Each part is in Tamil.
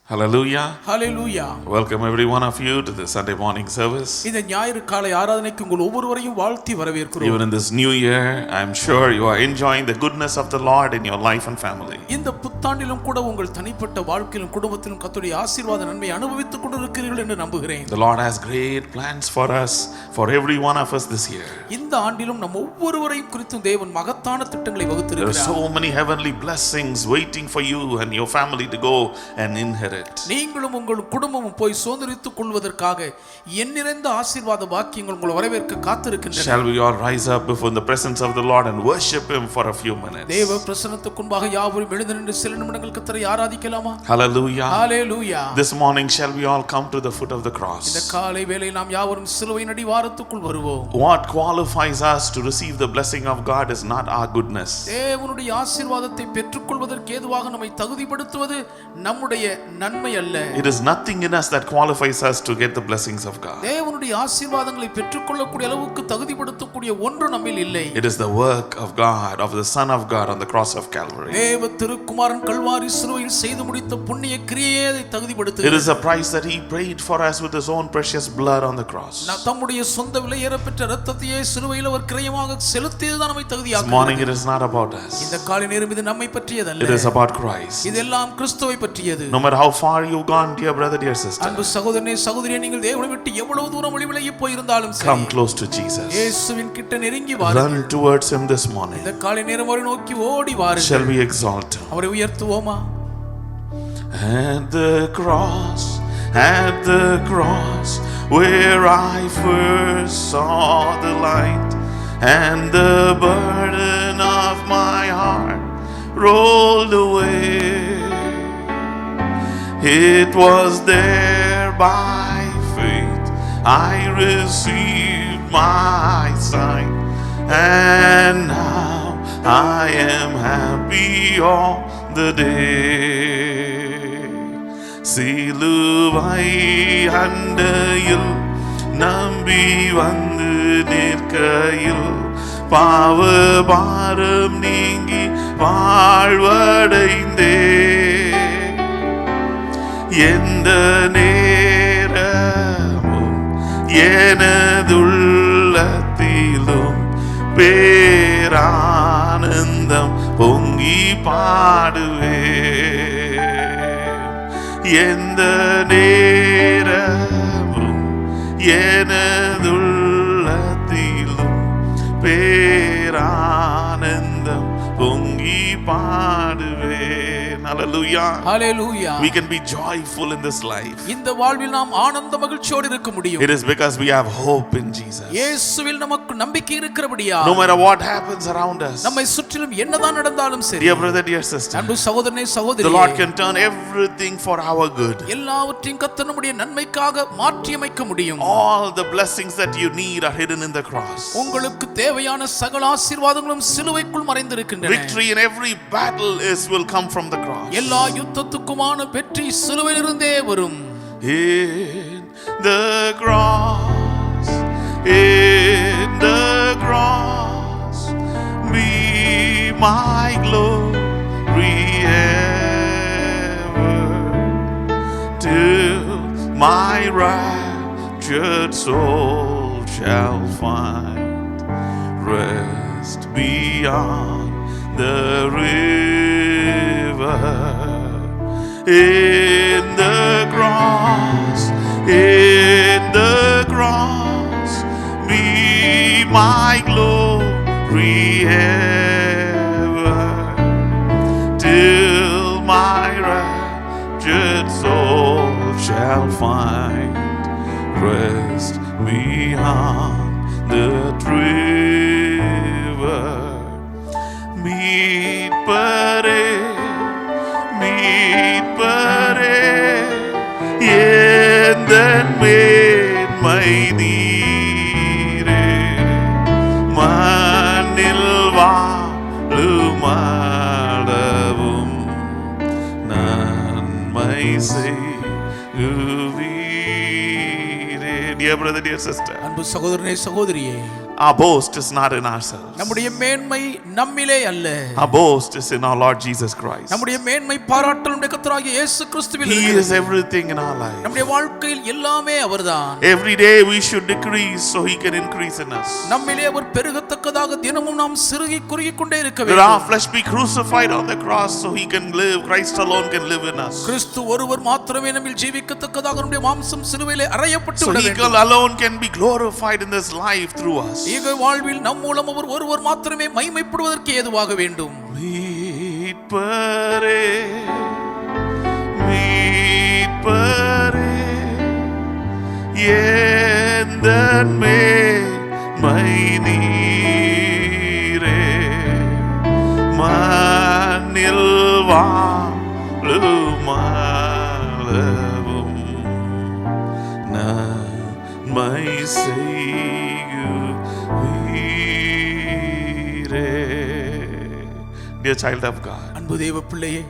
Hallelujah. Hallelujah. Welcome every one of you to the Sunday morning service. இந்த ஞாயிறு காலை ஆராதனைக்கு உங்கள் ஒவ்வொருவரையும் வாழ்த்தி வரவேற்கிறோம். Even in this new year, I am sure you are enjoying the goodness of the Lord in your life and family. இந்த புத்தாண்டிலும் கூட உங்கள் தனிப்பட்ட வாழ்க்கையிலும் குடும்பத்திலும் கர்த்தருடைய ஆசீர்வாத நன்மை அனுபவித்துக் கொண்டிருக்கிறீர்கள் என்று நம்புகிறேன். The Lord has great plans for us, for every one of us this year. இந்த ஆண்டிலும் நம் ஒவ்வொருவரையும் குறித்து தேவன் மகத்தான திட்டங்களை வகுத்திருக்கிறார். There are so many heavenly blessings waiting for you and your family to go and inherit. நீங்களும் உங்கள் குடும்பமும் போய் சுதந்தரித்துக் கொள்வதற்காக எண்ணிறைந்த ஆசீர்வாத வாக்கியங்கள் உங்களை வரவேற்க காத்திருக்கின்றன. Shall we all rise up before the presence of the Lord and worship him for a few minutes? தேவ பிரசன்னத்துக்கு முன்பாக யாவரும் எழுந்து நின்று சில நிமிடங்கள் கர்த்தரை ஆராதிக்கலாமா? Hallelujah. Hallelujah. This morning shall we all come to the foot of the cross? இந்த காலை வேளையில் நாம் யாவரும் சிலுவையின் அடிவாரத்துக்குள் வருவோம். What qualifies us to receive the blessing of God is not our goodness. தேவனுடைய ஆசீர்வாதத்தை பெற்றுக்கொள்வதற்கு ஏதுவாக நம்மை தகுதிப்படுத்துவது நம்முடைய நன்மை அல்ல. It is nothing in us that qualifies us to get the blessings of God. தேவனுடைய ஆசீர்வாதங்களை பெற்றுக்கொள்ளக்கூடிய அளவுக்கு தகுதிப்படுத்தக்கூடிய ஒன்று நம்மில் இல்லை. It is the work of God, of the Son of God on the cross of Calvary. தேவ திருக்குமாரன் கல்வாரி சிலுவையில் செய்து முடித்த புண்ணிய கிரியையை அதை தகுதிப்படுத்துகிறது. It is a price that he paid for us with his own precious blood on the cross. தம்முடைய சொந்த விலையேறப்பெற்ற இரத்தத்தையே சிலுவையில் அவர் கிரயமாக செலுத்தியதுதான் நம்மை தகுதியாக்குகிறது. This morning it is not about us. இந்த காலை நேரம் இது நம்மை பற்றியதல்ல. It is about Christ. இதெல்லாம் கிறிஸ்துவை பற்றியது. No matter how far you've gone, dear brother, dear sister, அன்பு சகோதரனே சகோதரியே, நீங்கள் தேவனை விட்டு எவ்வளவு தூரம் வழிவிலகி போயிருந்தாலும் சரி, come close to Jesus. இயேசுவின் கிட்ட நெருங்கி வாருங்கள். Run towards him this morning. இந்த காலை நேரம் அவரை நோக்கி ஓடி வாருங்கள். Shall we exalt him? அவரை உயர்த்துவோமா? At the cross, where I first saw the light, and the burden of my heart rolled away. It was there by faith I received my sight, and now I am happy all the day. சிலுவை அண்டையில் நம்பி வந்து நிற்கையில் பாவ பாரம் நீங்கி வாழ்வடைந்தே. எந்த நேரமும் எனதுள்ளத்திலும் பேரானந்தம் பொங்கி பாடுவே. எந்த நேரமும் எனதுள்ளத்திலும் பேரானந்தம் பொங்கி பாடுவேன். Hallelujah. Hallelujah. We can be joyful in this life. இந்த வாழ்வில் நாம் ஆனந்த மகிழ்ச்சியோடு இருக்க முடியும். It is because we have hope in Jesus. இயேசுவில் நமக்கு நம்பிக்கை இருக்கிறபடியா. No matter what happens around us, நம்மை சுற்றிலும் என்னதான் நடந்தாலும் சரி, dear brother, dear sister, அன்பு சகோதரனே சகோதரியே, the Lord can turn everything for our good. எல்லாவற்றையும் கர்த்தர் நம்முடைய நன்மைக்காக மாற்றி அமைக்க முடியும். All the blessings that you need are hidden in the cross. உங்களுக்கு தேவையான சகல ஆசீர்வாதங்களும் சிலுவைக்குள் மறைந்திருக்கின்றன. Victory in every battle will come from the cross. எல்லா யுத்தத்துக்குமான வெற்றி சிலுவையிலிருந்தே வரும். In the cross, in the cross, be my glory ever, till my raptured soul shall find rest beyond the river. In the cross, be my glory ever, till my raptured soul shall find rest beyond the river. மீட்பரே எந்தன் மேன்மை நீரே, மண்ணில் வாழுமாளவும் நன்மை செய்வீரே. Dear brother, dear sister, அன்பு சகோதரனே சகோதரியே, Our boast is not in ourselves. நம்முடைய மேன்மை நம்மிலே அல்ல. Our boast is in our Lord Jesus Christ. நம்முடைய மேன்மை பாராட்டல் நம்முடைய கர்த்தராகிய இயேசு கிறிஸ்துவில் He இருக்கிறது. is everything in our life. நம்முடைய வாழ்க்கையில் எல்லாமே அவர்தான். Every day we should decrease so he can increase in us. நம்மிலே அவர் பெருகத்தக்கதாக தினமும் நாம் சிறுகி குறுகிக் கொண்டே இருக்க Let our வேண்டும். flesh be crucified on the cross so he can live. Christ alone can live in us. கிறிஸ்து ஒருவர் மாத்திரமே நம்மில் ஜீவிக்கத்தக்கதாக நம்முடைய மாம்சம் சிலுவையிலே அறையப்பட்டு So விட he வேண்டும். alone can be glorified in this life through us. ஈக வாழ்வில் நம் மூலம் அவர் ஒருவர் மாத்திரமே மகிமைப்படுவதற்கு ஏதுவாக வேண்டும். மீட்பரே எந்தன் மேன்மை நீரே மண்ணில் வாழும் அளவும் நன்மை செய்யுவீரே. Dear child of God, அன்பு தேவ பிள்ளையே,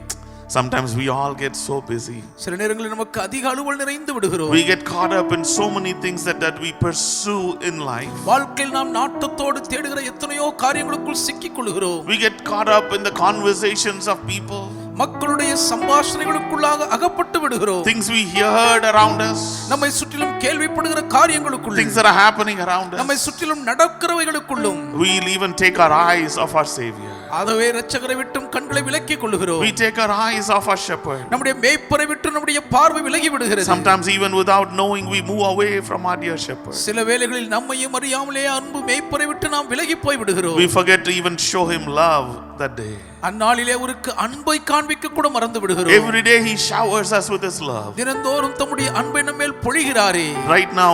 sometimes we all get so busy. சில நேரங்களில் நமக்கு அதிக அலுவல் நிறைந்து விடுகிறோம். We get caught up in so many things that we pursue in life. வாழ்க்கையில் நாம் நாட்டத்தோடு தேடுகிற எத்தனையோ காரியங்களுக்குள் சிக்கிக் கொள்கிறோம். We get caught up in the conversations of people. மக்களுடைய சம்பாஷணைகளுக்குள்ளாக அகப்பட்டு விடுகிறோம். Things we heard around us. நம்மை சுற்றிலும் கேள்விப்படுகிற காரியங்களுக்குள்ளும், Things that are happening around us. நம்மை சுற்றிலும் நடக்கிறவைகளுக்குள்ளும் We'll even take our eyes off our Savior. ஆகவே இரட்சகரை விட்டும் கண்களை விலக்கிக் கொள்கிறோம். We take our eyes off our shepherd. நம்முடைய மேய்ப்பரை விட்டு நம்முடைய பார்வை விலகி விடுகிறது. Sometimes even without knowing we move away from our dear shepherd. சில வேளைகளில் நம்மையும் அறியாமலே அன்பு மேய்ப்பரை விட்டு நாம் விலகி போய் விடுகிறோம். We forget to even show him love that day. அந்நாளிலே அவருக்கு அன்பை காண்பிக்க கூட மறந்து விடுகிறோம். Every day he showers us with his love. தினந்தோறும் தம்முடைய அன்பை நம்மேல் பொழிகிறாரே. Right now,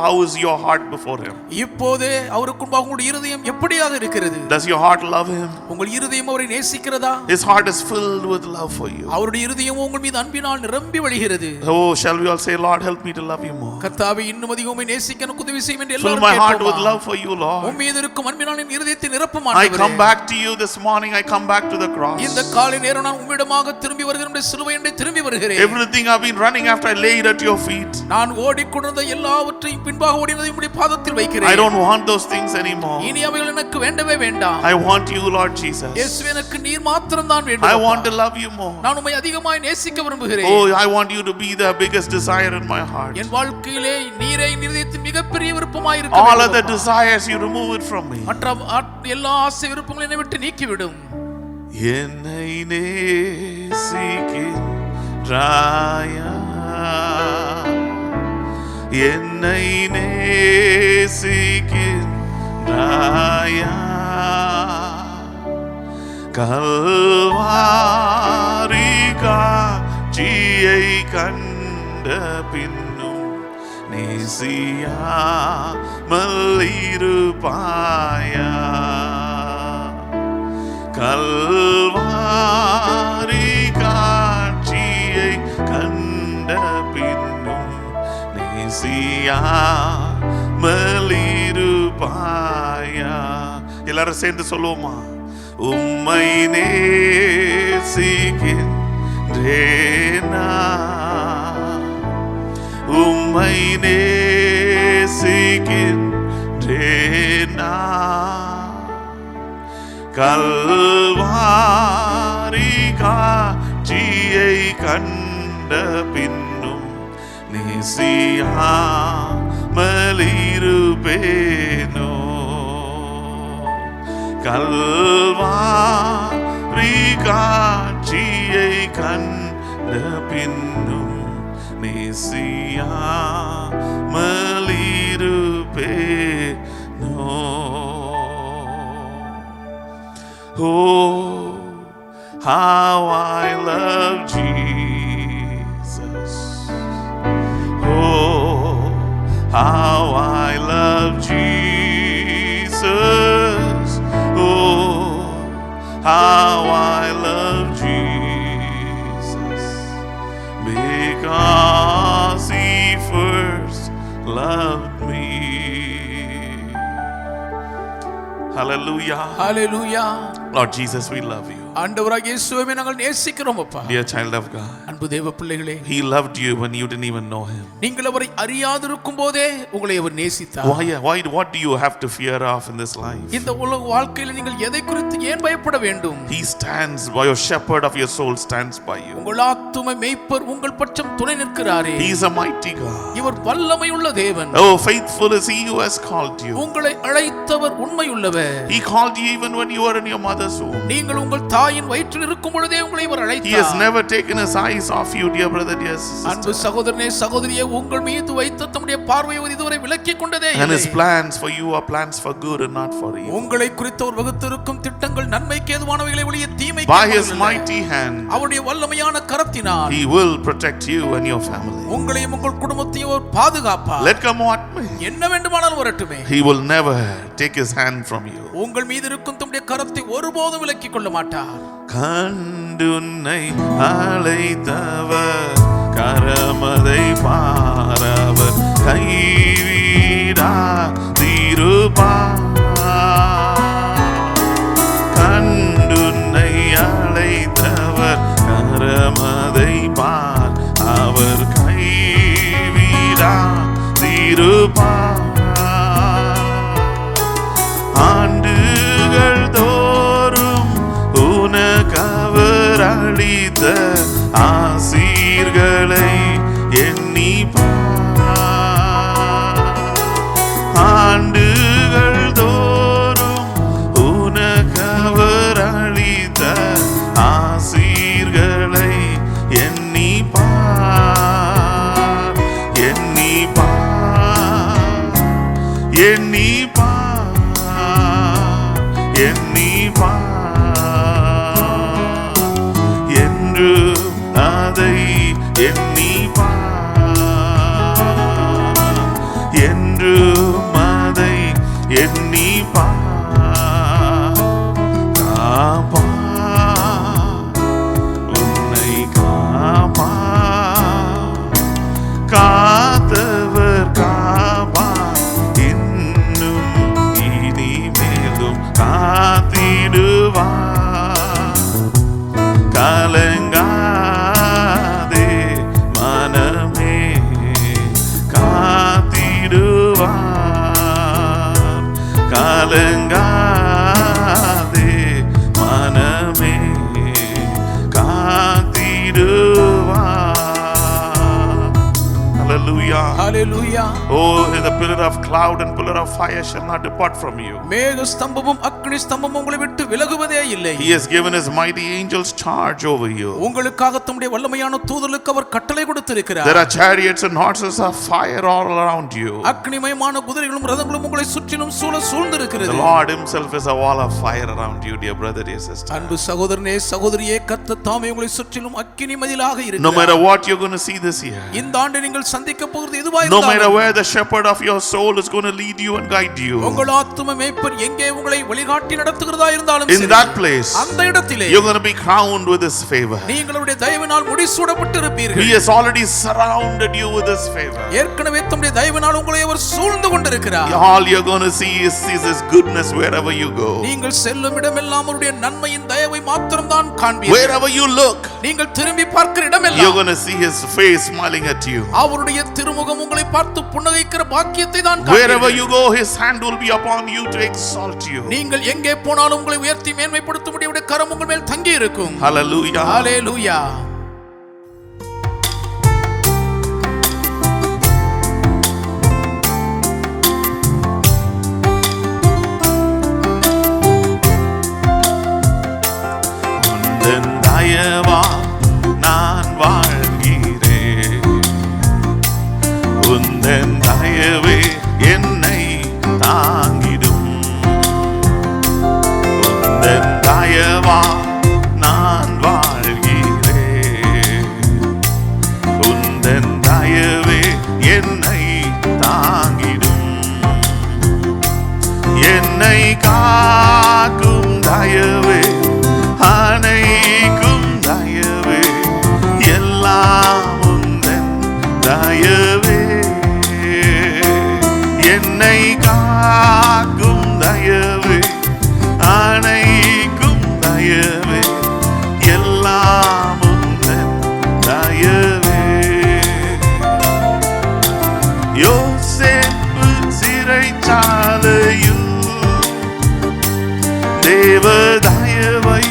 how is your heart before him? இப்போதே அவருக்கு முன்பாக உங்களுடைய இருதயம் எப்படியாக இருக்கிறது? Does your heart love him? உங்கள் இருதயம் அவரை நேசிக்கிறதா? His heart is filled with love for you. அவருடைய இருதயம் உங்கள் மீது அன்பினால் நிரம்பி வழிகிறது. Oh, shall we all say, Lord, help me to love you more. கர்த்தாவே, இன்னும் அதிகம் உம்மை நேசிக்க எனக்கு உதவி செய்யும் என்று Fill எல்லாரும் my heart with கேட்போமா? love for you, Lord. உம் மீது இருக்கும் அன்பினால் என் இருதயத்தை நிரப்பும் I ஆண்டவரே. come back to you this morning. I come back to the cross. இந்த காலை நேரம் நான் உம்மிடமாக திரும்பி வருகிறேன். நம்முடைய சிலுவையண்டை திரும்பி வருகிறேன். Everything I've been running after, I lay it at your feet. நான் ஓடிக்கொண்டிருந்த எல்லாவற்றையும் பின்பாக ஓடினதை உம்முடைய பாதத்தில் வைக்கிறேன். I don't want those things anymore. இனி அவைகள் எனக்கு வேண்டவே வேண்டாம். I want you, Lord Jesus. இயேசுவே, எனக்கு நீர் மாத்திரம் தான் வேண்டும். I want to love you more. நான் உம்மை அதிகமாய் நேசிக்க விரும்புகிறேன். Oh, I want you to be the biggest desire in my heart. என் வாழ்க்கையிலே நீரே என் இதயத்தின் மிகப்பெரிய விருப்பமாய் இருக்க All வேண்டும். other desires, you remove it from me. மற்ற எல்லா ஆசை விருப்பங்களையும் என்னை விட்டு நீக்கிவிடும். என்னை நேசிக்கின்றாயா, என்னை நேசிக்கின்றாயா, கல்வாரி காட்சியை கண்ட பின்னும் நேசியாமல் இருப்பாயா, கல்வாரி காட்சியை கண்ட பின்னும் நேசியாமல் இருப்பாயா. எல்லாரும் சேர்ந்து சொல்லுவோமா? உம்மை நேசிக்கின்றேனா, உம்மை நேசிக்கின்றேனா, கல்வாரி காட்சியை கண்ட பின்னும் நேசியாமல் இருப்பேனோ, கல்வாரி காட்சியை கண்ட பின்னும் நேசியாமல் இருப்பேனோ. Oh, how I love Jesus. Oh, how I love Jesus. Oh, how I love Jesus. Because he first loved me. Hallelujah. Hallelujah. Lord Jesus, we love you. ஆண்டவராகிய இயேசுவை நாங்கள் நேசிக்கிறோம் அப்பா. Dear child of God, அன்பு தேவ பிள்ளைகளே, He loved you when you didn't even know Him. நீங்கள் அவரை அறியாதிருக்கும் போதே உங்களை அவர் நேசித்தார். What do you have to fear of in this life? இந்த உலக வாழ்க்கையில் நீங்கள் எதை குறித்து ஏன் பயப்பட வேண்டும்? He stands by your shepherd of your soul stands by you. உங்கள் ஆத்தும மேய்ப்பர் உங்கள் பட்சம் துணை நிற்கிறாரே. He is a mighty God. இவர் வல்லமையுள்ள தேவன். Oh, faithful is He who has called you. உங்களை அழைத்தவர் உண்மையுள்ளவர். He called you even when you were in your mother's womb. நீங்கள் உங்கள் தாயின் வயிற்றில் இருக்கும் பொழுதே உங்களை இவர் அழைத்தார். He has never taken His eyes off you, dear brother, dear sister. அன்பு சகோதரனே சகோதரியே, உங்கள் மீது வைத்த தம்முடைய பார்வையை இதுவரை விலக்கிக் கொண்டதே இல்லை. And His plans for you are plans for good and not for evil. உங்களை குறித்து அவர் வகுத்திருக்கும் திட்டங்கள் நன்மைக்கு ஏதுவானவைகளை ஒழிய தீமைக்கு By His mighty hand, அவருடைய வல்லமையான கரத்தினால் He will protect you and your family. உங்களையும் உங்கள் குடும்பத்தையும் அவர் பாதுகாப்பார். Let come what may. என்ன வேண்டுமானாலும் வரட்டுமே. He will never take His hand from you. உங்கள் மீது இருக்கும் தம்முடைய கரத்தை ஒருபோதும் விலக்கிக் கொள்ள மாட்டார். கண்டுன்னை அழைத்தவர் கரமதை பாரவர் கைவிடா திருப்பார். கண்டுன்னை அழைத்தவர் கரமதை பார் அவர் கைவிடா திருப்பார். ஆண்டுகள் தோறும் உனக்கவர் அளித்த ஆசீர்களை எண்ணி பார். ஆண்டுகள் தோறும் உனக்கவர் அளித்த ஆசீர்களை எண்ணி பார். எண்ணி பார். எண்ணி பார். எண்ணி பார். என்று அதை எண்ணி பார். என்று அதை எண்ணி பார். காப்பார். உன்னை காப்பார். காத்தவர் காப்பார். இன்னும் இனிமேலும் காத்திடுவார். கலங்காதே மனமே காத்திடுவார். கலங்காதே மனமே காத்திடுவார். Hallelujah. Hallelujah. Oh, the pillar of cloud and pillar of fire shall not depart from you. மேக ஸ்தம்பமும் அக்கினி ஸ்தம்பமும் உங்களை விட்டு விலகுவதே இல்லை. He has given His mighty angels charge over you. உங்களுக்காக தம்முடைய வல்லமையான தூதர்களுக்கு அவர் கட்டளை கொடுத்திருக்கிறார். There are chariots and horses of fire all around you. அக்கினிமயமான குதிரைகளும் ரதங்களும் உங்களை சுற்றிலும் சூழ்ந்திருக்கிறது. The Lord Himself is a wall of fire around you, dear brother, dear sister. அன்பு சகோதரனே சகோதரியே, கர்த்தர் தாமே உங்களை சுற்றிலும் அக்கினி மதிலாக இருக்கிறார். No matter what you're going to see this year, இந்த ஆண்டு நீங்கள் சந்திக்க போகிறது எதுவாக no matter இருந்தாலும், where the shepherd of your soul is going to lead you and guide you, உங்கள் ஆத்தும மேய்ப்பர் எங்கே உங்களை வழிகாட்டி நடத்துகிறதா இருந்தாலும் in that place, அந்த இடத்திலே you're going to be crowned with His favor. நீங்களுடைய தயவினால் முடிசூடப்பட்டிருப்பீர்கள். He has already surrounded you with His favor. ஏற்கனவே தம்முடைய தயவினால் உங்களை அவர் சூழ்ந்து கொண்டிருக்கிறார். All you're going to see is His goodness wherever you go. நீங்கள் செல்லும் இடமெல்லாம் அவருடைய நன்மையின் தயவை மாத்திரம்தான் காண்பீர்கள். Wherever you look, நீங்கள் திரும்பி பார்க்கிற you're இடமெல்லாம் going to see His face smiling at you. அவருடைய திருமுகம் உங்களை பார்த்து புன்னகைக்கிற பாக்கியத்தை தான் Wherever காண்பீர்கள். you go, His hand will be upon you to exalt you. நீங்கள் எங்கே போனாலும் உங்களை உயர்த்தி மேன்மைப்படுத்தும்படி அவருடைய கரம் உங்கள் மேல் தங்கி இருக்கும். Hallelujah. ஹல்லேலூயா. உந்தன் தயவால் நான் வாழ்கிறேன். உந்தன் தயவே என்னை தாங்கிடும். உந்தன் தயவால் நான் வாழ்கிறேன். உந்தன் தயவே என்னை தாங்கிடும். என்னை காக்கும் தயவே அனைக்கும் தயவே எல்லாம் உந்தன் தயவே. என்னை காக்கும் தயவே அனைக்கும் தயவே சிறைச்சாலையில் தேவ தயவை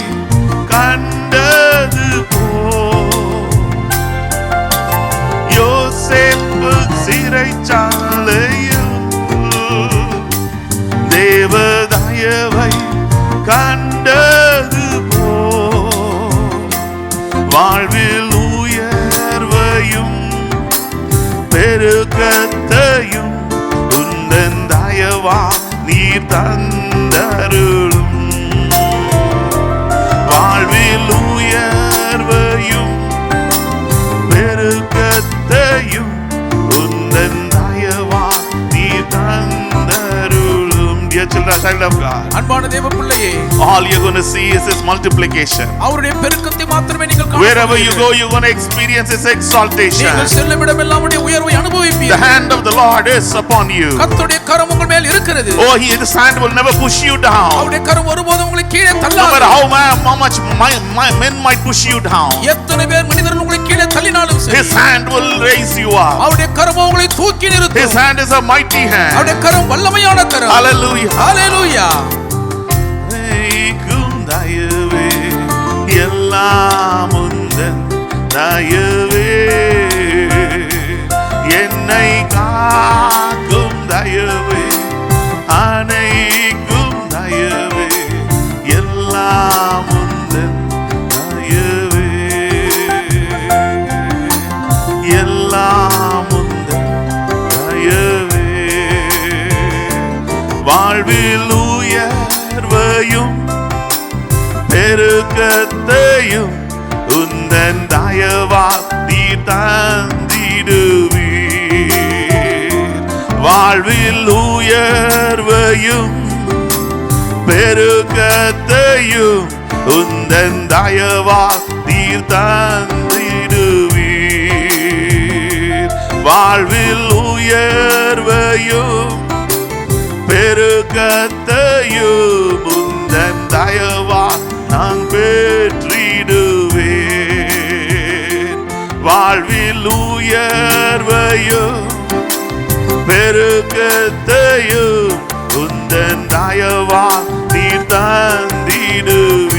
கண்டது யோசேப்பு சிறைச்சாலையில் தேவ தயவை கண்டது வாழ்வில் உயர்வையும் பெருக்கத்தையும் உந்தன் தயவா நீர் தந்தருளும் வாழ்வில் உயர்வையும் பெருக்கத்தையும் உந்தன் தயவா நீர் தந்தருளும். Dear children, child of God, அன்பான தேவ பிள்ளையே, all you're going to see is His multiplication. அவருடைய பெருக்கத்தை மாத்திரமே நீங்கள் காண Wherever you go, you're going to experience His exaltation. நீங்கள் செல்லும் இடமெல்லாம் அவருடைய உயர்வை அனுபவிப்பீர்கள். The hand of the Lord is upon you. கர்த்தருடைய கரம் உங்கள் மேல் இருக்கிறது. Oh, His hand will never push you down. அவருடைய கரம் ஒருபோதும் உங்களை கீழே No தள்ளாது. matter how much men might push you down, எத்தனை பேர் மனிதர்கள் உங்களை கீழே தள்ளினாலும் சரி, His hand will raise you up. அவருடைய கரம் உங்களை தூக்கி நிறுத்தும். His hand is a mighty hand. அவருடைய கரம் வல்லமையான கரம். Hallelujah. ஹalleluya. தயவே எல்லாம் உந்தன் தயவே என்னை காக்கும் தயவே அனைக்கும் தயவே எல்லாம் உந்தன் தயவே எல்லாம் உந்தன் தயவே வாழ்வில் உயர்வையும் பெருக்கத்தையும் உந்தன் தயவா நீர் தந்திடுவீர் வாழ்வில் உயர்வையும் பெருக்கத்தையும் உந்தன் தயவா நீர் தந்திடுவீர் வாழ்வில் உயர்வையும் பெருக்கத்தையும் உந்தன் தயவா நான் பெற்றிடுவேன் வாழ்வில் உயர்வையும் பெருக்கத்தையும் உந்தன் தயவா நீர் தந்திடுவீர்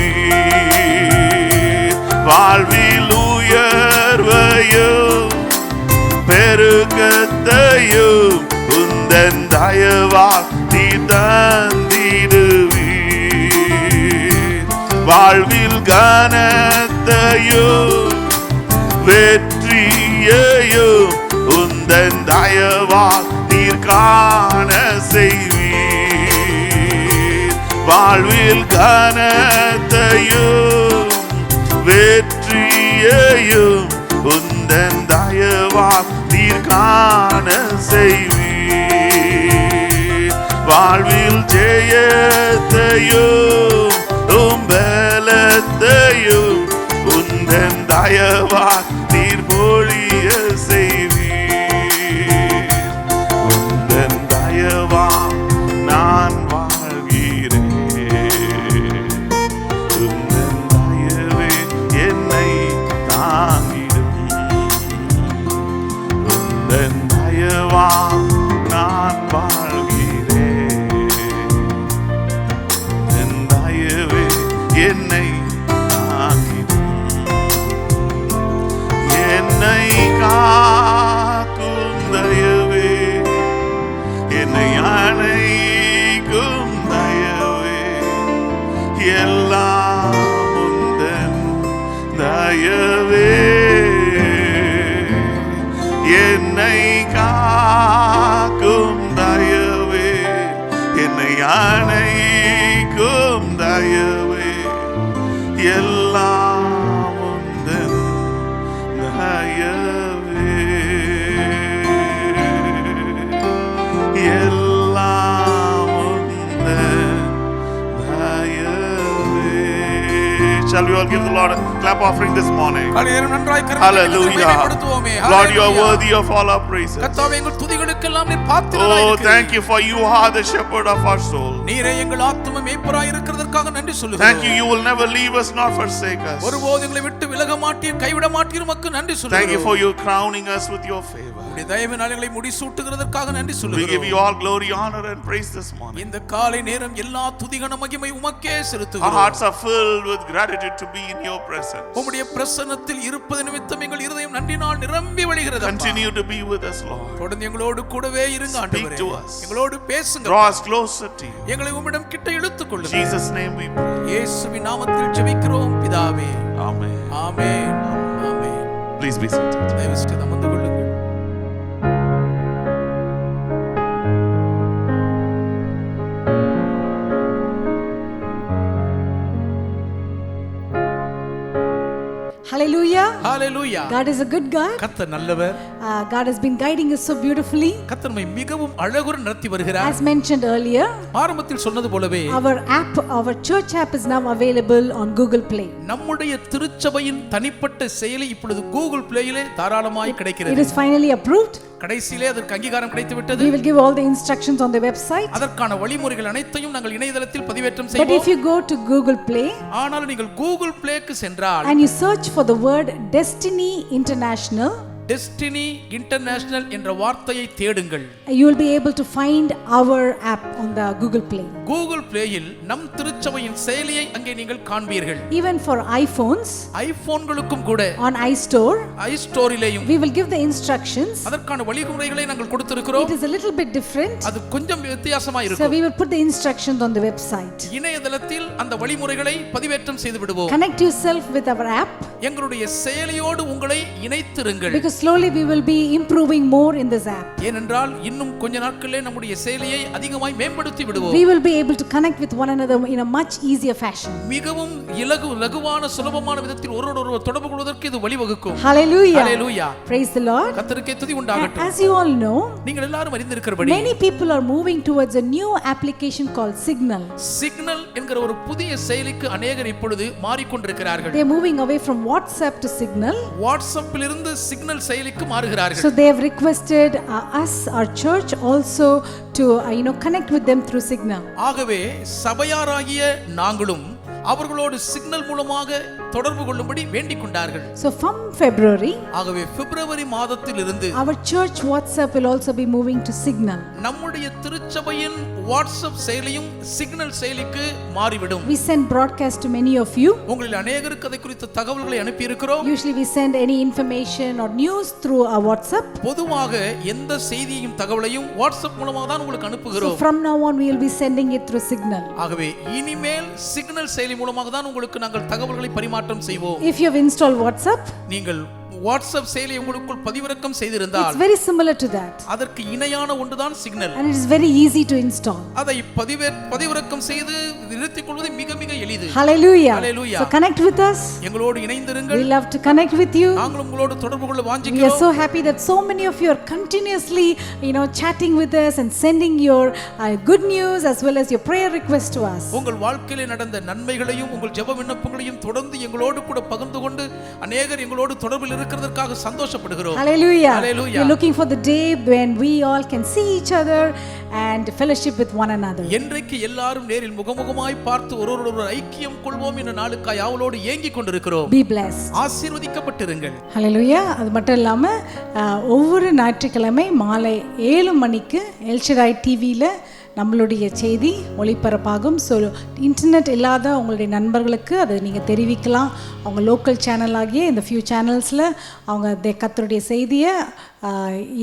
வாழ்வில் உயர்வையும் பெருக்கத்தையும் உந்தன் தயவா நீர் தந்திடுவீர் வாழ்வில் கனத்தையும் வெற்றியையும் உந்தன் தயவா நீர் காண செய்வீர் வாழ்வில் கனத்தையும் வெற்றியையும் உந்தன் தயவா நீர் காண செய்வீர் வாழ்வில் ஜெயத்தையும் பலத்தையும் உந்தன் தயவா நீர் பொழிய செய்வீர் உந்தன் தயவா நான் வாழ்கிறேன் உந்தன் தயவே என்னை தாங்கிடும் உந்தன் தயவா நான் வாழ்கிறேன் உந்தன் தயவே என்னை என்னை காக்கும் தயவே என்னை அணைக்கும் தயவே எல்லாம் உந்தன் தயவே என்னை காக்கும் தயவே என்னை அணைக்கும் தயவே எல்லாம் உந்தன் தயவே எல்லாம் உந்தன் தயவே. Shall we all give the Lord a clap offering this morning? Hallelujah. Lord, you are worthy of all our praises. கர்த்தாவே எங்கள் துதிகளுக்கெல்லாம் நீர் Oh, பாத்திரராயிருக்கிறீர். thank you for you are the shepherd of our soul. நீரே எங்கள் ஆத்தும மேய்ப்பராய் இருக்கிறதற்காக நன்றி சொல்லுகிறோம். Thank you, you will never leave us nor forsake us. ஒருபோதும் எங்களை விட்டு விலக மாட்டீர், கைவிட மாட்டீர். உமக்கு நன்றி சொல்லுகிறோம். Thank you for you crowning us with your favor. உம்முடைய தயவினால் எங்களை முடிசூட்டுகிறதற்காக நன்றி We give சொல்லுகிறோம். you all glory, honor and praise this morning. இந்த காலை நேரம் எல்லா துதிகன மகிமை உமக்கே Our செலுத்துகிறோம். hearts are filled with gratitude to be in your presence. உம்முடைய பிரசன்னத்தில் இருப்பது நிமித்தம் எங்கள் இருதயம் நன்றினால் நிரம்பி வழிகிறது. Continue to be with us, Lord. தொடர்ந்து எங்களோடு கூடவே இருங்க ஆண்டவரே. to us. எங்களோடு பேசுங்க. Draw us closer to you. எங்களை உம்மிடம் கிட்ட இழுத்துக் In கொள்ளுங்க. Jesus' name we pray. இயேசுவின் நாமத்தில் ஜெபிக்கிறோம் பிதாவே. Amen. Amen. Amen. Please be seated. தயவு செய்து அமர்ந்து கொள்ளுங்கள். Hallelujah. Hallelujah. God is a good God. கர்த்தர் நல்லவர். God has been guiding us so beautifully. கர்த்தர் நம்மை மிகவும் அழகுற நடத்தி வருகிறார். As mentioned earlier, ஆரம்பத்தில் சொன்னது போலவே our church app is now available on Google Play. நம்முடைய திருச்சபையின் தனிப்பட்ட செயலி இப்பொழுது கூகுள் பிளேயிலே தாராளமாய் It கிடைக்கிறது. is finally approved. கடைசியிலே அதற்கு அங்கீகாரம் கிடைத்து விட்டது. We will give all the instructions on the website. அதற்கான வழிமுறைகள் அனைத்தையும் நாங்கள் இணையதளத்தில் பதிவேற்றம் But செய்வோம். if you go to Google Play ஆனால் நீங்கள் கூகுள் பிளேக்கு சென்றால் and you search for the word Destiny International, destiny international என்ற வார்த்தையை தேடுங்கள். you will be able to find our app on the Google Play. Google பிளேயில் நம் திருச்சபையின் செயலியை அங்கே நீங்கள் காண்பீர்கள். Even for iPhones, ஐபோன்களுக்கும் கூட on iStore, ஐஸ்டோரிலேயும் we will give the instructions. அதற்கான வழிமுறைகளை நாங்கள் கொடுத்திருக்கிறோம். It is a little bit different. அது கொஞ்சம் வித்தியாசமா So இருக்கும். we will put the instructions on the website. இணையதளத்தில் அந்த வழிமுறைகளை பதிவேற்றம் செய்து விடுவோம். Connect yourself with our app, எங்களுடைய செயலியோடு உங்களை இணைத்திருங்கள். because slowly we will be improving more in this app. ஏனென்றால் இன்னும் கொஞ்ச நாட்களிலே நம்முடைய செயலியை அதிகமாய் மேம்படுத்தி விடுவோம். We will be able to connect with one another in a much easier fashion. மிகவும் லகுவான சுலபமான விதத்தில் ஒருவரோடு தொடர்பு கொள்வதற்கு இது வழிவகுக்கும். Hallelujah. Hallelujah. Praise the Lord. கர்த்தருக்கே துதி உண்டாகட்டும். As you all know, நீங்கள் எல்லாரும் அறிந்திருக்கிறபடி many people are moving towards a new application called Signal. Signal என்கிற ஒரு புதிய செயலிக்கு அநேகர் இப்பொழுது மாறிக்கொண்டிருக்கிறார்கள். They are moving away from WhatsApp to Signal. வாட்ஸ்அப்பில் இருந்து சிக்னல் செயலிக்கு மாறுகிறார்கள். So they have requested us, our church, also to connect with them through Signal. ஆகவே சபையாராகிய நாங்களும் அவர்களோடு சிக்னல் மூலமாக தொடர்பு கொள்ளும்படி வேண்டிக் கொண்டார்கள். So from February, ஆகவே பிப்ரவரி மாதத்திலிருந்து our church WhatsApp will also be moving to Signal. நம்முடைய திருச்சபையின் வாட்ஸ்அப் செயலியும் சிக்னல் செயலிக்கு மாறிவிடும். We send broadcast to many of you. உங்களில் அநேகருக்கு அதை குறித்த தகவல்களை அனுப்பி இருக்கிறோம். Usually we send any information or news through our WhatsApp. பொதுவாக எந்த செய்தியையும் தகவலையும் வாட்ஸ்அப் மூலமாக தான் உங்களுக்கு So அனுப்புகிறோம். from now on we will be sending it through Signal. ஆகவே இனிமேல் சிக்னல் செயலி மூலமாக தான் உங்களுக்கு நாங்கள் தகவல்களை பரிமாற்றம் செய்வோம். If you have installed WhatsApp, நீங்கள் வாட்ஸ்அப் செயலி உங்களுக்குள் பதிவிறக்கம் செய்திருந்தால் it's very similar to that. அதற்கு இணையான ஒன்றுதான் signal. And it is very easy to install. அதை பதிவிறக்கம் செய்து நிறுத்திக் கொள்வது மிக மிக எளிது. Hallelujah. Hallelujah. So connect with us. எங்களோடு இணைந்திருங்கள். We love to connect with you. நாங்களும் உங்களோடு தொடர்பு கொள்ள We are வாஞ்சிக்கிறோம். so happy that so many of you are continuously, chatting with us and sending your good news as well as your prayer requests to us. உங்கள் வாழ்க்கையிலே நடந்த நன்மைகளையும் உங்கள் ஜெப விண்ணப்பங்களையும் தொடர்ந்து எங்களோடு கூட பகிர்ந்து கொண்டு அநேகர் எங்களோடு தொடர்பில் இருக்கிறதற்காக சந்தோஷப்படுகிறோம். Hallelujah. Hallelujah. We're looking for the day when we all can see each other and fellowship with one another. என்றைக்கு எல்லாரும் நேரில் முகமுகமாய் பார்த்து ஒருவரோடு ஐக்கியம் கொள்வோம் என்ற நாளுக்காய் ஆவலோடு ஏங்கிக் கொண்டிருக்கிறோம். Be blessed. ஆசீர்வதிக்கப்பட்டிருங்கள். Hallelujah. அது மட்டும் இல்லாம ஒவ்வொரு ஞாயிற்றுக்கிழமை மாலை 7 மணிக்கு எல்ஷடாய் டிவியில நம்மளுடைய செய்தி ஒளிபரப்பாகும். ஸோ இன்டர்நெட் இல்லாத உங்களுடைய நண்பர்களுக்கு அதை நீங்கள் தெரிவிக்கலாம். அவங்க லோக்கல் சேனல் ஆகிய இந்த ஃபியூ சேனல்ஸில் அவங்க கர்த்தருடைய செய்தியை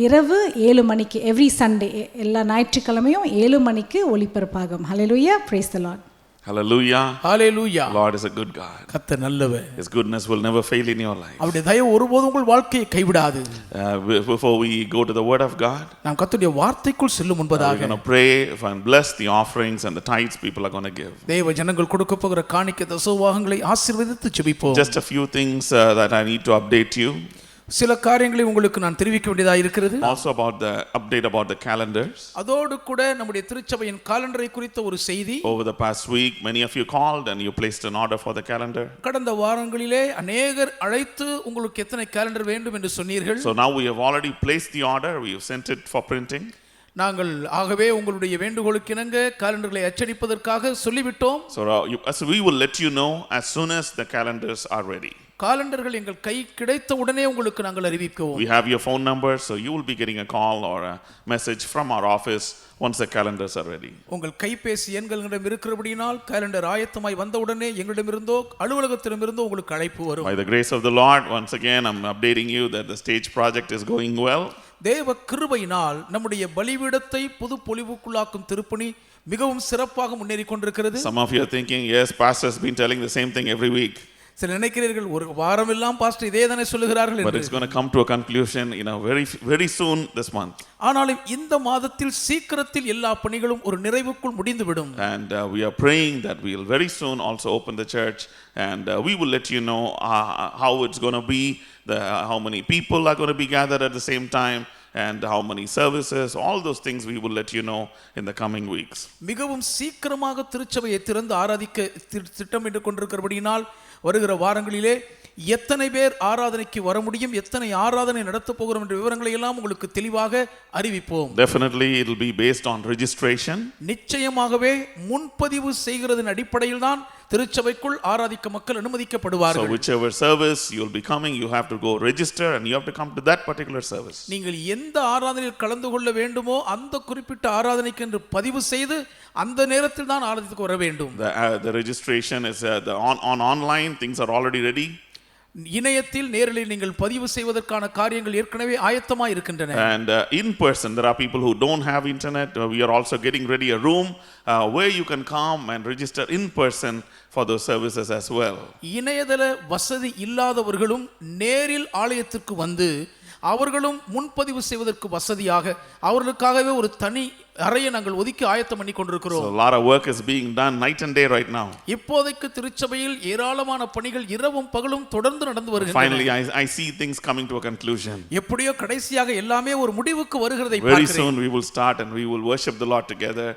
இரவு 7 மணிக்கு எவ்ரி சண்டே எல்லா ஞாயிற்றுக்கிழமையும் 7 மணிக்கு ஒளிபரப்பாகும். Hallelujah. Praise the Lord. Hallelujah. Hallelujah. Lord is a good God. கர்த்தர் நல்லவர். His goodness will never fail in your life. அவருடைய தயவு ஒருபோதும் உங்கள் வாழ்க்கையை கைவிடாது. Before we go to the word of God, நாம் கர்த்தருடைய வார்த்தைக்குள் செல்லும் முன்பதாக we're going to pray and bless the offerings and the tithes people are going to give. தேவ ஜனங்கள் கொடுக்க போகிற காணிக்கை தசோபாகங்களை ஆசீர்வதித்து ஜெபிப்போம். Just a few things that I need to update you. சில காரியங்களை உங்களுக்கு நான் தெரிவிக்க வேண்டியதாக இருக்கிறது. Also about the update about the calendars. அதோடு கூட நம்முடைய திருச்சபையின் காலண்டரை குறித்த ஒரு செய்தி. Over the past week many of you called and you placed an order for the calendar. கடந்த வாரங்களிலே அநேகர் அழைத்து உங்களுக்கு எத்தனை காலண்டர் வேண்டும் என்று சொன்னீர்கள். So now we have already placed the order, we have sent it for printing. நாங்கள் ஆகவே உங்களுடைய வேண்டுகோளுக்கு இணங்க காலண்டர்களை அச்சடிப்பதற்காக சொல்லிவிட்டோம். So we will let you know as soon as the calendars are ready. காலண்டர்கள் எங்கள் கை கிடைத்த உடனே உங்களுக்கு நாங்கள் அறிவிப்போம். We have your phone number, so you will be getting a call or a message from our office once the calendars are ready. உங்கள் கைபேசி எண்களிடம் இருக்கிறபடியால் காலண்டர் ஆயத்தமாய் வந்த உடனே எங்களிடமிருந்தோ அலுவலகத்திடமிருந்தோ உங்களுக்கு அழைப்பு வரும். By the grace of the Lord, once again I'm updating you that the stage project is going well. தேவ கிருபையினால் நம்முடைய பலிபீடத்தை புது பொலிவுக்குள்ளாக்கும் திருப்பணி மிகவும் சிறப்பாக முன்னேறி கொண்டிருக்கிறது. Some of you are thinking, yes, pastor has been telling the same thing every week. சில நினைக்கிறீர்கள் ஒரு வாரம் எல்லாம் பாஸ்டர் இதே தானே சொல்லுகிறார்கள் But it's going to come to a conclusion, very soon this month. ஆனாலும் இந்த மாதத்தில் சீக்கிரத்தில் எல்லா பணிகளும் ஒரு நிறைவுக்குள் முடிந்துவிடும். And we are praying that we will very soon also open the church, and we will let you know how it's going to be, how many people are going to be gathered at the same time, and how many services, all those things we will let you know in the coming weeks. மிகவும் சீக்கிரமாக திருச்சபையை திறந்து ஆராதிக்க திட்டமிட்டு கொண்டிருக்கிறபடியினால் வருகிற வாரங்களிலே எத்தனை பேர் ஆராதனைக்கு வர முடியும், எத்தனை ஆராதனை நடத்த போகிறோம் என்ற விவரங்களை எல்லாம் உங்களுக்கு தெளிவாக அறிவிப்போம். Definitely it will be based on registration. நிச்சயமாகவே முன்பதிவு செய்கிறதன் அடிப்படையில் தான் திருச்சபைக்குள் ஆராதிக்க மக்கள் அனுமதிக்கப்படுவார்கள். So whichever service you will be coming, you have to go register and you have to come to that particular service. நீங்கள் எந்த ஆராதனையில் கலந்து கொள்ள வேண்டுமோ அந்த குறிப்பிட்ட ஆராதனைக்கு என்று பதிவு செய்து அந்த நேரத்தில் தான் ஆராதனைக்கு வர வேண்டும். The registration is online, things are already ready. இணையத்தில் நேரில் நீங்கள் பதிவு செய்வதற்கான காரியங்கள் ஏற்கனவே ஆயத்தமாக இருக்கின்றன. And in person there are people who don't have internet. We are also getting ready a room where you can come and register in person for those services as well. இணையதள வசதி இல்லாதவர்களும் நேரில் ஆலயத்திற்கு வந்து அவர்களும் முன்பதிவு செய்வதற்கு வசதியாக அவர்களுக்காகவே ஒரு தனி அறையை நாங்கள் ஒதுக்கி ஆயத்தம் பண்ணி கொண்டிருக்கிறோம். So a lot of work is being done night and day right now. இப்போதைக்கு திருச்சபையில் ஏராளமான பணிகள் இரவும் பகலும் தொடர்ந்து நடந்து வருகின்றன. Finally I see things coming to a conclusion. எப்படியோ கடைசியாக எல்லாமே ஒரு முடிவுக்கு வருகிறதை பார்க்கிறேன். Very soon we will start and we will worship the Lord together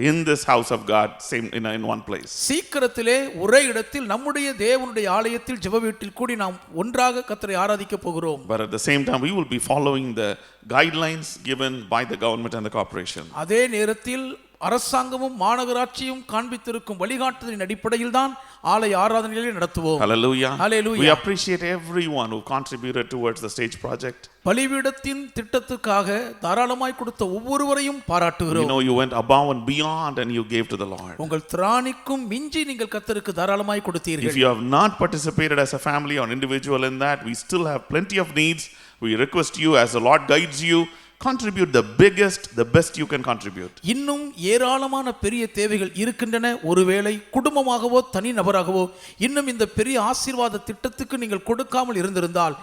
in this house of God, same in one place. சீக்கிரத்திலே ஒரே இடத்தில் நம்முடைய தேவனுடைய ஆலயத்தில் ஜெப வீட்டில் கூடி நாம் ஒன்றாக கர்த்தரை ஆராதிக்க போகிறோம். But at the same time we will be following the guidelines given by the government and the corporation. அதே நேரத்தில் அரசாங்கமும் மாநகராட்சியும் காண்பித்திருக்கும் வழிகாட்டுதலின் அடிப்படையில் தான் ஆலய ஆராதனைகளை நடத்துவோம். Hallelujah. Hallelujah. We appreciate everyone who contributed towards the stage project. பலிபீடத்தின் திட்டத்துக்காக தாராளமாய் கொடுத்த ஒவ்வொருவரையும் பாராட்டுகிறோம். You went above and beyond and you gave to the Lord. உங்கள் திராணிக்கும் மிஞ்சி நீங்கள் கர்த்தருக்கு தாராளமாய் கொடுத்தீர்கள். If you have not participated as a family or individual in that, we still have plenty of needs. We request you, as the Lord guides you, contribute the best you can contribute. இன்னும் ஏராளமான பெரிய தேவைகள் இருக்கின்றன. ஒருவேளை குடும்பமாகவோ தனி நபராகவோ இன்னும் இந்த பெரிய ஆசீர்வாத திட்டத்துக்கு நீங்கள் கொடுக்காமல் இருந்திருந்தால்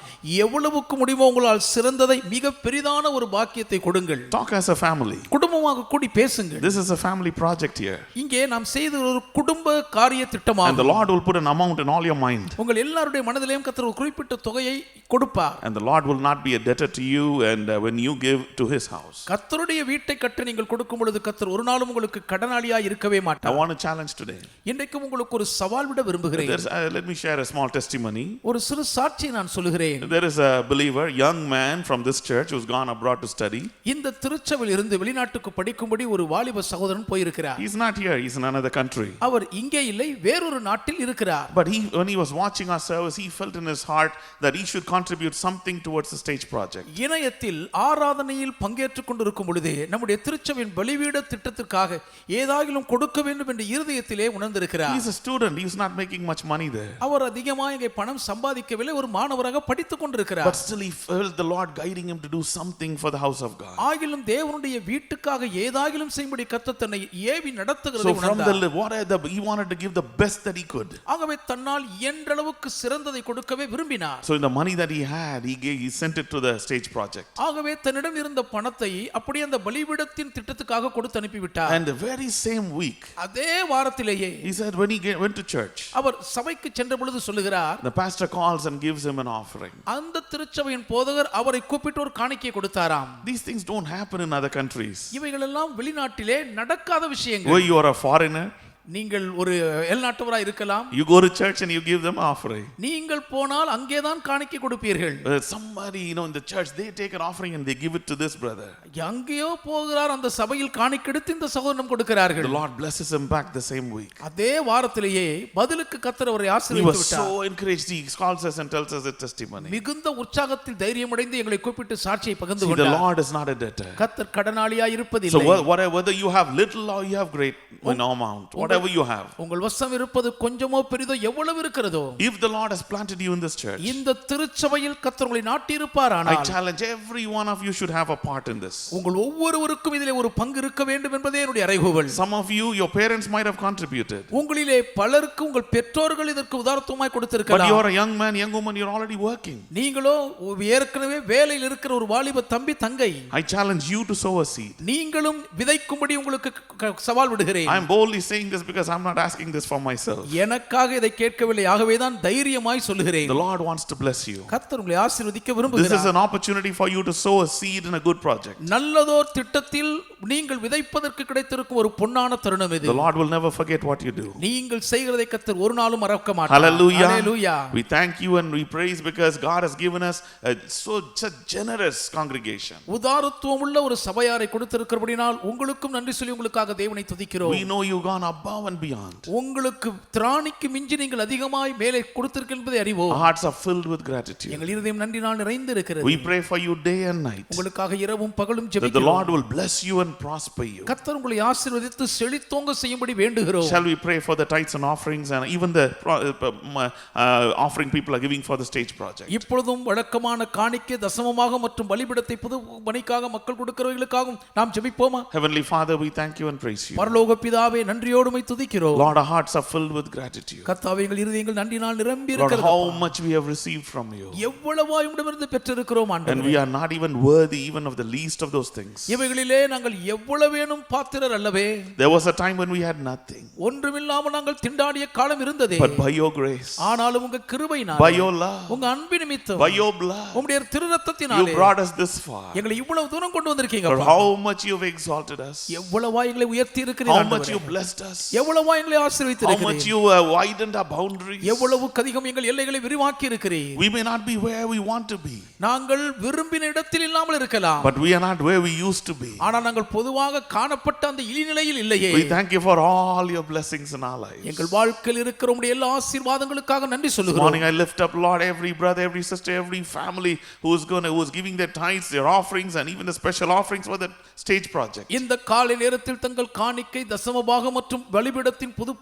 எவ்வளவுக்கு முடியுமோ உங்களால் சிறந்ததை மிக பெரிதான ஒரு பாக்கியத்தை கொடுங்கள். Talk as a family. குடும்பமாக கூடி பேசுங்கள். This is a family project here. இங்கே நாம் செய்த ஒரு குடும்ப காரிய திட்டமாகும். And the Lord will put an amount in all your mind. உங்கள் எல்லாருடைய மனதிலேயும் கர்த்தர் ஒரு குறிப்பிட்ட தொகையை கொடுப்பார். And the Lord will not be a debtor to you, and when you give to his house. கர்த்தருடைய வீட்டை கட்ட நீங்கள் கொடுக்கும் பொழுது கர்த்தர் ஒரு நாளும் உங்களுக்கு கடனாளியாய் இருக்கவே மாட்டார். I want to challenge today. இன்றைக்கு உங்களுக்கு ஒரு சவால் விட விரும்புகிறேன். Let me share a small testimony. ஒரு சிறு சாட்சியை நான் சொல்லுகிறேன். There is a believer, young man from this church who's gone abroad to study. இந்த திருச்சபையில் இருந்து வெளிநாட்டுக்கு படிக்கும்படி ஒரு வாலிப சகோதரன் போயிருக்கிறார். He's not here, he's in another country. அவர் இங்கே இல்லை, வேறொரு நாட்டில் இருக்கிறார். But when he was watching our service, he felt in his heart that he should contribute something towards the stage project. இணையத்தில் ஆராதனையில் பங்கேற்றுக் கொண்டிருக்கும் பொழுதே நம்முடைய திருச்சபையின் பலிபீட திட்டத்திற்காக ஏதாகிலும் கொடுக்க வேண்டும் என்று இருதயத்திலே உணர்ந்திருக்கிறார். He's a student, he's not making much money there. அவர் அதிகமாக இங்கே பணம் சம்பாதிக்கவில்லை, ஒரு மாணவராக படித்துக் கொண்டிருக்கிறார். But still he felt the Lord guiding him to do something for the house of God. ஆகிலும் தேவனுடைய வீட்டுக்காக ஏதாகிலும் செய்யும்படி கர்த்தர் தன்னை ஏவி நடத்துகிறதை So from உணர்ந்தார். he wanted to give the best that he could. ஆகவே தன்னால் இயன்றளவுக்கு சிறந்ததை கொடுக்கவே விரும்பினார். So in the money that he had, he sent it to the stage project. ஆகவே தன்னிடம் இருந்த பணத்தை அப்படியே அந்த பலிபீடத்தின் திட்டத்துக்காக கொடுத்து அனுப்பிவிட்டார். And the very same week, அதே வாரத்திலேயே he said when he went to church, அவர் சபைக்கு சென்ற பொழுது சொல்லுகிறார், the pastor calls and gives him an offering. அந்த திருச்சபையின் போதகர் அவரை கூப்பிட்டு ஒரு காணிக்கை கொடுத்தாராம். These things don't happen in other countries. இவைகள் எல்லாம் வெளிநாட்டிலே நடக்காத விஷயங்கள். Where you are a foreigner, நீங்கள் ஒரு எல்நாட்டவராய் இருக்கலாம். You go to church and you give them offering. நீங்கள் போனால் அங்கேதான் காணிக்கை கொடுப்பீர்கள். Somebody, in the church, they take an offering and they give it to this brother. எங்கேயோ போகிறார், அந்த சபையில் காணிக்கை எடுத்து இந்த சகோதரனும் கொடுக்கிறார்கள். The Lord blesses him back the same week. அதே வாரத்திலேயே பதிலுக்கு கர்த்தர் அவரை He ஆசீர்வதித்து was விட்டார். so encouraged. He calls us and tells us a testimony. மிகுந்த உற்சாகத்தில் தைரியமடைந்து எங்களை கூப்பிட்டு சாட்சியை பகிர்ந்து See, the கொண்டார். Lord is not a debtor. கர்த்தர் கடனாளியாய் So இருப்பதில்லை. whether you have little or you have great amount, whatever you have, உங்கள் வசம் இருப்பது கொஞ்சமோ பெரிதோ எவ்வளவு இருக்கிறதோ, if the Lord has planted you in this church, இந்த திருச்சபையில் கர்த்தர் உங்களை நாட்டி I இருப்பாரானால் challenge every one of you should have a part in this. உங்கள் ஒவ்வொருவருக்கும் இதிலே ஒரு பங்கு இருக்க வேண்டும் என்பதே என்னுடைய அறைகூவல். Some of you, your parents might have contributed, உங்களிலே பலருக்கு உங்கள் பெற்றோர்கள் இதற்கு உதாரணமாய் but கொடுத்திருக்கலாம். you are a young man, young woman, you're already working. நீங்களோ ஏற்கனவே வேலையில் இருக்கிற ஒரு வாலிப தம்பி தங்கை, I challenge you to sow a seed. நீங்களும் விதைக்கும்படி உங்களுக்கு சவால் விடுகிறேன். I'm boldly saying this because I'm not asking this for myself. எனக்காக இதை கேட்கவில்லை, ஆகவே தான் தைரியமாய் சொல்லுகிறேன். The Lord wants to bless you. கர்த்தர் உங்களை ஆசீர்வதிக்க This is விரும்புகிறார். an opportunity for you to sow a seed in a good project. நல்லதோர் திட்டத்தில் நீங்கள் விதைப்பதற்கு கிடைத்திருக்கும் ஒரு பொன்னான தருணம் இது. The Lord will never forget what you do. நீங்கள் செய்கிறதை கர்த்தர் ஒரு நாளும் மறக்க மாட்டார். Hallelujah. Hallelujah. We thank you and we praise because God has given us such a generous congregation. உதாரத்துவம் உள்ள ஒரு சபையாரை கொடுத்திருக்கிறபடினால் உங்களுக்கும் நன்றி சொல்லி உங்களுக்காக தேவனை துதிக்கிறோம். We know you've gone above and beyond. உங்களுக்கு திராணிக்கு மிஞ்சி நீங்கள் அதிகமாய் மேலே கொடுத்திருக்கிறீர்கள் என்பதை அறிவோம். Our hearts are filled with gratitude. எங்கள் இருதயம் நன்றினால் நிறைந்து இருக்கிறது. We pray for you day and night உங்களுக்காக இரவும் பகலும் that the ஜெபிக்கிறோம். Lord will bless you and prosper you. கர்த்தர் உங்களை ஆசீர்வதித்து செழித்தோங்க செய்யும்படி வேண்டுகிறோம். Shall we pray for the tithes and offerings and even the offering people are giving for the stage project? இப்பொழுதும் வழக்கமான காணிக்கை தசமமாக மற்றும் பலிபீடத்தை புது பணிக்காக மக்கள் கொடுக்கிறவர்களுக்காகவும் நாம் ஜெபிப்போமா? Heavenly Father, we thank you and praise you. பரலோக பிதாவே, நன்றியோடு உம்மை துதிக்கிறோம். Lord, our hearts are filled with gratitude. கர்த்தாவே, எங்கள் இருதயங்கள் நன்றினால் நிரம்பி Lord, இருக்கிறது. how much we have received from you. எவ்வளவாய் உம்மிடமிருந்து பெற்றிருக்கிறோம் And ஆண்டவரே. we are not even worthy even of the least of those things. இவைகளிலே நாங்கள் எவ்வளவேனும் பாத்திரர் அல்லவே. There was a time when we had nothing. ஒன்றுமில்லாமல் நாங்கள் திண்டாடிய காலம் இருந்ததே. But by your grace, ஆனாலும் உங்க கிருபையினால், by your love, உங்க அன்பு நிமித்தம், by your blood, உம்முடைய you திருரத்தத்தினாலே brought us this far. எங்களை இவ்வளவு தூரம் கொண்டு வந்திருக்கீங்க. For how much you have exalted us, எவ்வளவாய் எங்களை உயர்த்தி how இருக்கிறீர்கள் much you ஆண்டவரே. blessed us, எவ்வளவாய் எங்களை how ஆசீர்வதித்திருக்கிறீர். much you widened our boundaries. எவ்வளவுக்கு அதிகம் எங்கள் எல்லைகளை விரிவாக்கி இருக்கிறீர். We may not be where we want to be, நாங்கள் விரும்பின இடத்தில் இல்லாமல் இருக்கலாம், but we are not where we used to be. ஆனால் நாங்கள் பொதுவாக காணப்பட்ட அந்த இழிநிலையில் இல்லையே. We thank you for all your blessings in our lives. எங்கள் வாழ்க்கையில் இருக்கிற உம்முடைய எல்லா ஆசீர்வாதங்களுக்காக நன்றி This சொல்லுகிறோம். morning I lift up, Lord, every brother, every sister, every family who is giving their tithes, their offerings, and even the special offerings for the stage project. இந்த காலை நேரத்தில் தங்கள் காணிக்கை தசமபாகம் மற்றும் பலிபீடத்தின் புது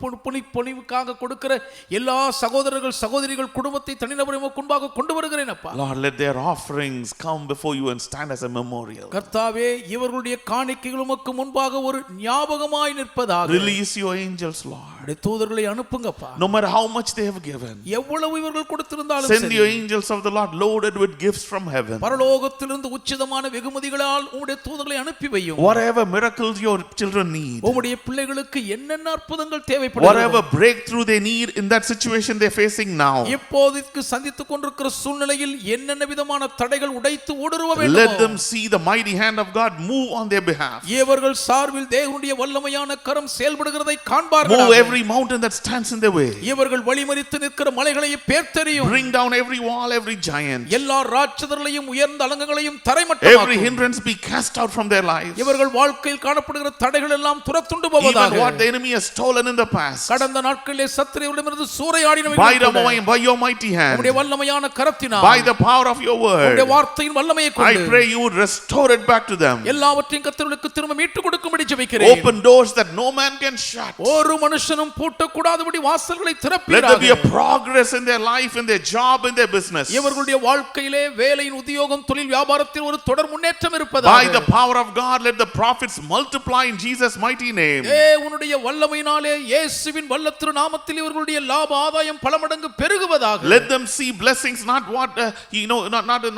பொனிவுக்காக கொடுக்கிற எல்லா சகோதரர்கள் சகோதரிகள் குடும்பத்தை தனிநபரை முன்பாக கொண்டு வருகிறேன் அப்பா. Lord, let their offerings come before you and stand as a memorial. கர்த்தாவே, இவர்களுடைய காணிக்கைகள் உமக்கு முன்பாக ஒரு ஞாபகமாய் நிற்பதாக. Release your angels, Lord. உம்முடைய தூதர்களை அனுப்புங்கப்பா. No matter how much they have given, எவ்வளவு இவர்கள் கொடுத்திருந்தாலும் send சரி, your angels of the Lord loaded with gifts from heaven. பரலோகத்திலிருந்து உச்சிதமான வெகுமதிகளால் உம்முடைய தூதர்களை அனுப்பி வையும். Whatever miracles your children need, உம்முடைய பிள்ளைகளுக்கு என்னென்ன அற்புதங்கள் whatever தேவைப்படுகிறது, breakthrough they need in that situation they're facing now, இப்போதைக்கு சந்தித்துக் கொண்டிருக்கிற சூழ்நிலையில் என்னென்ன விதமான தடைகள் உடைத்து ஊடுருவ let வேண்டும். them see the mighty hand of God move on their behalf. இவர்கள் சார்பில் தேவனுடைய வல்லமையான கரம் செயல்படுகிறதை காண்பார்கள். Move every mountain that stands in their way. இவர்கள் வழிமறித்து நிற்கிற மலைகளை பேர்த்தெறியும். Bring down every wall, every giant. எல்லா ராட்சதர்களையும் உயர்ந்த அலங்கங்களையும் Every தரைமட்டமாக்கும். hindrance be cast out from their lives. இவர்கள் வாழ்க்கையில் காணப்படுகிற தடைகள் எல்லாம் துரத்துண்டு Even போவதாக. what the enemy has stolen in the past, கடந்த நாட்களிலே சத்துருவிடமிருந்து by சூறையாடினவைகள் by your mighty hand, உம்முடைய வல்லமையான கரத்தினால், by the power of your word, உம்முடைய வார்த்தையின் வல்லமையை I கொண்டு pray you would restore it back to them. எல்லாவற்றையும் கர்த்தருக்கு திரும்ப மீட்டு கொடுக்கும்படி ஜெபிக்கிறேன். Open doors that no man can shut. ஒரு மனுஷனும் பூட்டக்கூடாதபடி வாசல்களை Let there be a திறப்பீராக. progress in their life, in their job, in their business. இவர்களுடைய வாழ்க்கையிலே வேலையின் உத்தியோகம் தொழில் வியாபாரத்தில் ஒரு தொடர் முன்னேற்றம் By இருப்பதாக. the power of God, let the prophets multiply in Jesus' mighty name. தேவனுடைய வல்லமையினாலே இயேசுவின் வல்லத்திரு நாமத்தில் இவர்களுடைய லாப ஆதாயம் பல மடங்கு பெருகுவதாக. Let them see blessings, not what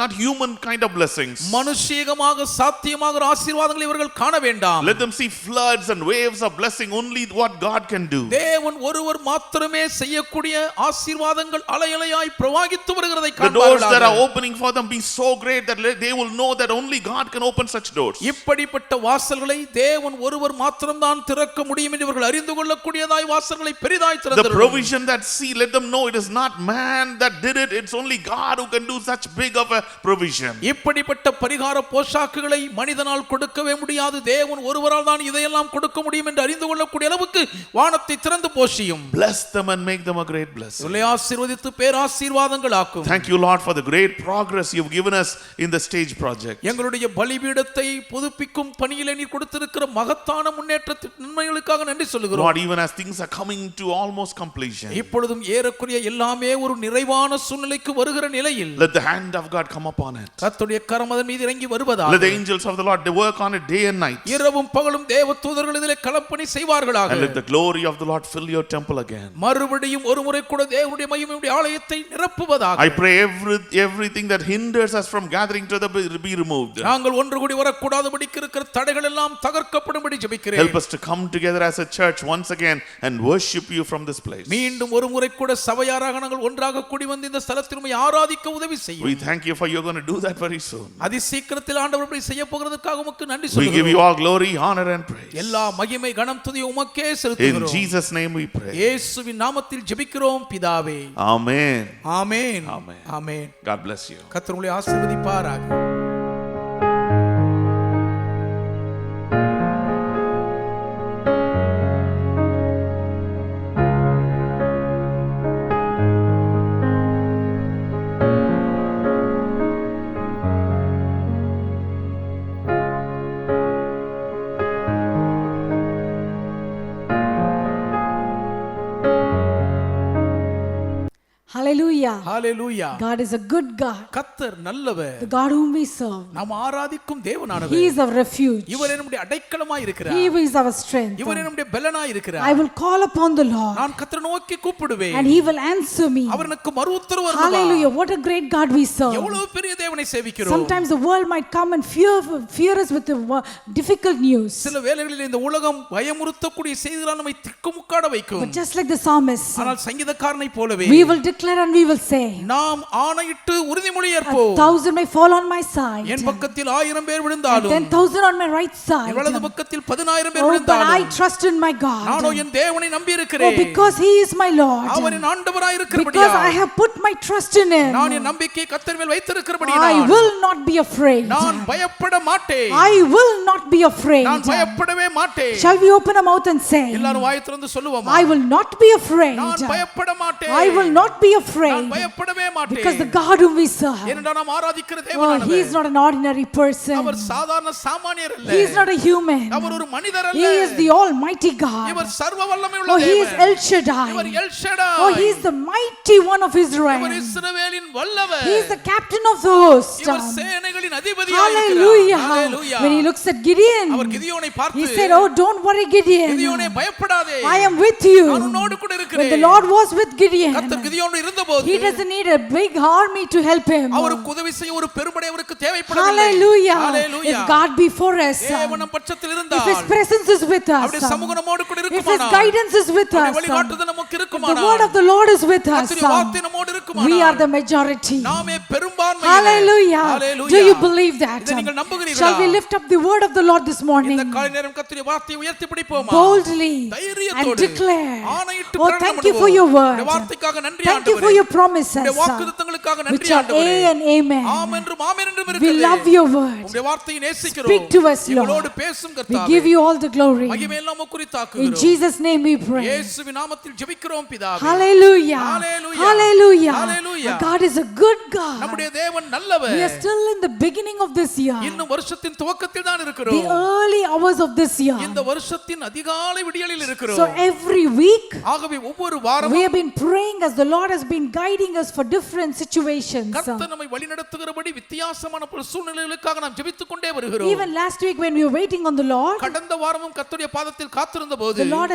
not human kind of blessings. மனுஷீகமாக சாத்தியமாக ஆசீர்வாதங்களை இவர்கள் அவர்கள் காண வேண்டாம். Let them see floods and waves of blessing, only what God can do. தேவன் ஒருவர் மாத்திரமே செய்யக்கூடிய ஆசீர்வாதங்கள் அலையலையாய் பிரவாகித்து வருகிறதை The doors that காண்பார்களாக. are opening for them be so great that they will know that only God can open such doors. இப்படிப்பட்ட வாசல்களை தேவன் ஒருவர் மாத்திரம்தான் திறக்க முடியும் என்று இவர்கள் அறிந்து கொள்ளக்கூடியதாய் வாசல்களை பெரிதாய் The திறந்திருக்கிறார். provision that see, let them know it is not man that did it, it's only God who can do such big of a provision. இப்படிப்பட்ட பரிகார போஷாக்குகளை மனிதனால் கொடுக்கவே முடியாது, தேவன் ஒருவரால் தான் இதையெல்லாம் கொடுக்க முடியும் என்று அறிந்து கொள்ளக்கூடிய அளவுக்கு வானத்தை திறந்து போஷியும். Bless them and make them a great blessing. இவர்களை ஆசீர்வதித்து பேராசீர்வாதங்கள் ஆக்கும். Thank you, Lord, for the great progress you've given us in the stage project. எங்களுடைய பலிபீடத்தை புதுப்பிக்கும் பணியிலே நீர் கொடுத்திருக்கிற மகத்தான முன்னேற்றத்தின் நன்மைகளுக்காக நன்றி சொல்லுகிறோம். Lord, even as things are coming to almost completion, இப்பொழுதும் ஏறக்குறைய எல்லாமே ஒரு நிறைவான சூழ்நிலைக்கு வருகிற நிலையில் let the hand of God come upon it. கர்த்தருடைய கரம் அதன் மீது இறங்கி Let வருவதாக. the angels of the Lord, they work on it day and night. இரவும் பகலும் தேவ தூதர்கள் இதிலே களப்பணி செய்வார்களாக. And let the glory of the Lord fill your temple again. மறுபடியும் ஒரு முறை கூட தேவனுடைய மகிமையுடைய ஆலயத்தை நிரப்புவதாக. I pray everything that hinders us from gathering together be removed. நாங்கள் ஒன்று கூடி வரக்கூடாதபடிக்கு இருக்கிற தடைகள் எல்லாம் தகர்க்கப்படும்படி ஜெபிக்கிறேன். Help us to come together as a church once again and worship you from this place. மீண்டும் ஒரு முறை கூட சபையாராக நாங்கள் ஒன்றாக கூடி வந்து இந்த ஸ்தலத்தில் உம்மை ஆராதிக்க உதவி செய்யும். We thank you for you're going to do that very soon. அதி சீக்கிரத்தில் ஆண்டவர் இப்படி செய்ய போகிறதுக்காக உமக்கு நன்றி We give சொல்லுகிறோம். you all glory, honor and praise. எல்லா மகிமை கனம் துதி உமக்கே In செலுத்துகிறோம். Jesus' name we pray. இயேசுவின் நாமத்தில் ஜெபிக்கிறோம் பிதாவே. Amen. Amen. Amen. Amen. God bless you. கர்த்தர் உங்களை ஆசீர்வதிப்பாராக. Hallelujah. Hallelujah. God is a good God. கர்த்தர் நல்லவர். The God whom we serve. நாம் ஆராதிக்கும் தேவனானவர். He is our refuge. இவர் நம்முடைய அடைக்கலமாய் இருக்கிறார். He is our strength. இவர் நம்முடைய பெலனாய் இருக்கிறார். I will call upon the Lord நான் கர்த்தரை நோக்கி கூப்பிடுவேன். and he will answer me. அவர் எனக்கு மறு உத்தரவு அருளுவார். Hallelujah. What a great God we serve. எவ்வளவு பெரிய தேவனை சேவிக்கிறோம். Sometimes the world might come and fear us with the difficult news. சில வேளைகளில் இந்த உலகம் பயமுறுத்தக்கூடிய செய்திகளால் நம்மை திக்குமுக்காட வைக்கும். But just like the psalmist, ஆனால் சங்கீதக்காரனை போலவே we will declare and we will say, நாம் ஆணையிட்டு உறுதிமொழி ஏற்போம். 1,000 may fall on my side, என் பக்கத்தில் 1000 பேர் விழுந்தாலும் 10,000 on my right side. என் வலது பக்கத்தில் 10000 பேர் Oh, but I விழுந்தாலும் trust in my nano God. என் தேவனை நம்பி Oh, இருக்கிறேன். because he is my Lord. அவர் என் ஆண்டவராய் Because I இருக்கிறபடியால் have put my trust in him. நான் என் நம்பிக்கையை கர்த்தர் மேல் I வைத்திருக்கிறபடியால் will not be afraid. நான் பயப்பட மாட்டேன். I will not be afraid. நான் பயப்படவே மாட்டேன். Shall we open our mouth and say, எல்லாரும் வாயை திறந்து சொல்லுவோமா? I will not be afraid. நான் பயப்பட மாட்டேன். I will not be நான் afraid. பயப்படவே Because the மாட்டேன். God whom we serve, ஏனென்றால் நாம் ஆராதிக்கிற oh, he is தேவனானவர் not an ordinary person. அவர் சாதாரண சாமானியர் அல்ல. He is not a human. அவர் ஒரு மனிதர் He அல்ல. is the almighty God. இவர் சர்வ வல்லமை உள்ள Oh, he is தேவன். El இவர் Shaddai. L Shaddai. Oh, he is the mighty one of இவர் Israel. இஸ்ரவேலின் வல்லவர். He is the captain of the host. இவர் சேனைகளின் அதிபதியாய் Hallelujah. இருக்கிறார். ஹalleluya. When he looks at Gideon, அவர் கிதியோனை பார்த்து he said, oh, don't worry, Gideon. கிதியோனே பயப்படாதே. I am with you. நான் உன்னோடு கூட When the இருக்கிறேன். Lord was with Gideon, கர்த்தர் கிதியோனோடு இருந்தபோது he doesn't need a big army to help him. அவருக்கு உதவி செய்ய ஒரு பெரும்படை அவருக்கு தேவைப்படவில்லை. Hallelujah. Hallelujah. If God be for us, தேவன் நம் பட்சத்தில் if இருந்தால் his presence is with us, அவருடைய சமூகம் நம்மோடு கூட if his இருக்குமானால் guidance is with அவருடைய us, வழிகாட்டுதல் நமக்கு if the இருக்குமானால் word of the Lord is with us, கர்த்தருடைய வார்த்தை நம்மோடு we are இருக்குமானால் the majority. நாமே பெரும்பான்மை. Hallelujah. Do you believe that? இதை நீங்கள் நம்புகிறீர்களா? Shall we lift up the word of the Lord this morning இந்த காலை நேரம் கர்த்தருடைய வார்த்தையை உயர்த்தி பிடிப்போமா? boldly and தைரியத்தோடு declare, ஆணையிட்டு oh, பிரகடனம் thank you for பண்ணுவோம். your word. இந்த வார்த்தைக்காக நன்றி Thank you for ஆண்டவரே. your promises, உம்முடைய வாக்குத்தத்தங்களுக்காக which நன்றி are ஆண்டவரே. A and amen. ஆம் என்றும் ஆமென் என்றும் We இருக்கிறது. love your word. உம்முடைய வார்த்தையை நேசிக்கிறோம். Speak to us, Lord. எங்களோடு பேசும் We கர்த்தாவே. give you all the glory. மகிமை எல்லாம் உமக்கு In குறித்தாக்குகிறோம். Jesus' name we pray. இயேசுவின் நாமத்தில் ஜெபிக்கிறோம் பிதாவே. Hallelujah. Hallelujah. Hallelujah. Hallelujah. Our God is a good God. நம்முடைய தேவன் நல்லவர். We are still in the beginning of this year. இன்னும் வருஷத்தின் துவக்கத்தில் தான் The இருக்கிறோம். early hours of this year. இந்த வருஷத்தின் அதிகாலை விடியலில் இருக்கிறோம். So every week ஆகவே ஒவ்வொரு வாரமும் we have been praying as the Lord has been guiding us for different situations. கர்த்தர் நம்மை வழிநடத்துகிறபடி வித்தியாசமான பல சூழ்நிலைகளுக்காக நாம் ஜெபித்துக் கொண்டே வருகிறோம். Even last week when we were waiting on the Lord, கடந்த வாரமும் கர்த்தருடைய பாதத்தில் காத்திருந்த போது the Lord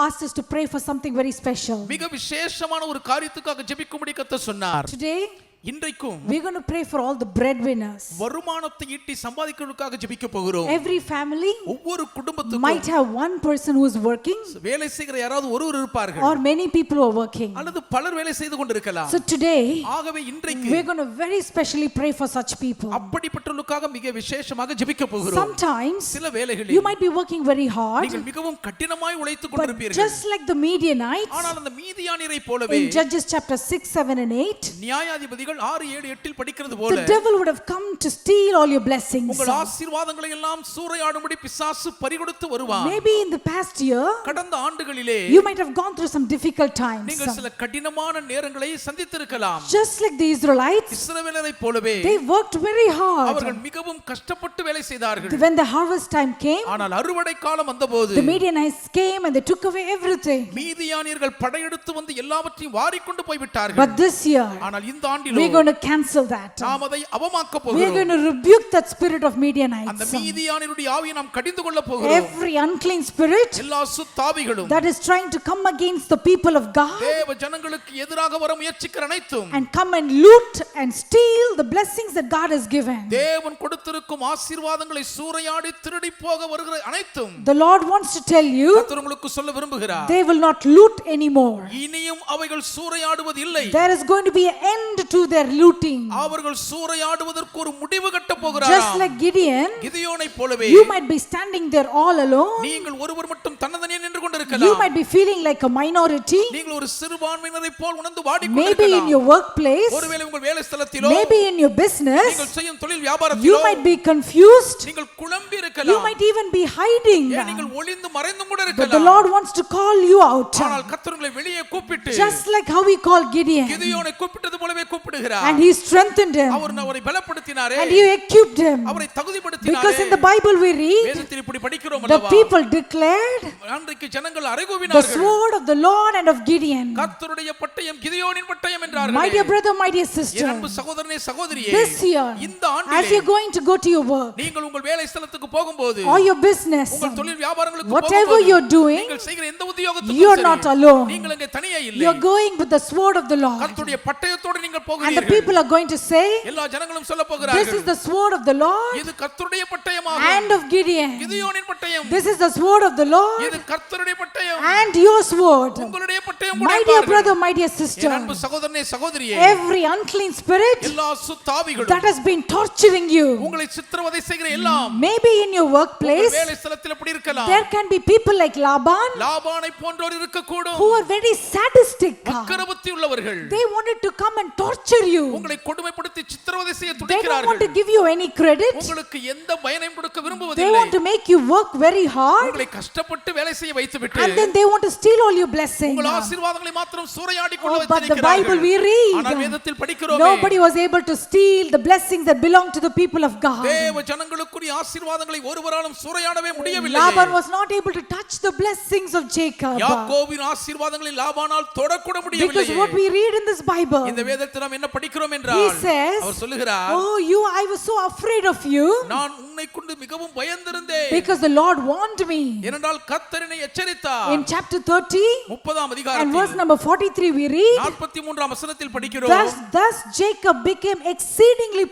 asked us to pray for something very special. மிக விசேஷமான ஒரு காரியத்துக்காக ஜெபிக்கும்படி கர்த்தர் சொன்னார். Today இன்றைக்கும் we're going to pray for all the breadwinners. வருமானத்தை ஈட்டி சம்பாதிக்கிறதுக்காக ஜெபிக்க போகிறோம். Every family ஒவ்வொரு குடும்பத்துக்கும் might have one person who is working, வேலை செய்கிற யாராவது ஒருவர் இருப்பார்கள், or many people who are working. அல்லது பலர் வேலை செய்து கொண்டிருக்கலாம். So today ஆகவே இன்றைக்கு we're going to very specially pray for such people. அப்படிப்பட்டவர்களுக்காக மிக விசேஷமாக ஜெபிக்க போகிறோம். Sometimes சில வேளைகளில் you might be working very hard, நீங்கள் மிகவும் கடினமாய் உழைத்துக் but கொண்டிருப்பீர்கள். just like the Midianites ஆனால் அந்த மீதியானியரை போலவே in Judges chapter 6, 7 and 8, நியாயாதிபதிகள் 6, 7, 8 படிக்கிறது போல the devil would have come to steal all your blessings. உங்கள் ஆசீர்வாதங்களை எல்லாம் சூறையாடும்படி பிசாசு பறிகொடுத்து வருவான். Maybe in the past year கடந்த ஆண்டுகளிலே you might have gone through some difficult times. நீங்கள் சில கடினமான நேரங்களை சந்தித்திருக்கலாம். Just like the Israelites, இஸ்ரவேலரை போலவே they worked very hard. அவர்கள் மிகவும் கஷ்டப்பட்டு வேலை செய்தார்கள். When the harvest time came, ஆனால் அறுவடை காலம் வந்தபோது the Midianites came and they took away everything. மீதியானியர்கள் படையெடுத்து வந்து எல்லாவற்றையும் வாரிக்கொண்டு போய் விட்டார்கள். But this year ஆனால் இந்த ஆண்டிலோ we're going to cancel that. நாம் அதை அவமாக்க We're போகிறோம். going to rebuke that spirit of அந்த Midianites. மீதியானியருடைய ஆவியை நாம் கடிந்து கொள்ள போகிறோம். Every unclean spirit எல்லா சுத்தாவிகளும் that is trying to come against the people of God தேவ ஜனங்களுக்கு எதிராக வர முயற்சிக்கிற அனைத்தும் and come and loot and steal the blessings that God has given. தேவன் கொடுத்திருக்கும் ஆசீர்வாதங்களை சூறையாடி திருடி போக வருகிற அனைத்தும் The Lord wants to tell you கர்த்தர் உங்களுக்கு சொல்ல விரும்புகிறார். they will not loot anymore. இனியும் அவைகள் சூறையாடுவது இல்லை. There is going to be an end to their looting. அவர்கள் சூறையாடுவதற்கு ஒரு முடிவு கட்ட Just போகிறாராம். like Gideon, கிதியோனை போலவே you might be standing there all alone. நீங்கள் ஒருவர் மட்டும் தன்னந்தனியே நின்று You கொண்டிருக்கலாம். might be feeling like a minority. நீங்கள் ஒரு சிறுபான்மையினரை போல் உணர்ந்து Maybe in வாடிக்கொண்டிருக்கலாம். your workplace, ஒருவேளை உங்கள் வேலை ஸ்தலத்திலோ maybe in your business, நீங்கள் செய்யும் தொழில் you வியாபாரத்திலோ might be confused. நீங்கள் குழம்பி You இருக்கலாம். might even be hiding. ஏன் நீங்கள் ஒளிந்து மறைந்தும் கூட But the இருக்கலாம். Lord wants to call you out. ஆனால் கர்த்தர் உங்களை வெளியே கூப்பிட்டு Just like how he called Gideon. கிதியோனை கூப்பிட்டது போலவே கூப்பிடுகிறார். And he strengthened him. அவரை பலப்படுத்தினாரே, And he equipped him. அவரை தகுதிப்படுத்தினாரே. Because in the Bible we read, வேதத்தில் இப்படி படிக்கிறோம் the அல்லவா? people declared அன்றைக்கு ஜனங்கள் the அறைகூவினார்கள். sword of the Lord and of Gideon. கர்த்தருடைய பட்டயம் கிதியோனின் பட்டயம் என்றார்கள். My dear brother, my dear N sister, அன்பு சகோதரனே சகோதரியே, this year, இந்த as ஆண்டிலே you're going to go to your work நீங்கள் உங்கள் வேலை ஸ்தலத்துக்கு போகும்போது, or your business, உங்கள் தொழில் வியாபாரங்களுக்கு whatever போகும்போது, you're doing, நீங்கள் செய்கிற எந்த you're உத்தியோகத்துக்கும் not சரி, alone. நீங்கள் அங்கே தனியே இல்லை. You're going with the sword of the Lord. கர்த்தருடைய பட்டயத்தோடு நீங்கள் And the போகிறீர்கள். people are going to say, எல்லா ஜனங்களும் சொல்ல this is போகிறார்கள், the sword of the Lord இது கர்த்தருடைய பட்டயமாகும். and of Gideon. கிதியோனின் பட்டயம். This is the sword of the Lord இது கர்த்தருடைய பட்டயம். and your sword. உங்களுடைய பட்டயம் My கூட dear பாருங்கள். brother, my dear N sister, அன்பு சகோதரனே சகோதரியே, every unclean spirit எல்லா சுத்தாவிகளும் that has been torturing you, உங்களை சித்திரவதை செய்கிற எல்லாம் maybe in your உங்கள் workplace, வேலை ஸ்தலத்தில் எப்படி இருக்கலாம். there can be people like Laban லாபானை போன்றோர் இருக்கக்கூடும். who are very sadistic. வக்கரபுத்தி உள்ளவர்கள் They wanted to come and torture you. உங்களை கொடுமைப்படுத்தி சித்திரவதை செய்ய They don't துடிக்கிறார்கள். want to give you any credit. உங்களுக்கு எந்த பயனையும் கொடுக்க They விரும்புவதில்லை. want to make you work very hard, உங்களை கஷ்டப்பட்டு வேலை செய்ய வைத்துவிட்டு and then they want to steal all your blessings. உங்கள் ஆசீர்வாதங்களை மாத்திரம் சூறையாடி கொள்ள Oh, but the Bible we வைத்திருக்கிறார்கள். ஆனால் read, வேதத்தில் படிக்கிறோமே, nobody was able to steal the blessings that belong to the people of God. தேவ ஜனங்களுக்குரிய ஆசீர்வாதங்களை ஒருவராலும் சூறையாடவே முடியவில்லை. Laban was not able to touch the blessings of Jacob. யாக்கோபின் ஆசீர்வாதங்களை லாபானால் தொடக்கூட முடியவில்லை. Because what we read in this Bible, இந்த வேதத்தில் நாம் என்ன படிக்கிறோம் he என்றால், says, அவர் சொல்லுகிறார், oh, I was so afraid of you நான் உன்னை கொண்டு மிகவும் பயந்திருந்தேன். because the Lord warned me. ஏனென்றால் கர்த்தர் என்னை எச்சரித்தார். In chapter 30 30ஆம் and அதிகாரத்தில் verse number 43 we read, 43ஆம் வசனத்தில் படிக்கிறோம், thus Jacob became exceedingly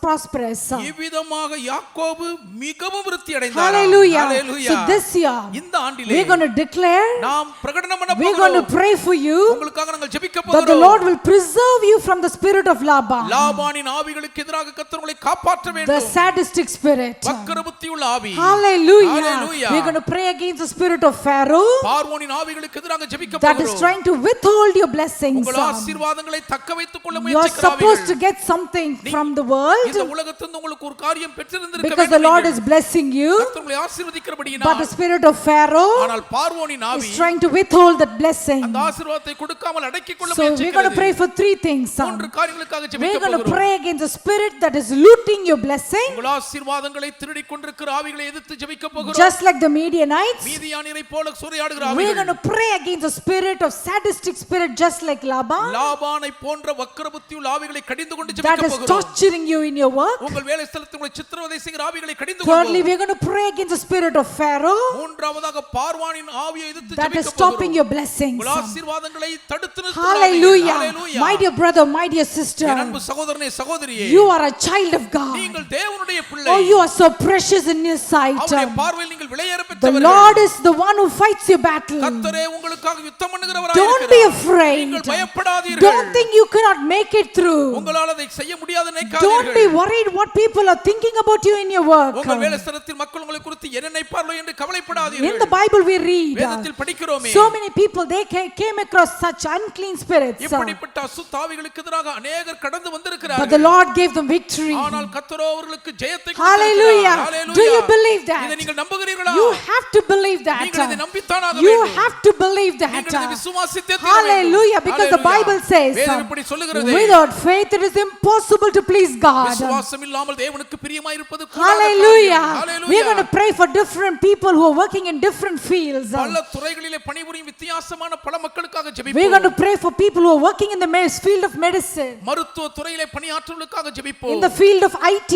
prosperous. இவ்விதமாக யாக்கோபு மிகவும் விருத்தி அடைந்தார். Hallelujah. Hallelujah. So this year இந்த ஆண்டிலே we're going to declare, நாம் பிரகடனம் பண்ண we're going to போகிறோம். pray for you உங்களுக்காக நாங்கள் ஜெபிக்க that the போகிறோம். Lord will preserve you from the spirit of Laban, லாபானின் ஆவிகளுக்கு எதிராக கர்த்தர் உங்களை காப்பாற்ற the வேண்டும். sadistic spirit. வக்கரபுத்தியுள்ள ஆவி. Hallelujah. Hallelujah. We're going to pray against the spirit of Pharaoh பார்வோனின் ஆவிகளுக்கு எதிராக ஜெபிக்க that is போகிறோம். trying to withhold your blessings. உங்கள் ஆசீர்வாதங்களை தக்க வைத்துக் கொள்ள You are supposed to முயற்சிக்கிறார்கள். get something from the world இந்த உலகத்திலிருந்து உங்களுக்கு ஒரு காரியம் பெற்றிருந்திருக்க because the Lord is வேண்டும். blessing you, கர்த்தர் உங்களை but ஆசீர்வதிக்கிறபடியினால் the spirit of Pharaoh ஆனால் பார்வோனின் ஆவி is trying to withhold that blessing. அந்த ஆசீர்வாதத்தை கொடுக்காமல் அடக்கிக் கொள்ள So we're going to முயற்சிக்கிறது. pray for three things. மூன்று காரியங்களுக்காக We're ஜெபிக்க going to போகிறோம். pray against the spirit that is looting your blessing, உங்கள் ஆசீர்வாதங்களை திருடிக் கொண்டிருக்கிற ஆவிகளை எதிர்த்து ஜெபிக்க போகிறோம். just like the Midianites. மீதியானியரை போல சூறையாடுகிற We're going ஆவிகள், to pray against the spirit of sadistic spirit, just like Laban, லாபானை போன்ற வக்கரபுத்தியுள்ள ஆவிகளை கடிந்து கொண்டு that ஜெபிக்க is போகிறோம். torturing you in your work. உங்கள் வேலை ஸ்தலத்தில் உங்களை சித்திரவதை செய்கிற ஆவிகளை கடிந்து Thirdly, கொள்வோம். we're going to pray against the spirit of Pharaoh மூன்றாவதாக பார்வானின் ஆவியை எதிர்த்து that is ஜெபிக்க stopping போகிறோம். your blessings. உங்கள் ஆசீர்வாதத்தை ஆசீர்வாதங்களை தடுத்து நிறுத்துகிறார்கள். Hallelujah. My dear brother, my dear sister, என் அன்பு சகோதரனே சகோதரியே, you are a child of God. நீங்கள் தேவனுடைய பிள்ளை. Oh, you are so precious in His sight. அவருடைய பார்வையில் நீங்கள் விலையேற The பெற்றவர்கள். Lord is the one who fights your battle. கர்த்தரே உங்களுக்காக யுத்தம் பண்ணுகிறவராய் Don't be இருக்கிறார். afraid. நீங்கள் பயப்படாதீர்கள். Don't think you cannot make it through. உங்களால் அதை செய்ய முடியாது Don't நினைக்காதீர்கள். be worried what people are thinking about you in your work. உங்கள் வேலை ஸ்தலத்தில் மக்கள் உங்களை குறித்து என்ன நினைப்பார்களோ என்று In கவலைப்படாதீர்கள். the Bible we read, வேதத்தில் படிக்கிறோமே, so many people they came across such unclean spirits. இப்படிப்பட்ட அசுத்த ஆவிகளுக்கு எதிராக அநேகர் கடந்து But the வந்திருக்கிறார்கள். Lord gave them victory. ஆனால் கர்த்தரோ அவர்களுக்கு ஜெயத்தை Hallelujah. கொடுத்திருக்கிறார். Do you believe that? இதை நீங்கள் நம்புகிறீர்களா? You have to believe that. நீங்கள் இதை நம்பித்தான் ஆக You வேண்டும். have to believe that. நீங்கள் இதை விசுவாசித்தே தீர வேண்டும். Hallelujah. Because the Bible says, வேதம் இப்படி சொல்லுகிறது, without faith it is impossible to please God. விசுவாசம் இல்லாமல் தேவனுக்கு பிரியமாய் இருப்பது கூடாத Hallelujah. காரியம். We are going to pray for different people who are working in different fields. பல துறைகளிலே பணிபுரியும் வித்தியாசமான பல மக்களுக்காக We are ஜெபிப்போம். going to pray for people who are working in the field of medicine, மருத்துவ துறையிலே பணியாற்றுவர்களுக்காக ஜெபிப்போம். in the field of IT,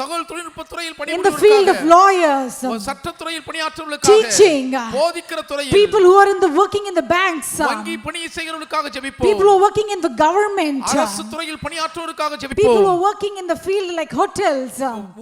தகவல் தொழில்நுட்ப துறையில் in the field of பணிபுரிவர்களுக்காக, lawyers, சட்ட துறையில் பணியாற்றுவர்களுக்காக, teaching, போதிக்கிற துறையில், people who are in the working in the banks, வங்கி பணி செய்கிறவர்களுக்காக people ஜெபிப்போம். who are working in the government, அரசு துறையில் பணியாற்றுவர்களுக்காக people who ஜெபிப்போம். are working in the field like hotels,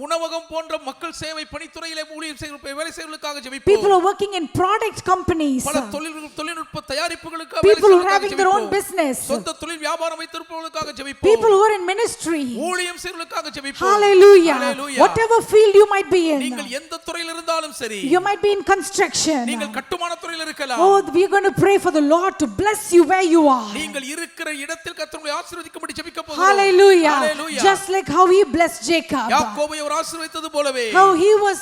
உணவகம் போன்ற மக்கள் சேவை பணித்துறையிலே ஊழியம் செய்கிற வேலை செய்கிறவர்களுக்காக people ஜெபிப்போம். who are working in product companies, பல தொழில்நுட்ப தயாரிப்புகளுக்காக people who are வேலை having their own செய்கிறவர்களுக்காக business, சொந்த தொழில் வியாபாரம் வைத்திருப்பவர்களுக்காக ஜெபிப்போம். people who are in ministry. ஊழியம் செய்கிறவர்களுக்காக ஜெபிப்போம். Hallelujah. Hallelujah. Whatever field you might be in, நீங்கள் எந்த துறையில் இருந்தாலும் சரி, you might be in construction. நீங்கள் கட்டுமான துறையில் இருக்கலாம். Oh, we are going to pray for the Lord to bless you where you are. நீங்கள் இருக்கிற இடத்தில் கர்த்தர் உங்களை ஆசீர்வதிக்கும்படி ஜெபிக்க போகிறோம். Hallelujah. Hallelujah. Just like how he blessed Jacob. யாக்கோபை அவர் ஆசீர்வதித்தது போலவே, How he was,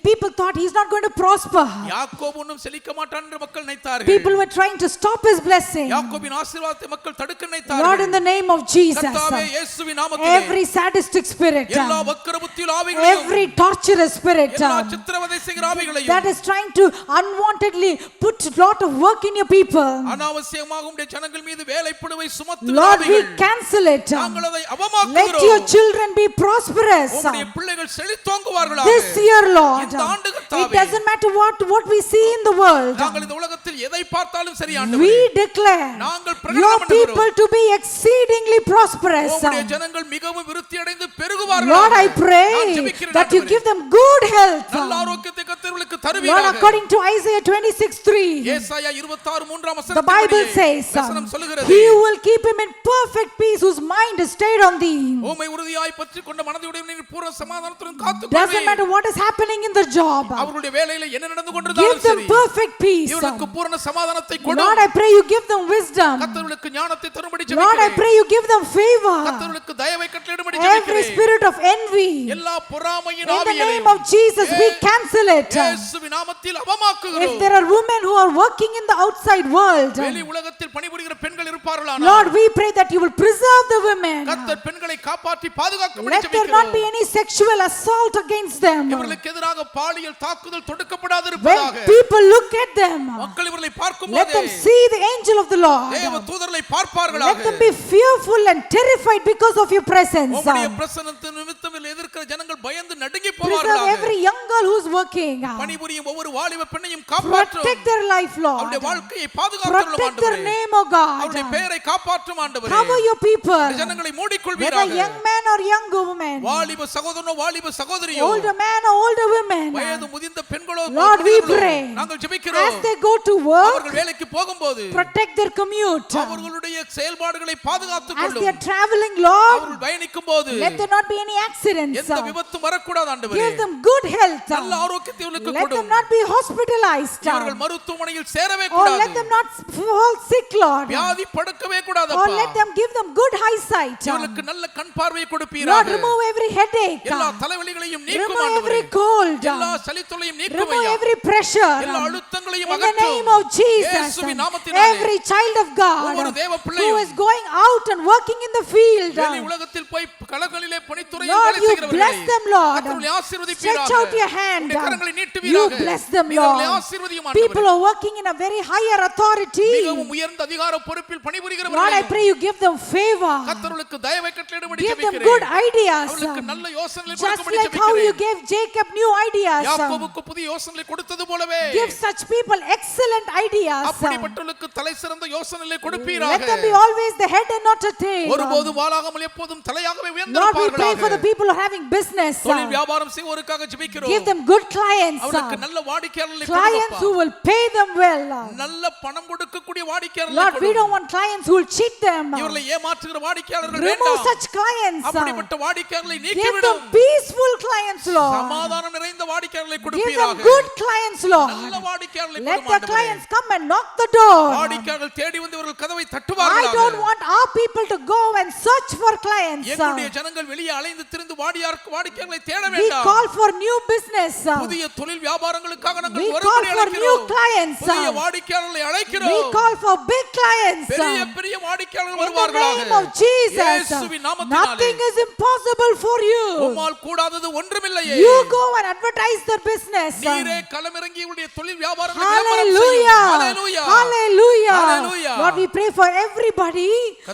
people thought he's not going to prosper. யாக்கோபு ஒன்றும் செழிக்க மாட்டான் என்று மக்கள் நினைத்தார்கள். People were trying to stop his blessing. யாக்கோபின் ஆசீர்வாதத்தை மக்கள் தடுக்க Lord, நினைத்தார்கள். in the name of Jesus, கர்த்தாவே இயேசுவின் நாமத்திலே every sadistic spirit, எல்லா வக்கிரபுத்தியுள்ள ஆவிகளையும், every torturous spirit எல்லா சித்திரவதை செய்கிற ஆவிகளையும், that is trying to unwantedly put a lot of work in your people, அனாவசியமாக உம்முடைய ஜனங்கள் மீது வேலைப்பளுவை சுமத்துகிற Lord, we ஆவிகள், cancel it. நாங்கள் அதை Let your அவமாக்குகிறோம். children be prosperous உம்முடைய பிள்ளைகள் செழித்தோங்குவார்களாக. this year, Lord. இந்த ஆண்டு It கர்த்தாவே, doesn't matter what we see in the world. நாங்கள் இந்த உலகத்தில் எதை பார்த்தாலும் சரி We ஆண்டவரே, declare நாங்கள் your பிரகடனம் people பண்ணுகிறோம். to be exceedingly prosperous. உம்முடைய ஜனங்கள் மிகவும் விருத்தி அடைந்து பெருகுவார்களாக. Lord, I நான் pray ஜெபிக்கிறேன் that you ஆண்டவரே. give them good health. நல்ல ஆரோக்கியத்தை கர்த்தர்களுக்கு Lord, தருவீராக. according to Isaiah 26:3, ஏசாயா 26:3 the Bible says, வசனம் சொல்லுகிறது, He will keep him in perfect peace whose mind is stayed on thee. உம்மை உறுதியாய் பற்றிக் கொண்ட மனதுடைய நீர் பூரண சமாதானத்துடன் Doesn't காத்துக்கொள்வீர். matter what is happening in the job, அவருடைய வேலையில என்ன நடந்து give கொண்டிருந்தாலும் them சரி, perfect peace. இவனுக்கு பூரண சமாதானத்தை Lord, கொடு. I pray you give them wisdom. கர்த்தர்களுக்கு ஞானத்தை தரும்படி Lord, I ஜெபிக்கிறேன். pray you give them favor. கர்த்தர்களுக்கு தயவை கட்டளையிடும்படி Every ஜெபிக்கிறேன். spirit of envy, எல்லா பொறாமையின் in the ஆவியையும் name of Jesus, we cancel it. இயேசுவின் நாமத்தில் If அவமாக்குகிறோம். there are women who are working in the outside world, வெளி உலகத்தில் பணிபுரிகிற பெண்கள் இருப்பார்களானால், Lord, we pray that you will preserve the women. கர்த்தர் பெண்களை காப்பாற்றி பாதுகாக்கும்படி Let there not be ஜெபிக்கிறோம். any sexual assault against them. இவர்களுக்கு எதிராக பாலியல் தாக்குதல் தொடுக்கப்படாது When இருப்பதாக. people look at them, மக்கள் இவர்களை let பார்க்கும்போது them see the angel of the தேவ Lord. தூதர்களை Let பார்ப்பார்களாக. them be fearful and terrified because of your presence. உம்முடைய பிரசன்னத்தின் நிமித்தம் இதில் எதிர்க்கிற ஜனங்கள் பயந்து நடுங்கி Preserve போவார்களாக. every young girl who's working. பணிபுரியும் ஒவ்வொரு வாலிப பெண்ணையும் காப்பாற்றும். Protect their life, அவருடைய Lord. வாழ்க்கையை பாதுகாத்துள்ள Protect their ஆண்டவரே. name, O அவருடைய God. பெயரை காப்பாற்றும் ஆண்டவரே. Cover your people. ஜனங்களை Whether மூடிக்கொள்வீராக. young man or young woman, வாலிப சகோதரனோ வாலிப சகோதரியோ, older man or older women, வயது முதிர்ந்த பெண்களோ Lord, we முதியவர்களோ, pray. நாங்கள் as ஜெபிக்கிறோம். they go to work, அவர்கள் வேலைக்கு போகும்போது protect their commute. அவர்களுடைய செயல்பாடுகளை பாதுகாத்துக் As they கொள்ளும். are traveling, Lord, அவர்கள் பயணிக்கும் போது let there not be any accidents. எந்த விபத்தும் வரக்கூடாது ஆண்டவரே. Give them good health. நல்ல ஆரோக்கியத்தை இவர்களுக்கு Let them கொடும். not be hospitalized. இவர்கள் மருத்துவமனையில் சேரவே Or let கூடாது. them not fall sick, Lord. வியாதி படுக்கவே கூடாது Or அப்பா. let them give them good eyesight. இவர்களுக்கு நல்ல கண் பார்வையை Lord, கொடுப்பீராக. remove every headache. எல்லா தலைவலிகளையும் நீக்கும் Remove ஆண்டவரே. every cold. எல்லா சளித்தொல்லையும் நீக்கும் Remove ஐயா. every pressure. எல்லா அழுத்தங்களையும் In the அகற்றும். name of Jesus, இயேசுவின் நாமத்தினாலே every child of God ஒவ்வொரு தேவ who பிள்ளையும் is going out and working in the field, வெளி உலகத்தில் போய் களங்களிலே பணித்துறையில் Lord, வேலை you செய்கிறவர்களை bless them, Lord. கர்த்தருடைய Stretch ஆசீர்வதிப்பீராக. out your hand. உம்முடைய கரங்களை You நீட்டுவீராக. bless them, நீர் அவர்களை Lord. ஆசீர்வதியும் People ஆண்டவரே. are working in a very higher authority. மிகவும் உயர்ந்த அதிகார பொறுப்பில் Lord, I பணிபுரிகிறவர்கள் pray you give them favor. கர்த்தர்களுக்கு தயவை கட்டளையிடும்படி Give them ஜெபிக்கிறேன். good ideas. அவர்களுக்கு நல்ல யோசனைகளை Just கொடுக்கும்படி like how you ஜெபிக்கிறேன். gave Jacob new ideas. யாக்கோபுக்கு புதிய யோசனைகளை கொடுத்தது போலவே Give such people people excellent ideas. அப்படிப்பட்டவர்களுக்கு தலைசிறந்த யோசனைகளை Let கொடுப்பீராக. them be always the head and not a tail. ஒருபோதும் வாளாகாமல் எப்போதும் தலையாகவே Lord, we pray for உயர்ந்திருப்பார்களாக. the people who are having business. தொழில் வியாபாரம் செய்வோருக்காக ஜெபிக்கிறோம். Give them good clients. அவர்களுக்கு நல்ல வாடிக்கையாளர்களை Clients who கொடுப்பா. will pay them well. நல்ல பணம் கொடுக்கக்கூடிய வாடிக்கையாளர்களை Lord, we கொடு. don't want clients who will cheat them. இவர்களை ஏமாற்றுகிற வாடிக்கையாளர்கள் Remove வேண்டாம். such clients. அப்படிப்பட்ட வாடிக்கையாளர்களை Give them நீக்கிவிடும். peaceful clients, Lord. சமாதானம் நிறைந்த வாடிக்கையாளர்களை Give them கொடுப்பீராக. good clients, Lord. நல்ல வாடிக்கையாளர்களை Let கொடும் the ஆண்டவரே. clients come and knock the door. வாடிக்கையாளர்கள் தேடி வந்து இவர்கள் கதவை I தட்டுவார்களாக. don't want our people to go and search for clients. எங்களுடைய ஜனங்கள் வெளியே அலைந்து திரிந்து வாடிக்கையாளர்களை தேட We வேண்டாம். call for new business. புதிய தொழில் வியாபாரங்களுக்காக We நாங்கள் call வரும்படி for new அழைக்கிறோம். clients. புதிய வாடிக்கையாளர்களை We அழைக்கிறோம். call for big clients. பெரிய பெரிய வாடிக்கையாளர்கள் In the வருவார்களாக. name of Jesus. இயேசுவின் நாமத்தினாலே. Nothing is impossible for you. உம்மால் கூடாதது ஒன்றுமில்லையே. You go and advertise their business. நீரே களமிறங்கி உங்களுடைய தொழில் வியாபாரங்களை விளம்பரம் Hallelujah. செய்யும். ஹalleluya. Hallelujah. Hallelujah. Lord, we pray for everybody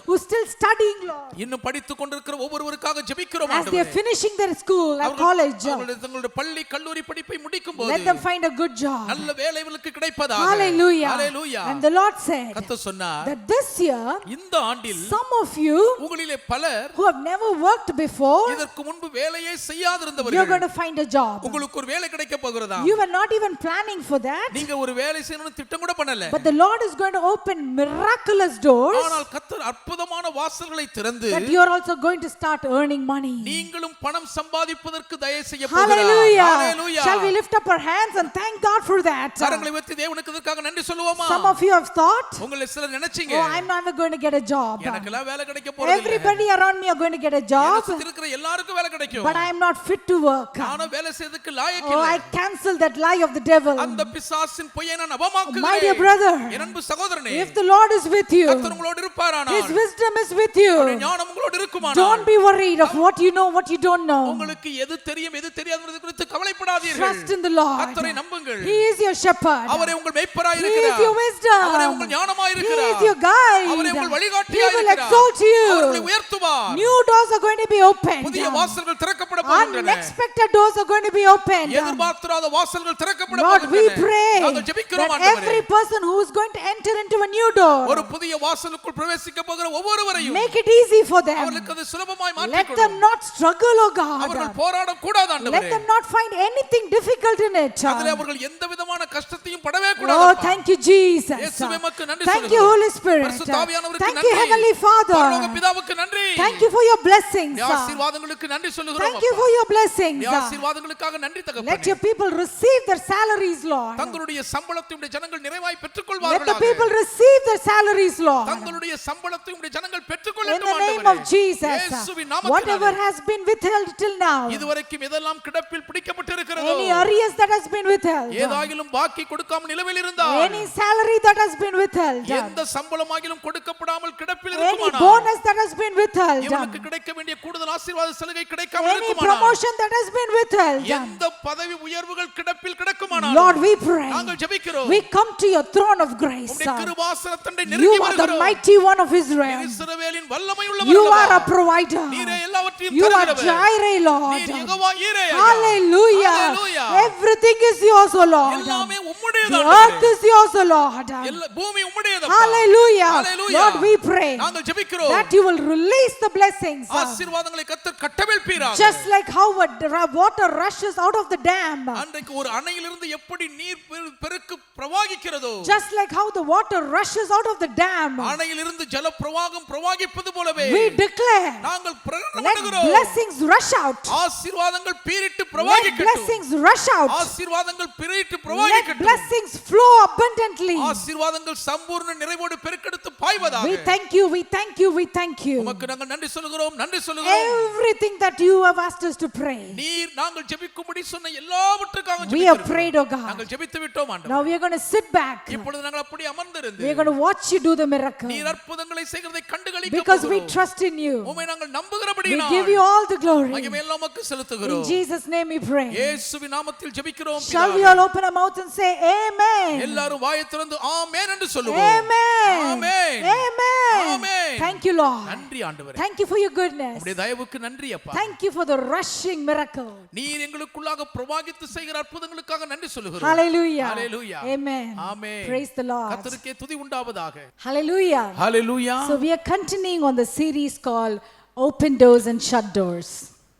who's still studying, Lord. இன்னும் படித்துக் கொண்டிருக்கிற ஒவ்வொருவருக்காக ஜெபிக்கிறோம் As they are ஆண்டவரே. finishing their school and college, தங்களுடைய பள்ளி கல்லூரி படிப்பை முடிக்கும்போது let them find a good job. நல்ல வேலை இவர்களுக்கு கிடைப்பதாக. Hallelujah. Hallelujah. And the Lord said கர்த்தர் சொன்னார், that this year, இந்த ஆண்டில் some of you உங்களிலே பலர் who have never worked before, இதற்கு முன்பு வேலையே you're going செய்யாதிருந்தவர்கள் to find a job. உங்களுக்கு ஒரு வேலை கிடைக்க போகிறதா? You were not even planning for that, நீங்க ஒரு வேலை செய்யணும்னு திட்டம் கூட பண்ணல. but the Lord is going to open miraculous doors ஆனால் கர்த்தர் அற்புதமான வாசல்களை திறந்து that you are also going to start earning money. நீங்களும் பணம் சம்பாதிப்பதற்கு தயவு செய்ய போகிறார். Hallelujah. Hallelujah. Shall we lift up our hands and thank God for that? கரங்களை உயர்த்தி தேவனுக்கு இதற்காக நன்றி சொல்லுவோமா? Some of you have thought, உங்களை சிலர் நினைச்சீங்க, oh, I'm never going to get a job. எனக்கெல்லாம் வேலை கிடைக்க போறது இல்ல. Everybody around me are going to get a job, சுத்தி இருக்கிற எல்லாருக்கும் வேலை கிடைக்கும். but I am not fit to work. நானும் வேலை செய்யறதுக்கு லாயக்கு Oh, இல்ல. I cancel that lie of the devil. அந்த பிசாசின் பொய்யை நான் அவமாக்குகிறேன். My dear brother, என் அன்பு சகோதரனே, if the Lord is with you, கர்த்தர் உங்களோடு இருப்பாரானால், His wisdom is with அவருடைய you. ஞானம் உங்களோடு இருக்குமானால், Don't be worried of what you know, what you don't know. உங்களுக்கு எது தெரியும் எது தெரியாதது குறித்து கவலைப்படாதீர்கள். Trust in the Lord. கர்த்தரை நம்புங்கள். He is your shepherd. அவரே உங்கள் மேய்ப்பராய் He is இருக்கிறார். your wisdom. அவரே உங்கள் ஞானமாய் He இருக்கிறார். is your guide. அவரே உங்கள் He வழிகாட்டியாய் will இருக்கிறார். exalt அவர் உங்களை you. உயர்த்துவார். New doors are going to be opened. புதிய வாசல்கள் திறக்கப்பட போகின்றன. Unexpected doors are going to be opened. எதிர்பார்த்திராத வாசல்கள் திறக்கப்பட Lord, we போகின்றன. pray நாங்கள் ஜெபிக்கிறோம் that ஆண்டவரே. every person who is going to enter into a new door, ஒரு புதிய வாசலுக்குள் பிரவேசிக்க போகிற ஒவ்வொருவரையும் make it easy for them. அவர்களுக்கு அது சுலபமாய் Let மாற்றிக் them கொடும். not struggle, oh அவர்கள் God. போராட கூடாது Let ஆண்டவரே. them not find anything difficult in it. அதிலே அவர்கள் எந்த விதமான கஷ்டத்தையும் படவே Oh, கூடாது. thank you, Jesus. இயேசுவே உமக்கு நன்றி Thank you, சொல்லுகிறோம். Holy Spirit. பரிசுத்த ஆவியானவருக்கு Thank you, நன்றி. Heavenly பரலோக Father. பிதாவுக்கு நன்றி. Thank you for your blessings. இந்த ஆசீர்வாதங்களுக்கு நன்றி சொல்லுகிறோம். Thank you for your blessings. இந்த ஆசீர்வாதங்களுக்காக நன்றி Let தகப்பனே. your people receive their salaries, Lord. தங்களுடைய சம்பளத்தை உடைய ஜனங்கள் நிறைவாய் Let the பெற்றுக்கொள்வார்களாக. people receive their salaries, Lord. தங்களுடைய சம்பளத்தை உடைய ஜனங்கள் In பெற்றுக்கொள்ளட்டும் the name ஆண்டவரே. of Jesus. இயேசுவின் Whatever நாமத்தினாலே. has been withheld till now, இதுவரைக்கும் எதெல்லாம் கிடப்பில் பிடிக்கப்பட்டிருக்கிறதோ, any arrears that has been withheld, ஏதாகிலும் பாக்கி கொடுக்காமல் நிலுவையில் இருந்தால், any salary that has been withheld, எந்த சம்பளமாகிலும் கொடுக்கப்படாமல் கிடப்பில் any இருக்குமானால், bonus that has been withheld, இவனுக்கு கிடைக்க வேண்டிய கூடுதல் ஆசீர்வாத சலுகை கிடைக்காமல் any இருக்குமானால், promotion that has been withheld, எந்த பதவி உயர்வுகள் கிடப்பில் கிடக்குமானால், Lord, we pray. நாங்கள் ஜெபிக்கிறோம். We come to your throne of grace. உம்முடைய கிருபாசனத்தண்டை You நெருங்கி are the வருகிறோம். mighty one of Israel. இஸ்ரவேலின் வல்லமை You உள்ளவர் are a அல்லவா? provider. நீரே எல்லாவற்றையும் You are தருகிறவர். Jireh, Lord. நீர் யெகோவா ஈரே ஐயா. Hallelujah. Hallelujah. Everything is yours, O Lord. எல்லாமே The உம்முடையது earth ஆண்டவரே. is yours, O Lord. பூமி உம்முடையது. Hallelujah. Hallelujah. Lord, we pray நாங்கள் ஜெபிக்கிறோம். that you will release the blessings. ஆசீர்வாதங்களை கர்த்தர் கட்டவிழ்ப்பீராக. Just like how water rushes out of the dam. அன்றைக்கு ஒரு அணையிலிருந்து எப்படி நீர் பெருக்கு பிரவாகிக்கிறதோ, Just like how the water rushes out of the dam. அணையிலிருந்து ஜல பிரவாகம் பிரவாகிப்பது போலவே We declare, நாங்கள் பிரகடனம் let பண்ணுகிறோம். blessings rush out. ஆசீர்வாதங்கள் பீரிட்டு Let பிரவாகிக்கட்டும். blessings rush out. ஆசீர்வாதங்கள் பீரிட்டு Let பிரவாகிக்கட்டும். blessings flow abundantly. ஆசீர்வாதங்கள் சம்பூர்ண நிறைவோடு பெருக்கெடுத்து பாய்வதாக. We thank you, we thank you, we thank you. உமக்கு நாங்கள் நன்றி சொல்கிறோம், நன்றி சொல்கிறோம். Everything that you have asked us to pray, நீர் நாங்கள் ஜெபிக்கும்படி சொன்ன எல்லாவற்றுக்காக we have ஜெபிக்கிறோம். prayed, oh God. நாங்கள் ஜெபித்து விட்டோம் ஆண்டவரே. Now we are going to sit back. இப்பொழுது நாங்கள் அப்படி அமர்ந்திருந்து We are going to watch you do the miracle. நீர் அற்புதங்களை செய்கிறதை கண்டு களிக்க Because we போகிறோம். trust in you. உம்மை நாங்கள் We நம்புகிறபடியினால் give you all the glory. மகிமை எல்லாம் உமக்கு In செலுத்துகிறோம். Jesus' name we pray. இயேசுவின் நாமத்தில் ஜெபிக்கிறோம் Shall we பிதாவே. all open our mouth and say amen? எல்லாரும் வாயை திறந்து ஆமென் என்று சொல்லுவோம். Amen. Amen. Amen. Amen. Thank you, Lord. நன்றி ஆண்டவரே. Thank you for your goodness. உம்முடைய தயவுக்கு நன்றி அப்பா. Thank you for the rushing miracle. நீர் எங்களுக்குள்ளாக பிரவாகித்து செய்கிற அற்புதங்களுக்காக நன்றி சொல்லுகிறோம். Hallelujah. Hallelujah. Amen. Amen. Praise the Lord. கர்த்தருக்கே துதி உண்டாவதாக. Hallelujah. Hallelujah. So we are continuing on the series called Open Doors and Shut Doors.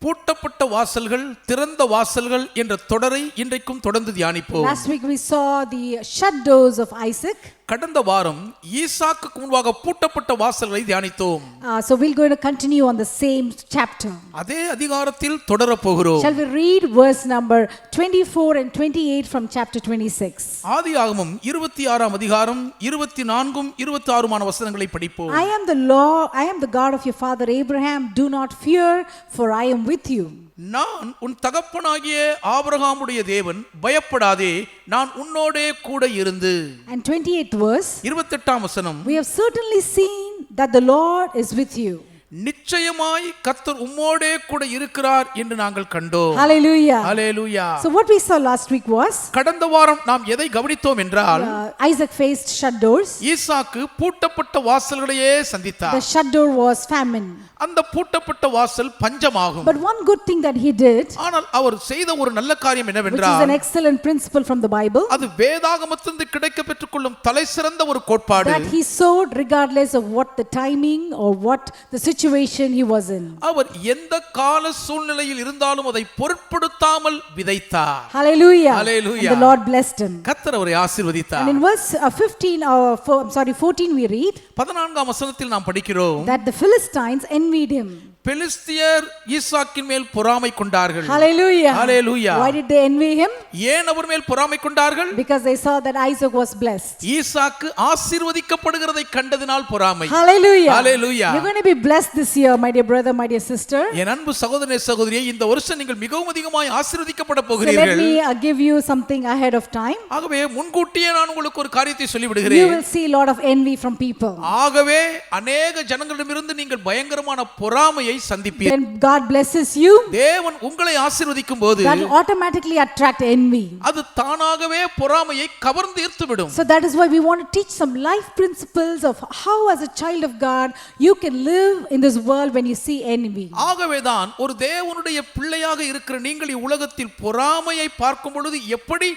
பூட்டப்பட்ட வாசல்கள் திறந்த வாசல்கள் என்ற தொடரை இன்றைக்கும் தொடர்ந்து தியானிப்போம். Last week we saw the shut doors of Isaac. கடந்த வாரம் ஈசாக்குக்கு முன்பாக பூட்டப்பட்ட வாசல்களை தியானித்தோம். So we're going to continue on the same chapter. அதே அதிகாரத்தில் தொடர போகிறோம். Shall we read verse number 24 and 28 from chapter 26? ஆதியாகமம் 26ஆம் அதிகாரம் 24ம் 26ஆன வசனங்களை படிப்போம். I am the God of your father Abraham. Do not fear, for I am with you. நான் உன் தகப்பனாகிய ஆபிரகாமுடைய தேவன், பயப்படாதே, நான் உன்னோடே கூட இருந்து. And 28th verse. 28ஆம் வசனம். We have certainly seen that the Lord is with you. நிச்சயமாய் கர்த்தர் உம்மோடே கூட இருக்கிறார் என்று நாங்கள் கண்டோம். Hallelujah. Hallelujah. So what we saw last week was கடந்த வாரம் நாம் எதை கவனித்தோம் என்றால் Isaac faced shut doors. ஈசாக்கு பூட்டப்பட்ட வாசல்களையே சந்தித்தார். The shut door was famine. அந்த பூட்டப்பட்ட வாசல் பஞ்சமாகும். But one good thing that he did, ஆனால் அவர் செய்த ஒரு நல்ல காரியம் which is என்னவென்றால் an excellent principle from the Bible, அது வேதாகமத்திலிருந்து கிடைக்க பெற்றுக்கொள்ளும் தலைசிறந்த ஒரு கோட்பாடு. that he sowed regardless of what the timing or what the situation he was in. அவர் எந்த கால சூழ்நிலையில் இருந்தாலும் அதை பொருட்படுத்தாமல் விதைத்தார். Hallelujah. Hallelujah. And the Lord blessed him. கர்த்தர் அவரை ஆசீர்வதித்தார். And in verse 14 we read 14ஆம் வசனத்தில் நாம் படிக்கிறோம், that the Philistines envied him. பெலிஸ்தியர் ஈசாக்கின் மேல் பொறாமை கொண்டார்கள். Hallelujah. Hallelujah. Why did they envy him? ஏன் அவர் மேல் பொறாமை கொண்டார்கள்? Because they saw that Isaac was blessed. ஈசாக்கு ஆசீர்வதிக்கப்படுகிறதை கண்டதினால் பொறாமை. Hallelujah. Hallelujah. You're going to be blessed this year, my dear brother, my dear sister. என் அன்பு சகோதரனே சகோதரியே, இந்த வருஷம் நீங்கள் மிகவும் அதிகமாய் ஆசீர்வதிக்கப்பட So let போகிறீர்கள். me give you something ahead of time. ஆகவே முன்கூட்டியே நான் உங்களுக்கு ஒரு காரியத்தை சொல்லி You விடுகிறேன். will see a lot of envy from people. ஆகவே அநேக ஜனங்களிடமிருந்து நீங்கள் பயங்கரமான பொறாமையை சந்திப்பீர்கள். When God blesses you, தேவன் உங்களை ஆசீர்வதிக்கும் போது that will automatically attract envy. அது தானாகவே பொறாமையை கவர்ந்து ஈர்த்துவிடும். So that is why we want to teach some life principles of how as a child of God you can live in this world when you see envy. ஆகவேதான் ஒரு தேவனுடைய பிள்ளையாக இருக்கிற நீங்கள் உலகத்தில் பொறாமையை பார்க்கும் பொழுது எப்படி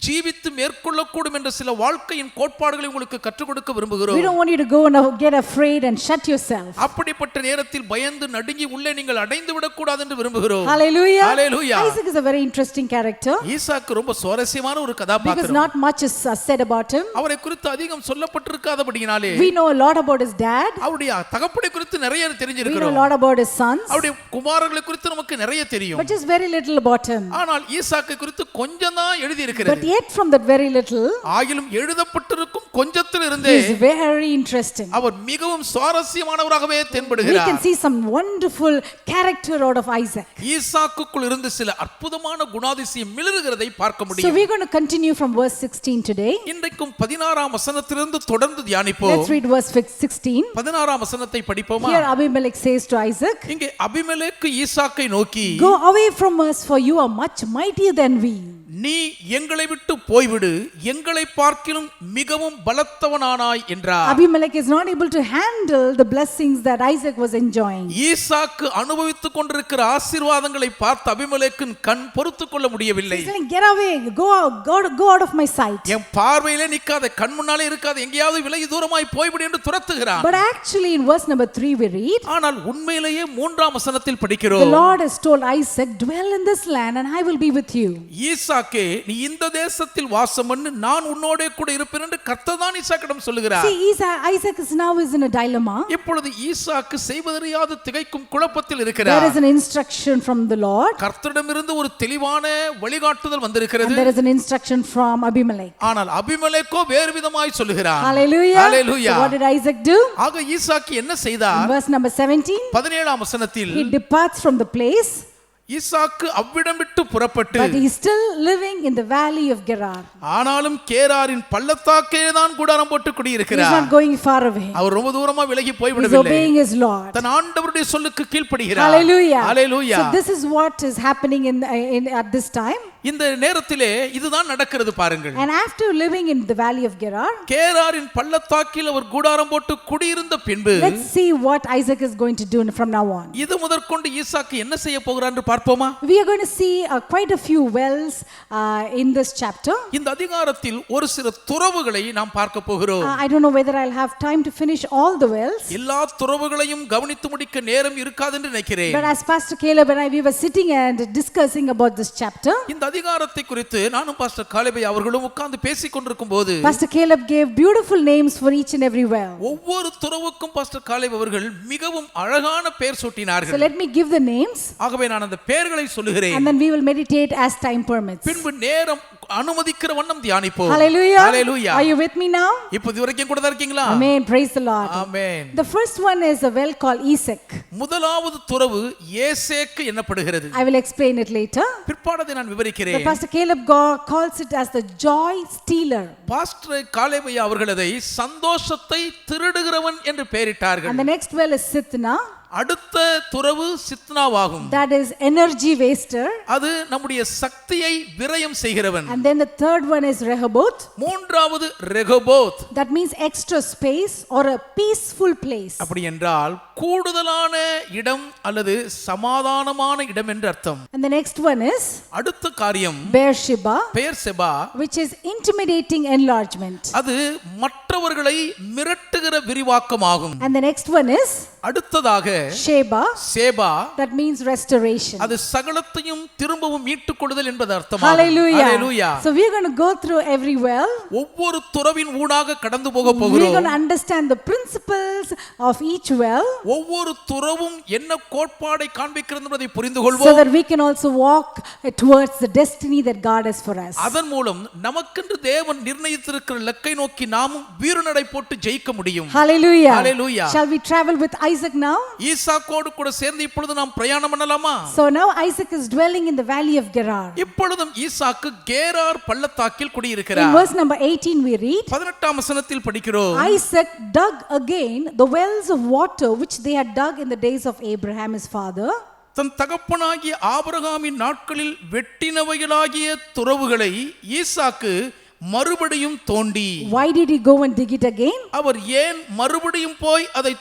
ஜீவித்து மேற்கொள்ளக்கூடும் என்ற சில வாழ்க்கையின் கோட்பாடுகளை உங்களுக்கு கற்றுக் கொடுக்க விரும்புகிறோம். We don't want you to go and get afraid and shut yourself. அப்படிப்பட்ட நேரத்தில் பயந்து நடுங்கி உள்ளே நீங்கள் அடைந்து விடக் கூடாது என்று விரும்புகிறோம். Hallelujah. Hallelujah. Isaac is a very interesting character. ஈசாக்கு ரொம்ப சுவாரஸ்யமான ஒரு Because கதாபாத்திரம். not much is said about him. அவரை குறித்து அதிகம் சொல்லப்பட்டிருக்காதபடியினாலே We know a lot about his dad. அவருடைய தகப்பனை குறித்து நிறைய We know a தெரிஞ்சிருக்கிறோம். lot about his sons. அவருடைய குமாரர்களை குறித்து நமக்கு நிறைய தெரியும். But just very little about him. ஆனால் ஈசாக்கு குறித்து கொஞ்சம் தான் எழுதி But இருக்கிறது. yet from that very little, ஆகிலும் எழுதப்பட்டிருக்கும் கொஞ்சத்தில் he இருந்தே is very interesting. அவர் மிகவும் சுவாரஸ்யமானவராகவே We தென்படுகிறார். can see some wonderful character out of Isaac. ஈசாக்குக்குள் இருந்து சில அற்புதமான குணாதிசயம் மிளிருகிறதை பார்க்க So முடியும். we're going to continue from verse 16 today. இன்றைக்கும் 16ஆம் வசனத்திலிருந்து தொடர்ந்து தியானிப்போம். Let's read verse 16. 16ஆம் வசனத்தை படிப்போமா? Here Abimelech says to Isaac, இங்கே அபிமெலேக்கு ஈசாக்கை நோக்கி, "Go away from us, for you are much mightier than we." நீ எங்களை விட்டு போய்விடு, எங்களை பார்க்கிலும் மிகவும் பலத்தவனானாய் என்றார். Abimelech is not able to handle the blessings that Isaac was enjoying. ஈசாக்கு அனுபவித்துக் கொண்டிருக்கிற ஆசீர்வாதங்களை பார்த்து அபிமெலேக்கின் கண் பொறுத்துக் கொள்ள முடியவில்லை. He's saying, "Get away, go out of my sight." என் பார்வையிலே நிக்காத, கண் முன்னாலே இருக்காத, எங்கேயாவது விலகி தூரமாய் போய்விடு என்று துரத்துகிறான். But actually in verse number 3 we read, ஆனால் உண்மையிலேயே 3ஆம் வசனத்தில் the படிக்கிறோம், Lord has told Isaac, "Dwell in this land and I will be with you." ஈசாக்கே, நீ இந்த தேசத்தில் வாசம் பண்ணு, நான் உன்னோடே கூட இருப்பேன் என்று கர்த்தர் தான் ஈசாக்கிடம் சொல்லுகிறார். See, Isaac is now in a dilemma. இப்பொழுது ஈசாக்கு செய்வதறியாது திகைக்கும் குழப்பத்தில் There இருக்கிறார். is an instruction from the Lord கர்த்தரிடமிருந்து ஒரு தெளிவான வழிகாட்டுதல் வந்திருக்கிறது. and there is an instruction from Abimelech. ஆனால் அபிமெலேக்கோ வேறு விதமாய் சொல்லுகிறார். Hallelujah. Hallelujah. So what did Isaac do? ஆக ஈசாக்கு என்ன In செய்தார்? verse number 17, 17ஆம் வசனத்தில் he departs from the place, ஈசாக்கு அவ்விடம் விட்டு புறப்பட்டு, but he is still living in the valley of Gerar. ஆனாலும் கேராரின் பள்ளத்தாக்கே தான் கூடாரம் போட்டு He is குடியிருக்கிறார். not going far away. அவர் ரொம்ப தூரமா விலகி He is போய்விடவில்லை. obeying his Lord. தன் ஆண்டவருடைய சொல்லுக்கு கீழ்ப்படுகிறார். Hallelujah. Hallelujah. So this is what is happening at this time. இந்த நேரத்திலே இதுதான் நடக்கிறது பாருங்கள். And after living in the valley of Gerar, கேராரின் பள்ளத்தாக்கில் அவர் கூடாரம் போட்டு குடியிருந்த பின்பு let's see what Isaac is going to do from now on. இது முதற்கொண்டு ஈசாக்கு என்ன செய்ய போகிறார் என்று பார்ப்போமா? We are going to see quite a few wells in this chapter. இந்த அதிகாரத்தில் ஒரு சில துறவுகளை நாம் பார்க்க போகிறோம். I don't know whether I'll have time to finish all the wells. எல்லா துறவுகளையும் கவனித்து முடிக்க நேரம் இருக்காது என்று நினைக்கிறேன். But as Pastor Caleb and I, we were sitting and discussing about this chapter. இந்த அதிகாரத்தை குறித்து நானும் பாஸ்டர் காலேபை அவர்களும் உட்கார்ந்து பேசிக் கொண்டிருக்கும் போது Pastor Caleb gave beautiful names for each and every well. ஒவ்வொரு துறவுக்கும் பாஸ்டர் காலேப் அவர்கள் மிகவும் அழகான பெயர் So சூட்டினார்கள். let me give the names, ஆகவே நான் அந்த பெயர்களை சொல்லுகிறேன். and then we will meditate as time permits. பின்பு நேரம் அனுமதிக்கிற வண்ணம் தியானிப்போம். Hallelujah. Hallelujah. Are you with me now? இப்போ இதுவரைக்கும் கூட தான் இருக்கீங்களா? Amen. Praise the Lord. Amen. The first one is a well called Esek. முதலாவது துறவு ஏசேக்கு என்னப்படுகிறது. I will explain it later. பிற்பாடத்தை நான் But விவரிக்கிறேன். Pastor Caleb calls it as the joy stealer. Pastor காலேபை அவர்கள் அதை சந்தோஷத்தை திருடுகிறவன் என்று பெயரிட்டார்கள். And the next well is Sitna. அடுத்த துறவு சித்னாவாகும். That is energy waster. அது நம்முடைய சக்தியை விரயம் செய்கிறவன். And then the third one is Rehoboth. மூன்றாவது Rehoboth. That means extra space or a peaceful place. அப்படி என்றால் கூடுதலான இடம் அல்லது சமாதானமான இடம் என்று அர்த்தம். And the next one is அடுத்த காரியம் Beersheba, Beersheba, which is intimidating enlargement. அது மற்றவர்களை மிரட்டுகிற விரிவாக்கமாகும். And the next one is அடுத்ததாக Sheba. Sheba, That means restoration. அது சகலத்தையும் திரும்பவும் மீட்டுக் கொள்ளுதல் என்பது அர்த்தமாகும். Hallelujah. Hallelujah. So we are going to go through every well. ஒவ்வொரு துறவின் ஊடாக கடந்து போக We are போகிறோம். going to understand the principles of each well, ஒவ்வொரு துறவும் என்ன கோட்பாடை காண்பிக்கிறது என்பதை புரிந்து so கொள்வோம். that we can also walk towards the destiny that God has for us. அதன் மூலம் நமக்கென்று தேவன் நிர்ணயித்திருக்கிற இலக்கை நோக்கி நாமும் வீறுநடை போட்டு ஜெயிக்க முடியும். Hallelujah. Hallelujah. Shall we travel with Isaac now? ஈசாக்கோடு கூட சேர்ந்து இப்பொழுது நாம் பிரயாணம் பண்ணலாமா? So now Isaac is dwelling in the valley of Gerar. இப்பொழுதும் ஈசாக்கு கேரார் பள்ளத்தாக்கில் In குடியிருக்கிறார். verse number 18 we read, 18ஆம் வசனத்தில் படிக்கிறோம். Isaac dug again the wells of water which they had dug in the days of Abraham his father. தன் தகப்பனாகிய ஆபிரகாமின் நாட்களில் வெட்டினவைகளாகிய துறவுகளை ஈசாக்கு மறுபடியும் தோண்டி. Why did he go and dig it again? அவர் ஏன் மறுபடியும் போய் அதை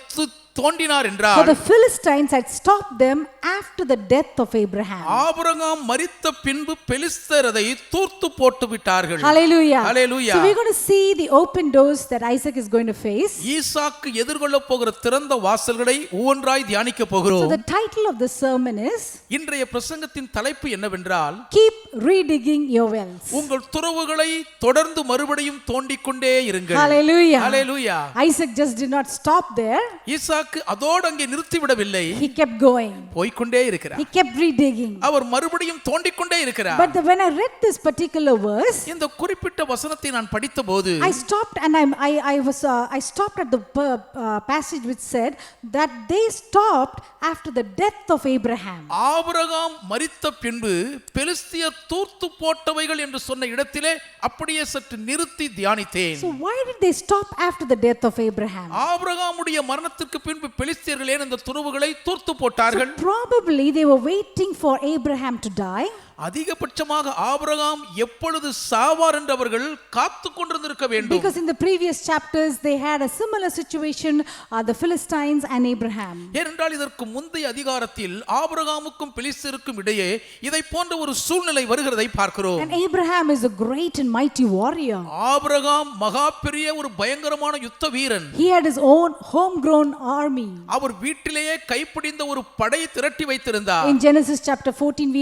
தோண்டினார் For என்றால் the Philistines had stopped them after the death of Abraham. Abraham மரித்த பின்பு பெலிஸ்தர் அதை தூர்த்து போட்டு விட்டார்கள். Hallelujah. Hallelujah. So we're going to see the open doors that Isaac is going to face. ஈசாக்கு எதிர்கொள்ள போகிற திறந்த வாசல்களை ஒவ்வொன்றாய் தியானிக்க So போகிறோம். the title of the sermon is இன்றைய பிரசங்கத்தின் தலைப்பு என்னவென்றால், Keep Redigging Your Wells. உங்கள் துறவுகளை தொடர்ந்து மறுபடியும் தோண்டிக் கொண்டே இருங்கள். Hallelujah. Hallelujah. Isaac just did not stop there. ஈசாக்கு அதோடு அங்கே நிறுத்திவிடவில்லை, He kept going. போய்க்கொண்டே இருக்கிறார். He kept redigging. அவர் மறுபடியும் தோண்டிக் கொண்டே இருக்கிறார். But when I read this particular verse, இந்த குறிப்பிட்ட வசனத்தை நான் படித்தபோது I stopped and I stopped at the passage which said that they stopped after the death of Abraham. Abraham மரித்த பின்பு பெலிஸ்தியர் தூர்த்து போட்டவைகள் என்று சொன்ன இடத்திலே அப்படியே சற்று நிறுத்தி தியானித்தேன். So why did they stop after the death of Abraham? ஆபிரகாமுடைய மரணத்திற்கு பின்பு பெலிஸ்தியர்கள் ஏன் இந்த துறவுகளை தூர்த்து போட்டார்கள்? Probably they were waiting for Abraham to die. அதிகபட்சமாக ஆபிரகாம் எப்பொழுது சாவார் என்று அவர்கள் காத்து கொண்டிருந்திருக்க வேண்டும். Because in the previous chapters they had a similar situation, the Philistines and Abraham. ஏனென்றால் இதற்கு முந்தைய அதிகாரத்தில் ஆபிரகாமுக்கும் பெலிஸ்தருக்கும் இடையே இதை போன்ற ஒரு சூழ்நிலை வருகிறதை பார்க்கிறோம். And Abraham is a great and mighty warrior. Abraham மகா பெரிய ஒரு பயங்கரமான யுத்த வீரன். He had his own homegrown army. அவர் வீட்டிலேயே கைப்பிடிந்த ஒரு படையை திரட்டி வைத்திருந்தார். In Genesis chapter 14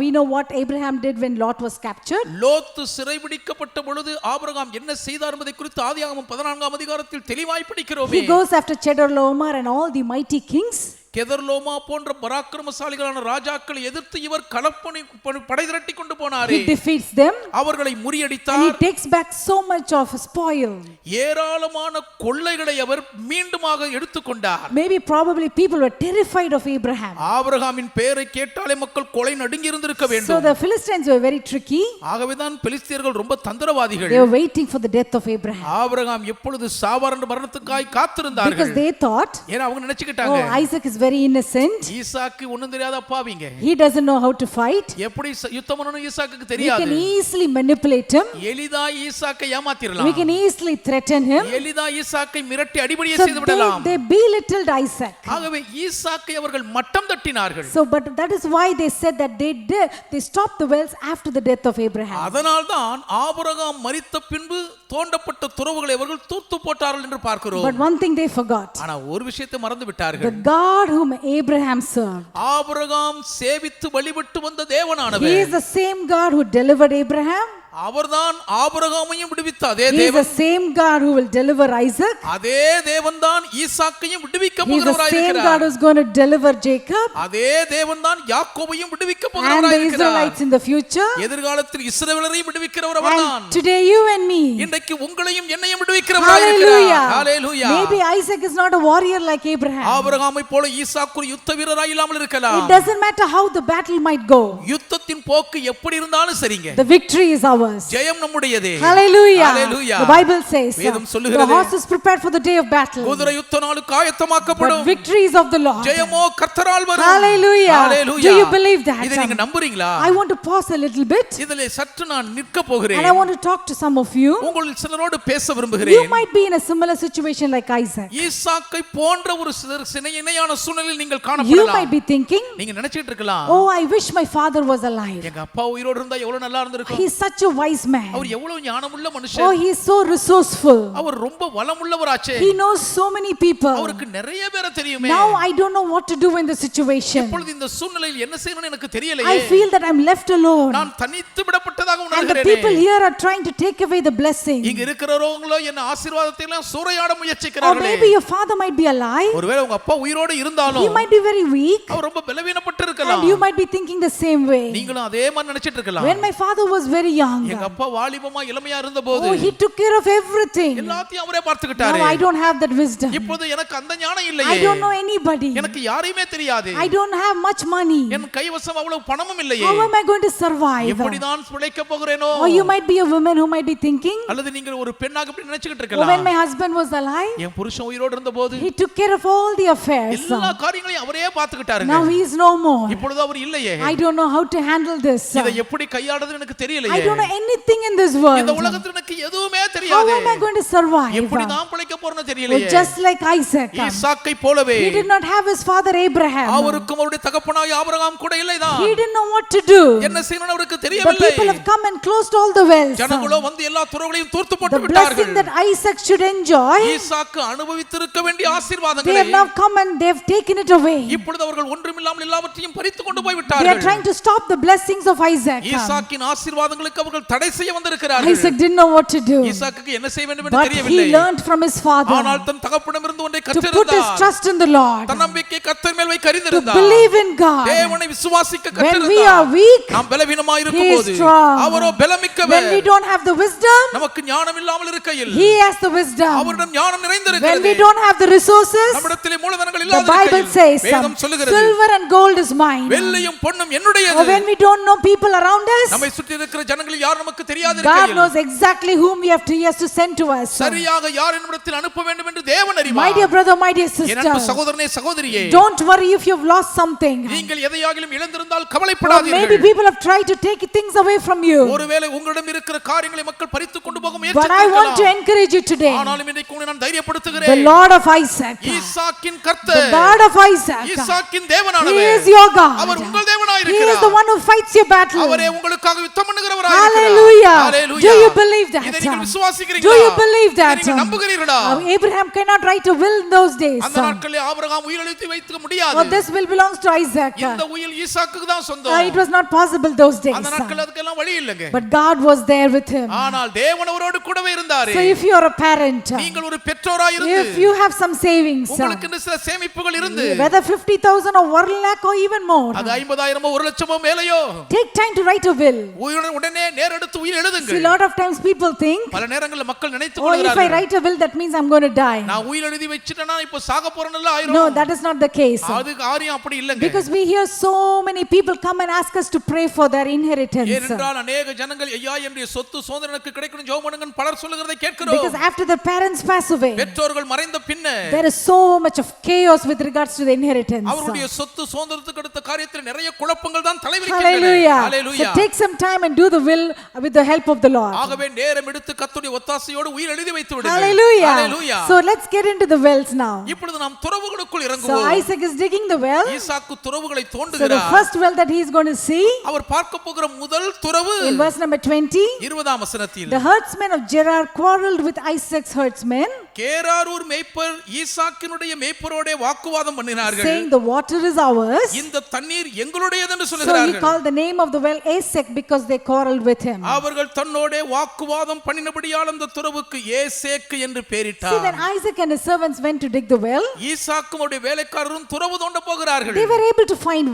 we know what Abraham did when Lot was captured. லோத்து சிறைபிடிக்கப்பட்ட பொழுது ஆபிரகாம் என்ன செய்தார் என்பதை குறித்து ஆதியாகமம் 14ஆம் அதிகாரத்தில் தெளிவாய் படிக்கிறோமே. He goes after Chedorlaomer and all the mighty kings. கெதர்லோமா போன்ற பராக்கிரமசாலிகளான ராஜாக்களை எதிர்த்து இவர் களப்பணி படை திரட்டி கொண்டு போனாரே. He defeats them. அவர்களை முறியடித்தார். And he takes back so much of spoil. ஏராளமான கொள்ளைகளை அவர் மீண்டுமாக எடுத்துக்கொண்டார். Maybe probably people were terrified of Abraham. ஆபிரகாமின் பெயரை கேட்டாலே மக்கள் கொலை நடுங்கி இருந்திருக்க வேண்டும். So the Philistines were very tricky. ஆகவேதான் பெலிஸ்தியர்கள் ரொம்ப தந்திரவாதிகள். They were waiting for the death of Abraham. Abraham எப்பொழுது சாவார் என்ற மரணத்துக்காய் காத்திருந்தார்கள். Because they thought, ஏன்னா அவங்க நினைச்சுக்கிட்டாங்க, oh, Isaac is very innocent. ஈசாக்கு ஒண்ணும் தெரியாத பாவிங்க. He doesn't know how to fight. எப்படி யுத்தம் பண்ணனும் ஈசாக்குக்கு We தெரியாது. can easily manipulate him. எளிதா ஈசாக்கை ஏமாத்திரலாம். We can easily threaten him. எளிதா ஈசாக்கை மிரட்டி அடிபடியே So செய்து விடலாம். they belittled Isaac. ஆகவே ஈசாக்கை அவர்கள் மட்டம் தட்டினார்கள். So but that is why they said that they stopped the wells after the death of Abraham. அதனால்தான் ஆபிரகாம் மரித்த பின்பு தோண்டப்பட்ட துறவுகளை அவர்கள் தூர்த்து போட்டார்கள் என்று பார்க்கிறோம். But one thing they forgot. ஆனா ஒரு விஷயத்தை மறந்து விட்டார்கள். The God whom Abraham served. Abraham சேவித்து வழிபட்டு வந்த தேவனானவர். He is the same God who delivered Abraham. அவர்தான் ஆபிரகாமையும் விடுவித்த அதே தேவன். He is the same God who will deliver Isaac. அதே தேவன்தான் ஈசாக்கையும் விடுவிக்க He போகிறவராய் is the இருக்கிறார். same God who is going to deliver Jacob. அதே தேவன்தான் யாக்கோபையும் விடுவிக்க And போகிறவராய் the இருக்கிறார். Israelites in the future. எதிர்காலத்தில் இஸ்ரவேலரையும் விடுவிக்கிறவர் அவர்தான். And today you and me. இன்றைக்கு உங்களையும் என்னையும் விடுவிக்கிறவராய் இருக்கிறார். ஹalleluya. Maybe Isaac is not a warrior like Abraham. ஆபிரகாமை போல ஈசாக்கு ஒரு யுத்த வீரராய் இல்லாமல் இருக்கலாம். It doesn't matter how the battle might go. யுத்தத்தின் போக்கு எப்படி இருந்தாலும் சரிங்க. The victory is ours. Jayam நம்முடையதே. Hallelujah. Hallelujah. The Bible says வேதம் the சொல்லுகிறது. horse is prepared for the day of battle. குதிரை யுத்த நாளுக்கு ஆயத்தமாக்கப்படும். But victory is of the Lord. ஜெயமோ கர்த்தரால் வரும். Hallelujah. Hallelujah. Do you believe that? இதை நீங்க நம்புறீங்களா? I want to pause a little bit. இதிலே சற்று நான் நிற்க போகிறேன். And I want to talk to some of you. உங்களில் சிலரோடு பேச You விரும்புகிறேன். might be in a similar situation like Isaac. ஈசாக்கை போன்ற ஒரு இணையான சூழ்நிலையில் நீங்கள் You காணப்படலாம். might be thinking, நீங்க நினைச்சிட்டு இருக்கலாம், oh, I wish my father was alive. எங்க அப்பா உயிரோடு இருந்தா எவ்வளவு நல்லா இருந்திருக்கும். He's such a wise man. அவர் எவ்வளவு ஞானமுள்ள Oh, மனுஷன். he is so resourceful. அவர் ரொம்ப வளமுள்ளவராச்சே. He knows so many people. அவருக்கு நிறைய பேரை தெரியுமே. Now I don't know what to do in the situation. இப்பொழுது இந்த சூழ்நிலையில் என்ன செய்யணும்னு எனக்கு தெரியலையே. I feel that I'm left alone. நான் தனித்து விடப்பட்டதாக And the உணர்கிறேன். people here are trying to take away the blessing. இங்க இருக்கிறவங்களோ என்ன ஆசீர்வாதத்தை எல்லாம் சூறையாட Or முயற்சிக்கிறார்களே. maybe your father might be alive. ஒருவேளை உங்க அப்பா உயிரோடு இருந்தாலும் He might be very weak. அவர் ரொம்ப பலவீனப்பட்டு இருக்கலாம். And you might be thinking the same way. நீங்களும் அதே மாதிரி நினைச்சிட்டு இருக்கலாம். When my father was very young, எங்க அப்பா வாலிபமா இளமையா இருந்தபோது oh, he took care of everything. எல்லாத்தையும் அவரே பார்த்துக்கிட்டாரு. Now I don't have that wisdom. இப்போது எனக்கு அந்த ஞானம் I இல்லையே. don't know anybody. எனக்கு யாரையுமே தெரியாது. I don't have much money. என் கைவசம் அவ்வளவு பணமும் இல்லையே. How am I going to survive? எப்படி நான் பிழைக்க போகிறேனோ? Or you might be a woman who might be thinking, அல்லது நீங்கள் ஒரு பெண்ணாக இப்படி நினைச்சிட்டு oh, when இருக்கலாம். my husband was alive, என் புருஷன் உயிரோடு இருந்தபோது he took care of all the affairs. எல்லா காரியங்களையும் அவரே பார்த்துக்கிட்டாருங்க. Now he is no more. இப்பொழுது அவர் இல்லையே. I don't know how to handle this. இதை எப்படி கையாடுறதுன்னு எனக்கு I தெரியலையே. don't know anything in this இந்த world. உலகத்துல எனக்கு எதுவுமே How தெரியாது. am I going to survive? எப்படி நான் பிழைக்க போறேன்னு Oh, தெரியலையே. just like Isaac. ஈசாக்கை போலவே He did not have his father Abraham. அவருக்கும் அவருடைய தகப்பனாகிய ஆபிரகாம் கூட இல்லைதான். He didn't know what to do. என்ன செய்யணும்னு அவருக்கு The தெரியவில்லை. people have come and closed all the wells. ஜனங்களோ வந்து எல்லா துறவுகளையும் தூர்த்து போட்டு The விட்டார்கள். blessing that Isaac should enjoy, ஈசாக்கு அனுபவித்திருக்க வேண்டிய they ஆசீர்வாதங்களை have now come and they have taken it away. இப்பொழுது அவர்கள் ஒன்றுமில்லாமல் எல்லாவற்றையும் பறித்து கொண்டு போய் They are விட்டார்கள். trying to stop the blessings of Isaac. ஈசாக்கின் ஆசீர்வாதங்களுக்கு அவர்கள் தடை செய்ய வந்திருக்கிறார்கள். Isaac didn't know what to do. ஈசாக்குக்கு என்ன செய்ய வேண்டும் என்று But தெரியவில்லை. he learned from his father ஆனால் தன் தகப்பனிடமிருந்து ஒன்றை to put his கற்றிருந்தார். trust in the Lord, தன் நம்பிக்கை கர்த்தர் மேல் to வைக்கறிந்திருந்தார். believe in God. தேவனை விசுவாசிக்க When we are கற்றிருந்தார். weak, நாம் பலவீனமாய் he இருக்கும்போது is strong. அவரோ When பலமிக்கவர். we don't have the wisdom, நமக்கு ஞானம் இல்லாமல் இருக்கையில் he has the wisdom. அவரிடம் ஞானம் When நிறைந்திருக்கிறது. we don't have the resources, நம்மிடத்திலே மூலதனங்கள் the இல்லாத Bible இருக்கையில் says, வேதம் சொல்லுகிறது, silver and gold is mine. வெள்ளியும் பொன்னும் Or என்னுடையது. when we don't know people around us, நம்மை சுற்றி இருக்கிற ஜனங்கள் யார் நமக்கு தெரியாது God இருக்கையில் knows exactly whom he has to send to us. சரியாக யார் என்னிடத்தில் அனுப்ப வேண்டும் என்று தேவன் My அறிவார். dear brother, my dear என் அன்பு sister, சகோதரனே சகோதரியே, don't worry if you've lost something. நீங்கள் எதையாகிலும் இழந்திருந்தால் Or maybe கவலைப்படாதீர்கள். people have tried to take things away from you. ஒருவேளை உங்களிடம் இருக்கிற காரியங்களை மக்கள் பறித்துக் கொண்டு போக But I want to முயற்சிக்கலாம். encourage you today. ஆனாலும் இன்றைக்கு உன்னை நான் The தைரியப்படுத்துகிறேன். Lord of Isaac, ஈசாக்கின் the கர்த்தர், God of Isaac, ஈசாக்கின் he தேவனானவர், is your God. அவர் உங்கள் தேவனாய் He is the இருக்கிறார். one who fights your battle. அவரே உங்களுக்காக யுத்தம் பண்ணுகிறவராய் Hallelujah. இருக்கிறார். Do you believe that? இதை நீங்கள் Do விசுவாசிக்கிறீர்களா? you believe இதை that? நீங்கள் நம்புகிறீர்களா? Abraham cannot write a will in those days. அந்த நாட்களில் ஆபிரகாம் உயிரெழுத்து வைக்க முடியாது. Or this will belongs to Isaac. இந்த உயில் ஈசாக்குக்கு தான் It சொந்தம். was not possible those days. அந்த நாட்கள் அதுக்கெல்லாம் வழி இல்லைங்க. But God was there with him. ஆனால் தேவன் அவரோடு கூடவே இருந்தார். So if you are a parent, நீங்கள் ஒரு பெற்றோராய் இருந்து if you have some savings, உங்களுக்கு சில சேமிப்புகள் இருந்து whether 50,000 or 1 lakh or even more, அது 50,000 1000 1,00,000 மேலையோ take time to write a will. உடனே நேரெடுத்து உயில் See, எழுதுங்கள். a lot of times people think, பல நேரங்களில் மக்கள் நினைத்துக் oh, if I கொள்கிறார்கள், write a will, that means I'm going to die. நான் உயில் எழுதி வச்சிட்டேனா இப்போ சாக போறேன்ல ஆயிரும். No, that is not the case. அது காரியம் அப்படி இல்லங்க. Because we hear so many people come and ask us to pray for their inheritance. ஏனென்றால் अनेक ஜனங்கள் ஐயா என்னுடைய சொத்து சுதந்திரனுக்கு கிடைக்கணும் ஜெபம் பண்ணுங்கன்னு பலர் சொல்லுகிறதை கேட்கிறோம். Because after the parents pass away, பெற்றோர்கள் மறைந்த பின்ன there is so much of chaos with regards to the inheritance. அவருடைய சொத்து சுதந்திரத்துக்கு அடுத்த காரியத்தில் நிறைய குழப்பங்கள் தான் தலைவிரிக்கின்றன. Hallelujah. Hallelujah. So take some time and do the will with the help of the Lord. ஆகவே நேரம் எடுத்து கர்த்தருடைய ஒத்தாசையோடு உயில் எழுதி வைத்து விடுங்கள். Hallelujah. Hallelujah. So let's get into the wells now. இப்பொழுது நாம் துறவுகளுக்குள் So இறங்குவோம். Isaac is digging the well. Isaac துறவுகளை So the தோண்டுகிறார். first well that he is going to see, அவர் பார்க்க போகிற முதல் துறவு in verse number 20, 20ஆம் வசனத்தில் the herdsmen of Gerar quarreled with Isaac's herdsmen, கேராரூர் மேய்ப்பர் ஈசாக்கினுடைய மேய்ப்பரோட வாக்குவாதம் பண்ணினார்கள். saying the water is ours. இந்த தண்ணீர் எங்களுடையது என்று So he சொல்லுகிறார்கள். called the name of the well Esek because they quarreled with him. அவர்கள் தன்னோட வாக்குவாதம் பண்ணினபடியால் அந்த துறவுக்கு ஏசேக்கு என்று See, பெயரிட்டார். when Isaac and his servants went to dig the well, ஈசாக்கும் அவருடைய வேலைக்காரரும் துறவு தோண்ட போகிறார்கள். they were able to find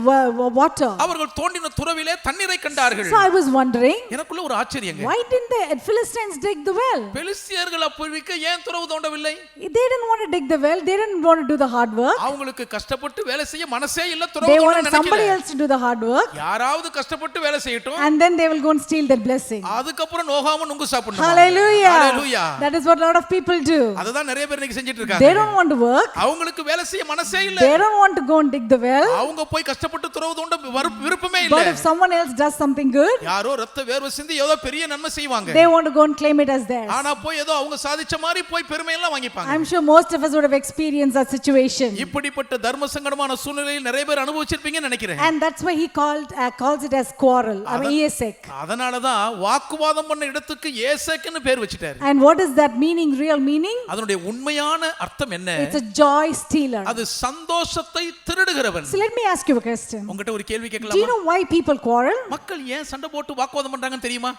water. அவர்கள் தோண்டின துறவிலே தண்ணீரை கண்டார்கள். So I was wondering, எனக்குள்ள ஒரு ஆச்சரியங்க. why didn't the Philistines dig the well? பெலிஸ்தியர்கள் அப்பொழுதுக்கு ஏன் துறவு தோண்டவில்லை? They didn't want to dig the well. They didn't want to do the hard work. அவங்களுக்கு கஷ்டப்பட்டு வேலை செய்ய மனசே இல்ல, துறவு They தோண்ட wanted somebody நினைக்கல. else to do the hard work, யாராவது கஷ்டப்பட்டு வேலை செய்யட்டும், and then they will go and steal their blessing. அதுக்கு அப்புறம் நோகாம நுங்கு சாப்பிடணும். Hallelujah. Hallelujah. That is what a lot of people do. அதுதான் நிறைய பேர் இன்னைக்கு செஞ்சிட்டு They இருக்காங்க. don't want to work. அவங்களுக்கு வேலை செய்ய மனசே இல்ல. They don't want to go and dig the well. அவங்க போய் கஷ்டப்பட்டு துறவு தோண்ட விருப்பமே இல்ல. But if someone else does something good, யாரோ ரத்த வேர்வை சிந்தி ஏதோ பெரிய நன்மை செய்வாங்க. they want to go and claim it as theirs. ஆனா போய் ஏதோ அவங்க சாதிச்ச மாதிரி போய் பெருமை எல்லாம் வாங்கிப்பாங்க. I'm sure most of us would have experienced that situation. இப்படிப்பட்ட தர்ம சங்கடமான சூழ்நிலையில் நிறைய பேர் அனுபவிச்சிருப்பீங்கன்னு நினைக்கிறேன். And that's why he calls it as quarrel or Esek. அதனால தான் வாக்குவாதம் பண்ண இடத்துக்கு ஏசேக்குன்னு பேர் வச்சிட்டாரு. And what is that meaning, real meaning? அதனுடைய உண்மையான அர்த்தம் என்ன? It's a joy stealer. அது சந்தோஷத்தை திருடுகிறவன். So let me ask you a question. உங்ககிட்ட ஒரு கேள்வி Do you கேட்கலாமா? know why people quarrel? மக்கள் ஏன் சண்டை போட்டு வாக்குவாதம் பண்றாங்கன்னு தெரியுமா?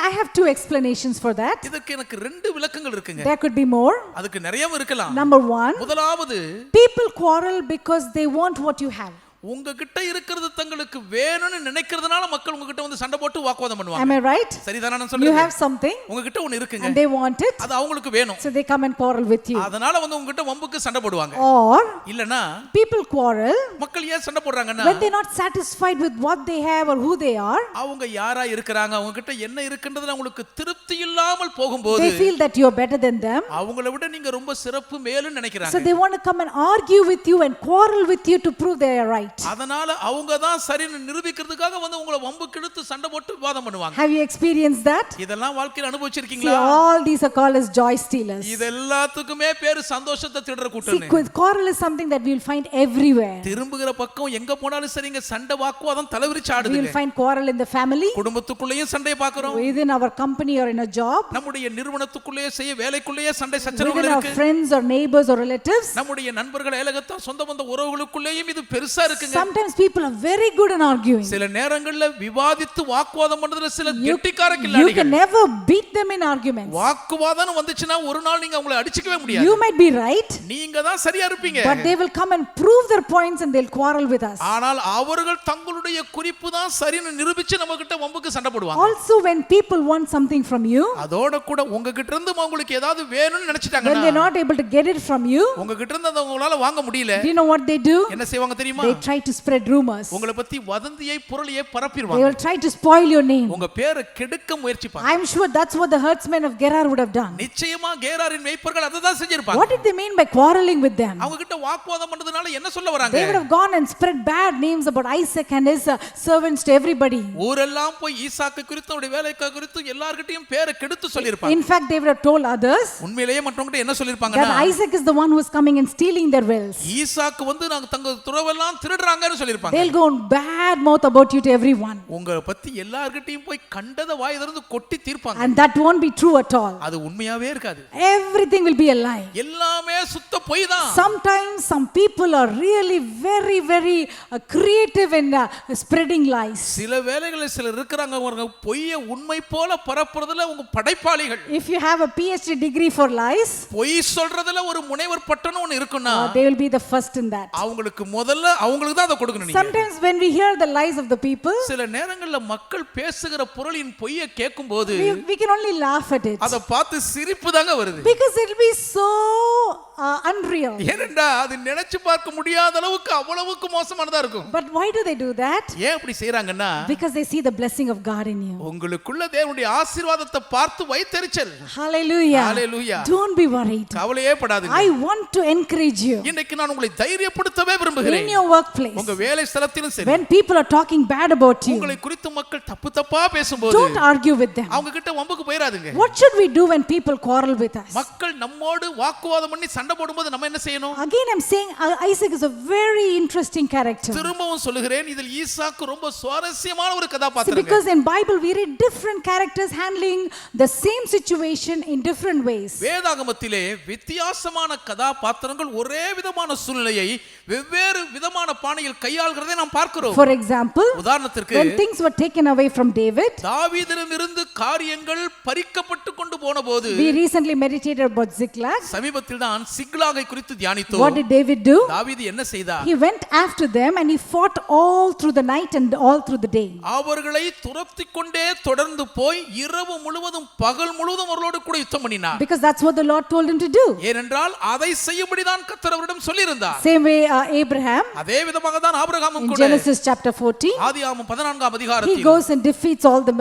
I have two explanations for that. இதுக்கு எனக்கு ரெண்டு விளக்கங்கள் இருக்குங்க. There could be more. அதுக்கு நிறையவும் இருக்கலாம். Number one, முதலாவது, people quarrel because they want what you have. உங்ககிட்ட இருக்கிறது தங்களுக்கு வேணும்னு நினைக்கிறதுனால மக்கள் உங்ககிட்ட வந்து சண்டை போட்டு வாக்குவாதம் பண்ணுவாங்க. Am I right? சரிதானா நான் You சொல்றது? have something உங்ககிட்ட ஒன்னு இருக்குங்க. and they want it, அது அவங்களுக்கு வேணும். so they come and quarrel with you. அதனால வந்து உங்ககிட்ட வம்புக்கு சண்டை போடுவாங்க. Or இல்லனா people quarrel மக்கள் ஏன் சண்டை போடுறாங்கன்னா when they're not satisfied with what they have or who they are. அவங்க யாரா இருக்கறாங்க, அவங்க கிட்ட என்ன இருக்குன்றதுல அவங்களுக்கு திருப்தி இல்லாமல் போகும்போது They feel that you are better than them. அவங்கள விட நீங்க ரொம்ப சிறப்பு மேலுன்னு So நினைக்கிறாங்க. they want to come and argue with you and quarrel with you to prove they are right. அதனால அவங்க தான் சரின்னு நிரூபிக்கிறதுக்காக வந்து உங்களை வம்புக்கு இழுத்து சண்டை போட்டு வாதம் பண்ணுவாங்க. Have you experienced that? இதெல்லாம் வாழ்க்கையில See, அனுபவிச்சிருக்கீங்களா? all these are called as joy stealers. இது எல்லாத்துக்குமே பேரு சந்தோஷத்தை திருடுற See, கூட்டம். quarrel is something that we will find everywhere. திரும்புகிற பக்கம் எங்க போனாலும் சரிங்க சண்டை வாக்குவாதம் தலைவிரிச்சு We will ஆடுதுங்க. find quarrel in the family, குடும்பத்துக்குள்ளேயும் சண்டையை பார்க்கிறோம். within our company or in a job, நம்முடைய நிறுவனத்துக்குள்ளேயே செய்ய வேலைக்குள்ளேயே சண்டை within சச்சரவுகள் our இருக்கு. friends or neighbors or relatives. நம்முடைய நண்பர்கள் ஏலகத்தா சொந்த பந்த உறவுகளுக்குள்ளேயும் இது பெருசா இருக்குங்க. Sometimes people are very good in arguing. சில நேரங்கள்ல விவாதித்து வாக்குவாதம் பண்றதுல சில கெட்டிக்கார You கில்லாடிகள். can never beat them in arguments. வாக்குவாதம் வந்துச்சுன்னா ஒரு நாள் நீங்க அவங்களை அடிச்சுக்கவே முடியாது. You might be right, நீங்க தான் சரியா இருப்பீங்க. but they will come and prove their points and they'll quarrel with us. ஆனால் அவர்கள் தங்களுடைய குறிப்பு தான் சரின்னு நிரூபிச்சு நம்ம கிட்ட வம்புக்கு சண்டை போடுவாங்க. Also, when people want something from you, அதோட கூட உங்ககிட்ட இருந்து அவங்களுக்கு ஏதாவது வேணும்னு when நினைச்சிட்டாங்கன்னா they're not able to get it from you, உங்ககிட்ட இருந்து அதை உங்களால வாங்க முடியல, do you know what they do? என்ன செய்வாங்க தெரியுமா? They try to spread rumors. உங்களை பத்தி வதந்தியை புரளியை They பரப்பிடுவாங்க. will try to spoil your name. உங்க பேரை கெடுக்க முயற்சிப்பாங்க. I'm sure that's what the herdsmen of Gerar would have done. நிச்சயமா கேராரின் மேய்ப்பர்கள் அதை தான் செஞ்சிருப்பாங்க. What did they mean by quarreling with them? அவங்க கிட்ட வாக்குவாதம் பண்றதுனால என்ன சொல்ல வராங்க? They would have gone and spread bad names about Isaac and his servants to everybody. ஊரெல்லாம் போய் ஈசாக்கு குறித்து அவருடைய வேலைக்காக குறித்து எல்லார்கிட்டயும் பேரை கெடுத்து சொல்லிருப்பாங்க. In fact, they would have told others உண்மையிலேயே மற்றவங்க என்ன that சொல்லிருப்பாங்கன்னா Isaac is the one who is coming and stealing their wells. ஈசாக்கு வந்து நாங்க தங்க துறவெல்லாம் திருடுறாங்கன்னு சொல்லிருப்பாங்க. They'll go on bad mouth about you to everyone. உங்களை பத்தி எல்லார்கிட்டயும் போய் கண்டத வாய் திறந்து கொட்டி தீர்ப்பாங்க. And that won't be true at all. அது உண்மையாவே இருக்காது. Everything will be a lie. எல்லாமே சுத்த பொய் தான். Sometimes some people are really very creative in spreading lies. சில வேளைகளில் சிலர் இருக்கறாங்க அவங்க பொய்யை உண்மை போல பரப்புறதுல அவங்க படைப்பாளிகள். If you have a PhD degree for lies, பொய் சொல்றதுல ஒரு முனைவர் பட்டம்னு ஒன்னு இருக்குன்னா they will be the first in that. அவங்களுக்கு முதல்ல அவங்கள அவங்களுக்கு தான் அதை கொடுக்கணும் நீங்க. Sometimes when we hear the lies of the people, சில நேரங்கள்ல மக்கள் பேசுகிற பொருளின் பொய்யை கேட்கும்போது we can only laugh at it. அதை பார்த்து சிரிப்பு தாங்க வருது. Because it will be so unreal. ஏனென்றா அது நினைச்சு பார்க்க முடியாத அளவுக்கு அவ்வளவுக்கு மோசமானதா இருக்கும். But why do they do that? ஏன் அப்படி செய்றாங்கன்னா Because they see the blessing of God in you. உங்களுக்குள்ள தேவனுடைய ஆசீர்வாதத்தை பார்த்து வைத்தெரிச்சல். Hallelujah. Hallelujah. Don't be worried. கவலையே படாதீங்க. I want to encourage you. இன்னைக்கு நான் உங்களை தைரியப்படுத்தவே விரும்புகிறேன். In your workplace, உங்க வேலை ஸ்தலத்திலும் சரி, when people are talking bad about you, உங்களை குறித்து மக்கள் தப்பா பேசும்போது don't argue with them. அவங்க கிட்ட வம்புக்கு போயிராதீங்க. What should we do when people quarrel with us? மக்கள் நம்மோடு வாக்குவாதம் பண்ணி சண்டை போடும்போது நம்ம என்ன செய்யணும்? Again I'm saying Isaac is a very interesting character. திரும்பவும் சொல்லுகிறேன், இதில் ஈசாக்கு ரொம்ப சுவாரஸ்யமான ஒரு See, கதாபாத்திரம். because in Bible we read different characters handling the same situation in different ways. வேதாகமத்திலே வித்தியாசமான கதாபாத்திரங்கள் ஒரே விதமான சூழ்நிலையை வெவ்வேறு விதமான பாணியில் கையாள்கிறதை நாம் பார்க்கிறோம். For example, உதாரணத்திற்கு when things were taken away from David, தாவீதிடமிருந்து காரியங்கள் பறிக்கப்பட்டு கொண்டு போனபோது we recently meditated about Ziklag. சமீபத்தில் தான் சிக்லாகை குறித்து தியானித்தோம். What did David do? தாவீது என்ன செய்தார்? He went after them and he fought all through the night and all through the day. அவர்களை துரத்திக் கொண்டே தொடர்ந்து போய் இரவு முழுவதும் பகல் முழுவதும் அவர்களோடு கூட யுத்தம் பண்ணினார். Because that's what the Lord told him to do. ஏனென்றால் அதை செய்யும்படிதான் கர்த்தர் அவரிடம் சொல்லியிருந்தார். Same way Abraham, அதே விதமாக தான் ஆபிரகாமும் in கூட Genesis chapter 14, ஆதியாகமம் 14ஆம் he அதிகாரத்தில் goes and defeats all the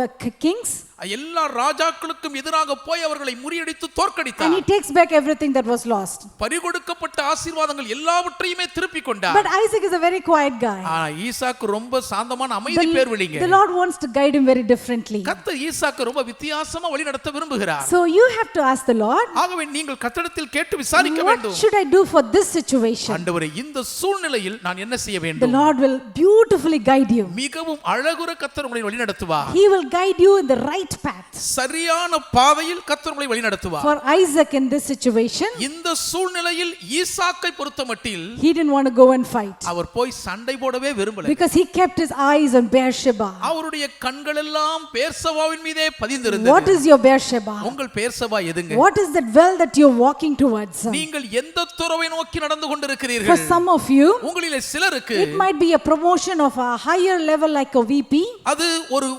kings. எல்லா ராஜாக்களுக்கும் எதிராக போய் அவர்களை முறியடித்து And தோற்கடித்தார். he takes back everything that was lost. பறிகொடுக்கப்பட்ட ஆசீர்வாதங்கள் எல்லாவற்றையுமே திருப்பி கொண்டார். But Isaac is a very quiet guy. ஆனா ஈசாக்கு ரொம்ப சாந்தமான அமைதி பேர்வழிங்க. The Lord wants to guide him very differently. கர்த்தர் ஈசாக்கு ரொம்ப வித்தியாசமா வழி நடத்த விரும்புகிறார். So you have to ask the Lord, ஆகவே நீங்கள் கர்த்தரிடத்தில் கேட்டு விசாரிக்க what வேண்டும். should I do for this situation? ஆண்டவரே, இந்த சூழ்நிலையில் நான் என்ன செய்ய The வேண்டும்? Lord will beautifully guide you. மிகவும் அழகுற கர்த்தர் உங்களை வழி நடத்துவார். He will guide you in the right path. சரியான பாதையில் கர்த்தர் உங்களை வழி நடத்துவார். For Isaac in this situation, இந்த சூழ்நிலையில் ஈசாக்கை பொறுத்தமட்டில் he didn't want to go and fight. அவர் போய் சண்டை போடவே விரும்பல. Because he kept his eyes on Beersheba. அவருடைய கண்கள் எல்லாம் பெர்சபாவின் மீதே பதிந்திருந்தது. What is your Beersheba? உங்கள் பெர்சபா எதுங்க? What is that well that you're walking towards? நீங்கள் எந்த துறவை நோக்கி நடந்து For கொண்டிருக்கிறீர்கள்? some of you, உங்களிலே சிலருக்கு it might be a promotion of a higher level like a VP. அது ஒரு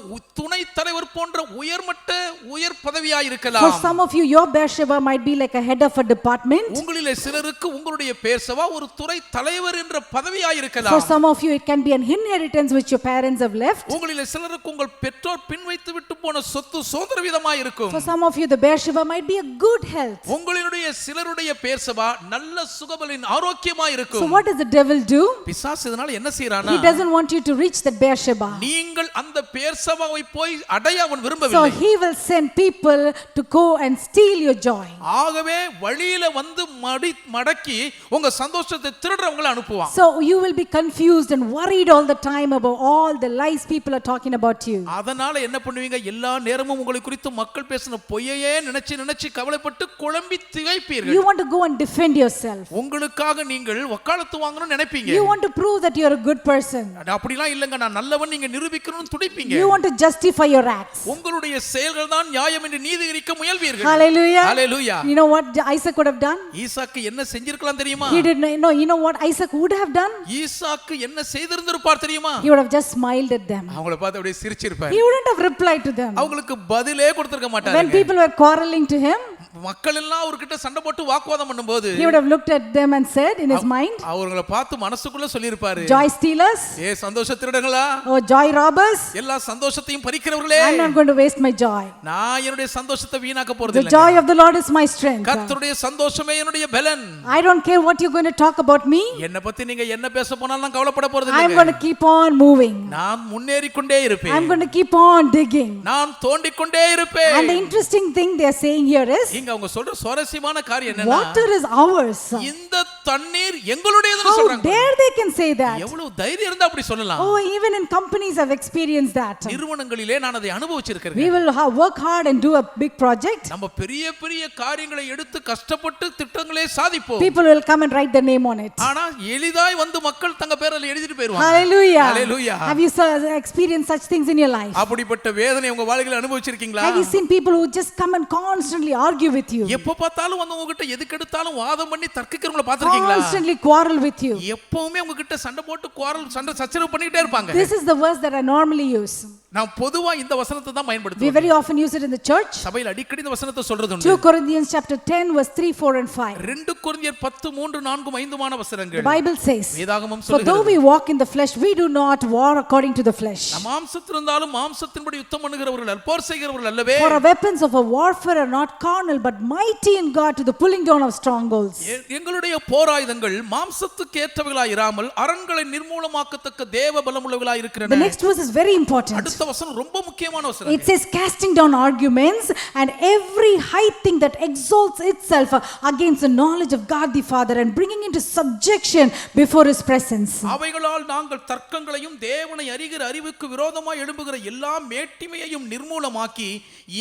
துணை தலைவர் போன்ற உயர்மட்ட உயர் பதவியா For இருக்கலாம். some of you, your Beersheba might be like a head of a department. உங்களிலே சிலருக்கு உங்களுடைய பெர்சபா ஒரு துறை தலைவர் என்ற பதவியா For இருக்கலாம். some of you, it can be an inheritance which your parents have left. உங்களிலே சிலருக்கு உங்கள் பெற்றோர் பின் வைத்து விட்டு போன சொத்து சுதந்திர விதமா இருக்கும். For some of you, the Beersheba might be a good health. உங்களுடைய சிலருடைய பெர்சபா நல்ல சுகபலின் ஆரோக்கியமா So இருக்கும். what does the devil do? பிசாசு இதனால என்ன செய்றானா? He doesn't want you to reach that Beersheba. நீங்கள் அந்த பெர்சபாவை போய் அடைய அவன் So விரும்பவில்லை. he will send people to go and steal your joy. ஆகவே வழியில வந்து மடக்கி உங்க சந்தோஷத்தை திருடுறவங்களை அனுப்புவான். So you will be confused and worried all the time about all the lies people are talking about you. அதனால என்ன பண்ணுவீங்க? எல்லா நேரமும் உங்களை குறித்து மக்கள் பேசின பொய்யையே நினைச்சு கவலைப்பட்டு குழம்பி திகைப்பீர்கள். You want to go and defend yourself. உங்களுக்காக நீங்கள் வக்காலத்து வாங்கணும்னு நினைப்பீங்க. You want to prove that you are a good person. அப்படிலாம் இல்லங்க, நான் நல்லவன் நீங்க நிரூபிக்கணும்னு துடிப்பீங்க. You want to justify your acts. உங்களுடைய செயல்கள் தான் நியாயம் என்று நீதிகரிக்க முயல்வீர்கள். Hallelujah. Hallelujah. You know what Isaac could have done? ஈசாக்கு என்ன செஞ்சிருக்கலாம் தெரியுமா? He did not. No, you know what Isaac would have done? ஈசாக்கு என்ன செய்திருந்திருப்பார் தெரியுமா? He would have just smiled at them. அவங்கள பார்த்து அப்படியே சிரிச்சிருப்பார். He wouldn't have replied to them. அவங்களுக்கு பதிலே கொடுத்திருக்க When மாட்டாங்க. people were quarreling to him, மக்கள் எல்லாம் அவர்கிட்ட சண்டை போட்டு வாக்குவாதம் பண்ணும்போது he would have looked at them and said in his mind, அவங்கள பார்த்து மனசுக்குள்ள சொல்லிருப்பாரு, joy stealers, ஏ சந்தோஷ திருடங்களா, oh joy robbers, எல்லா சந்தோஷத்தையும் பறிக்கிறவர்களே, I'm not going to waste my joy. நான் என்னுடைய சந்தோஷத்தை வீணாக்க போறது The இல்ல. joy of the Lord is my strength. கர்த்தருடைய சந்தோஷமே என்னுடைய பலன். I don't care what you're going to talk about me. என்ன பத்தி நீங்க என்ன பேச போனாலும் நான் கவலைப்பட போறது I'm இல்ல. going to keep on moving. நான் முன்னேறி கொண்டே இருப்பேன். I'm going to keep on digging. நான் தோண்டிக் கொண்டே இருப்பேன். And the interesting thing they are saying here is, இங்க அவங்க சொல்ற சுவாரஸ்யமான காரியம் என்னன்னா, water is ours. இந்த தண்ணீர் எங்களுடையதுன்னு How சொல்றாங்க. dare they can say that? எவ்வளவு தைரியம் இருந்தா அப்படி சொல்லலாம்? Oh, even in companies I've experienced that. நிறுவனங்களிலே நான் அதை அனுபவிச்சிருக்கேன். We will work hard and do a big project. நம்ம பெரிய பெரிய காரியங்களை எடுத்து கஷ்டப்பட்டு திட்டங்களே சாதிப்போம். People will come and write their name on it. ஆனா எளிதாய் வந்து மக்கள் தங்க பேர்ல எழுதிட்டு போயிடுவாங்க. Hallelujah. Hallelujah. Have you experienced such things in your life? அப்படிப்பட்ட வேதனை உங்க வாழ்க்கையில அனுபவிச்சிருக்கீங்களா? Have you seen people who just come and constantly argue argue with you, எப்ப பார்த்தாலும் வந்து உங்ககிட்ட எதுக்கு எடுத்தாலும் வாதம் பண்ணி தர்க்கிக்கிறவங்கள பாத்திருக்கீங்களா? constantly quarrel with you. எப்பவுமே உங்ககிட்ட சண்டை போட்டு சண்டை சச்சரவு பண்ணிட்டே இருப்பாங்க. This is the verse that I normally use. நான் பொதுவா இந்த வசனத்தை தான் We பயன்படுத்துவேன். very often use it in the church. சபையில் அடிக்கடி இந்த வசனத்தை சொல்றது 2 உண்டு. Corinthians chapter 10 verse 3, 4 and 5. 2 கொரிந்தியர் 10 3 4 5 The வசனங்கள். Bible says, வேதாகமம் for though சொல்லுகிறது, we walk in the flesh, we do not war according to the flesh. நாம் மாம்சத்தில் இருந்தாலும் மாம்சத்தின்படி யுத்தம் பண்ணுகிறவர்கள் அல்ல, போர் செய்கிறவர்கள் அல்லவே. For our weapons of our warfare are not carnal, but mighty in God to the pulling down of strongholds. எங்களுடைய போராயுதங்கள் மாம்சத்துக்கு ஏற்றவைகளாய் இராமல் அரண்களை நிர்மூலமாக்கத்தக்க தேவ பலமுள்ளவைகளாய் The இருக்கிறன. next verse is very important. அடுத்த வசனம் ரொம்ப முக்கியமான வசனம். It says, casting down arguments and every high thing that exalts itself against the knowledge of God the Father, and bringing into subjection before his presence. அவைகளால் நாங்கள் தர்க்கங்களையும் தேவனை அறிகிற அறிவுக்கு விரோதமாய் எழும்புகிற எல்லா மேட்டிமையையும் நிர்மூலமாக்கி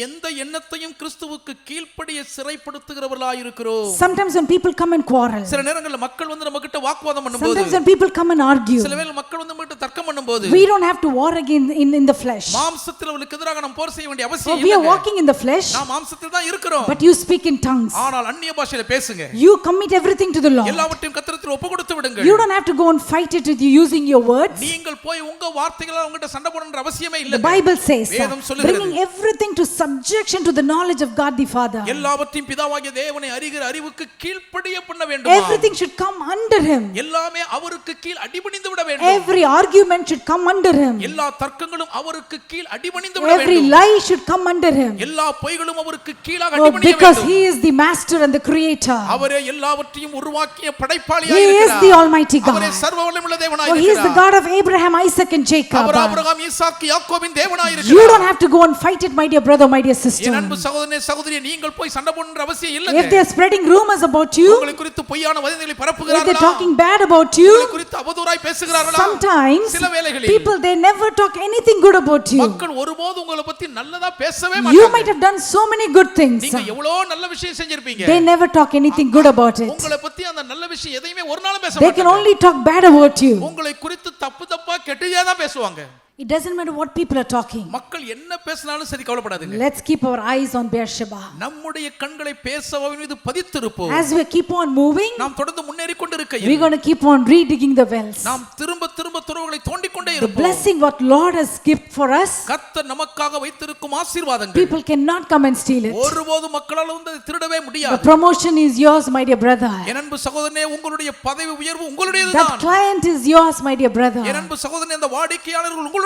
எந்த எண்ணத்தையும் கிறிஸ்துவுக்கு கீழ்ப்படிய சிறைப்படுத்துகிறவர்களாய் இருக்கிறோம். Sometimes when people come and quarrel, சில நேரங்களில் மக்கள் வந்து நம்மகிட்ட வாக்குவாதம் பண்ணும்போது, sometimes when people come and argue, சில வேளை மக்கள் வந்து நம்மகிட்ட தர்க்கம் பண்ணும்போது, we don't have to war again in the flesh. மாம்சத்தில் அவளுக்கு எதிராக நாம் போர் செய்ய வேண்டிய So அவசியம் we are இல்லை. walking in the flesh, நாம் மாம்சத்தில் தான் இருக்கிறோம். but you speak in tongues. ஆனால் அந்நிய பாஷையில பேசுங்க. You commit everything to the Lord. எல்லாவற்றையும் கர்த்தருக்கு ஒப்புக்கொடுத்து விடுங்கள். You don't have to go and fight it with you using your words. நீங்கள் போய் உங்க வார்த்தைகளால் அவங்ககிட்ட சண்டை போடணும்ன்ற அவசியமே The இல்லை. Bible says, வேதம் சொல்லுகிறது, bringing everything to subjection to the knowledge of God the Father. எல்லாவற்றையும் பிதாவாகிய தேவனை அறிகிற அறிவுக்கு கீழ்ப்படிய பண்ண வேண்டும். Everything should come under him. எல்லாமே அவருக்கு கீழ் அடிபணிந்து விட வேண்டும். Every argument should come under him. எல்லா தர்க்கங்களும் அவருக்கு கீழ் அடிபணிந்து விட Every வேண்டும். lie should come under him. எல்லா பொய்களும் அவருக்கு கீழாக Oh, அடிபணிய because வேண்டும். he is the master and the creator. அவரே எல்லாவற்றையும் உருவாக்கிய படைப்பாளியாய் He is இருக்கிறார். the almighty God. அவரே சர்வ வல்லமையுள்ள தேவனாய் Oh, he is the இருக்கிறார். God of Abraham, Isaac and Jacob. அவர் ஆபிரகாம், ஈசாக்கு, யாக்கோபின் தேவனாய் You இருக்கிறார். don't have to go and fight it, my dear brother, my dear sister. என் அன்பு சகோதரனே சகோதரியே, நீங்கள் போய் சண்டை போடணும்ன்ற அவசியம் If இல்லைங்க. they are spreading rumors about you, உங்களை குறித்து பொய்யான வதந்திகளை if they are பரப்புகிறார்களா, talking bad about உங்களை you, குறித்து அவதூறாய் பேசுகிறார்களா, sometimes சில வேளைகளில் people, they never talk anything good about you. மக்கள் ஒருபோதும் உங்களை பத்தி நல்லதா பேசவே You மாட்டாங்க. might have done so many good things. நீங்க எவ்வளவு நல்ல விஷயம் செஞ்சிருப்பீங்க. They never talk anything good about it. உங்களை பத்தி அந்த நல்ல விஷயம் எதையுமே ஒரு நாளும் பேச They can மாட்டாங்க. only talk bad about you. உங்களை குறித்து தப்பு தப்பா கெட்டதா தான் பேசுவாங்க. It doesn't matter what people are talking. மக்கள் என்ன பேசினாலும் சரி, கவலைப்படாதீங்க. Let's keep our eyes on Beersheba. நம்முடைய கண்களை பேசவவின் மீது பதித்திருப்போம். As we keep on moving, நாம் தொடர்ந்து முன்னேறி கொண்டிருக்கையில் we're going to keep on redigging the wells. நாம் திரும்ப திரும்ப துறவுகளை தோண்டிக் கொண்டே The இருப்போம். blessing what Lord has given for us, கர்த்தர் நமக்காக வைத்திருக்கும் ஆசீர்வாதங்கள் people cannot come and steal it. ஒருபோதும் மக்களால் வந்து அதை திருடவே The முடியாது. promotion is yours, my dear brother. என் அன்பு சகோதரனே, உங்களுடைய பதவி உயர்வு That உங்களுடையதுதான். client is yours, my dear brother. என் அன்பு சகோதரனே, அந்த வாடிக்கையாளர்கள் உங்களுடையவர்களே.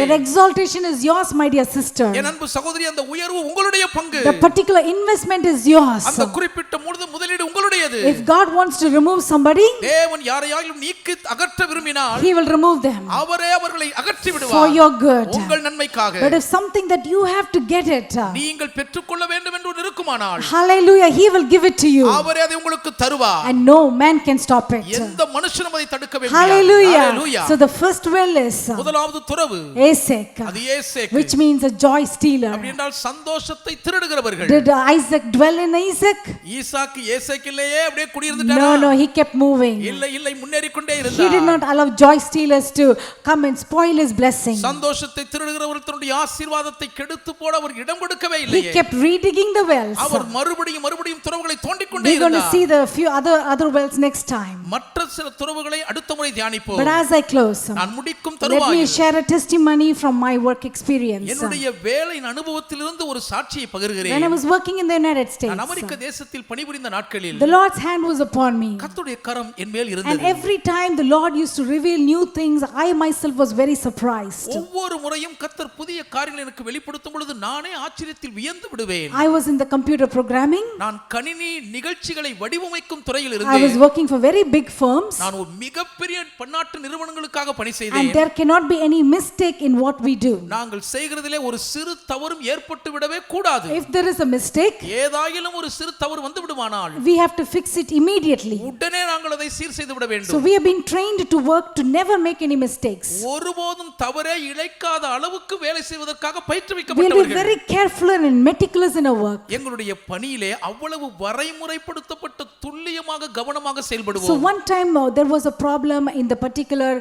That exaltation is yours, my dear sister. என் அன்பு சகோதரி, அந்த உயர்வு உங்களுடைய பங்கு. The particular investment is yours. அந்த குறிப்பிட்ட முதலீடு உங்களுடையது. If God wants to remove somebody, தேவன் யாரையாலும் நீக்கி அகற்ற விரும்பினால் he will remove them அவரே அவர்களை அகற்றி for விடுவார். your good. உங்கள் நன்மைக்காக. But if something that you have to get it, நீங்கள் பெற்றுக்கொள்ள வேண்டும் என்று இருக்குமானால் hallelujah, he will give it to you. அவரே அதை உங்களுக்கு தருவார். And no man can stop it. எந்த மனுஷனும் அதை தடுக்க முடியாது. Hallelujah. So the first well is முதலாவது துறவு Isaac, அது ஏசேக்கு. which means a joy stealer. அப்படி என்றால் சந்தோஷத்தை திருடுகிறவர்கள். Did Isaac dwell in Isaac? ஈசாக்கு ஏசேக்கிலேயே அப்படியே குடியிருந்துட்டாரா? No, he kept moving. இல்லை முன்னேறி கொண்டே He இருந்தார். did not allow joy stealers to come and spoil his blessing. சந்தோஷத்தை திருடுகிறவர்கள் தன்னுடைய ஆசீர்வாதத்தை கெடுத்து போட அவர் இடம் கொடுக்கவே He இல்லையே. kept redigging the wells. அவர் மறுபடியும் துறவுகளை தோண்டிக் கொண்டே We're going to இருந்தார். see the few other wells next time. மற்ற சில துறவுகளை அடுத்த முறை தியானிப்போம். But as I close, நான் முடிக்கும் let me தருவாயில் share a testimony from my work experience. என்னுடைய வேலையின் அனுபவத்திலிருந்து ஒரு சாட்சியை பகிர்கிறேன். When I was working in the United States, நான் அமெரிக்க தேசத்தில் பணிபுரிந்த நாட்களில் the Lord's hand was upon me. கர்த்தருடைய கரம் என் மேல் And இருந்தது. every time the Lord used to reveal new things, I myself was very surprised. ஒவ்வொரு முறையும் கர்த்தர் புதிய காரியங்களை எனக்கு வெளிப்படுத்தும் பொழுது நானே ஆச்சரியத்தில் வியந்து விடுவேன். I was in the computer programming. நான் கணினி நிகழ்ச்சிகளை வடிவமைக்கும் துறையில் I was இருந்தேன். working for very big firms. நான் ஒரு மிகப்பெரிய பன்னாட்டு நிறுவனங்களுக்காக பணி And செய்தேன். there cannot be any mistake in what we do. நாங்கள் செய்கிறதிலே ஒரு சிறு தவறும் ஏற்பட்டு விடவே கூடாது. If there is a mistake, ஏதாயிலும் ஒரு சிறு தவறு வந்து விடுமானால் we have to fix it immediately. உடனே நாங்கள் நாங்கள் அதை சீர் செய்து விட So வேண்டும். we have been trained to work to never make any mistakes. ஒருபோதும் தவறே இழைக்காத அளவுக்கு வேலை செய்வதற்காக We'll be பயிற்றுவிக்கப்பட்டவர்கள். very careful and meticulous in our work. எங்களுடைய பணியிலே அவ்வளவு வரைமுறைப்படுத்தப்பட்ட துல்லியமாக கவனமாக So செயல்படுவோம். one time there was a problem in the particular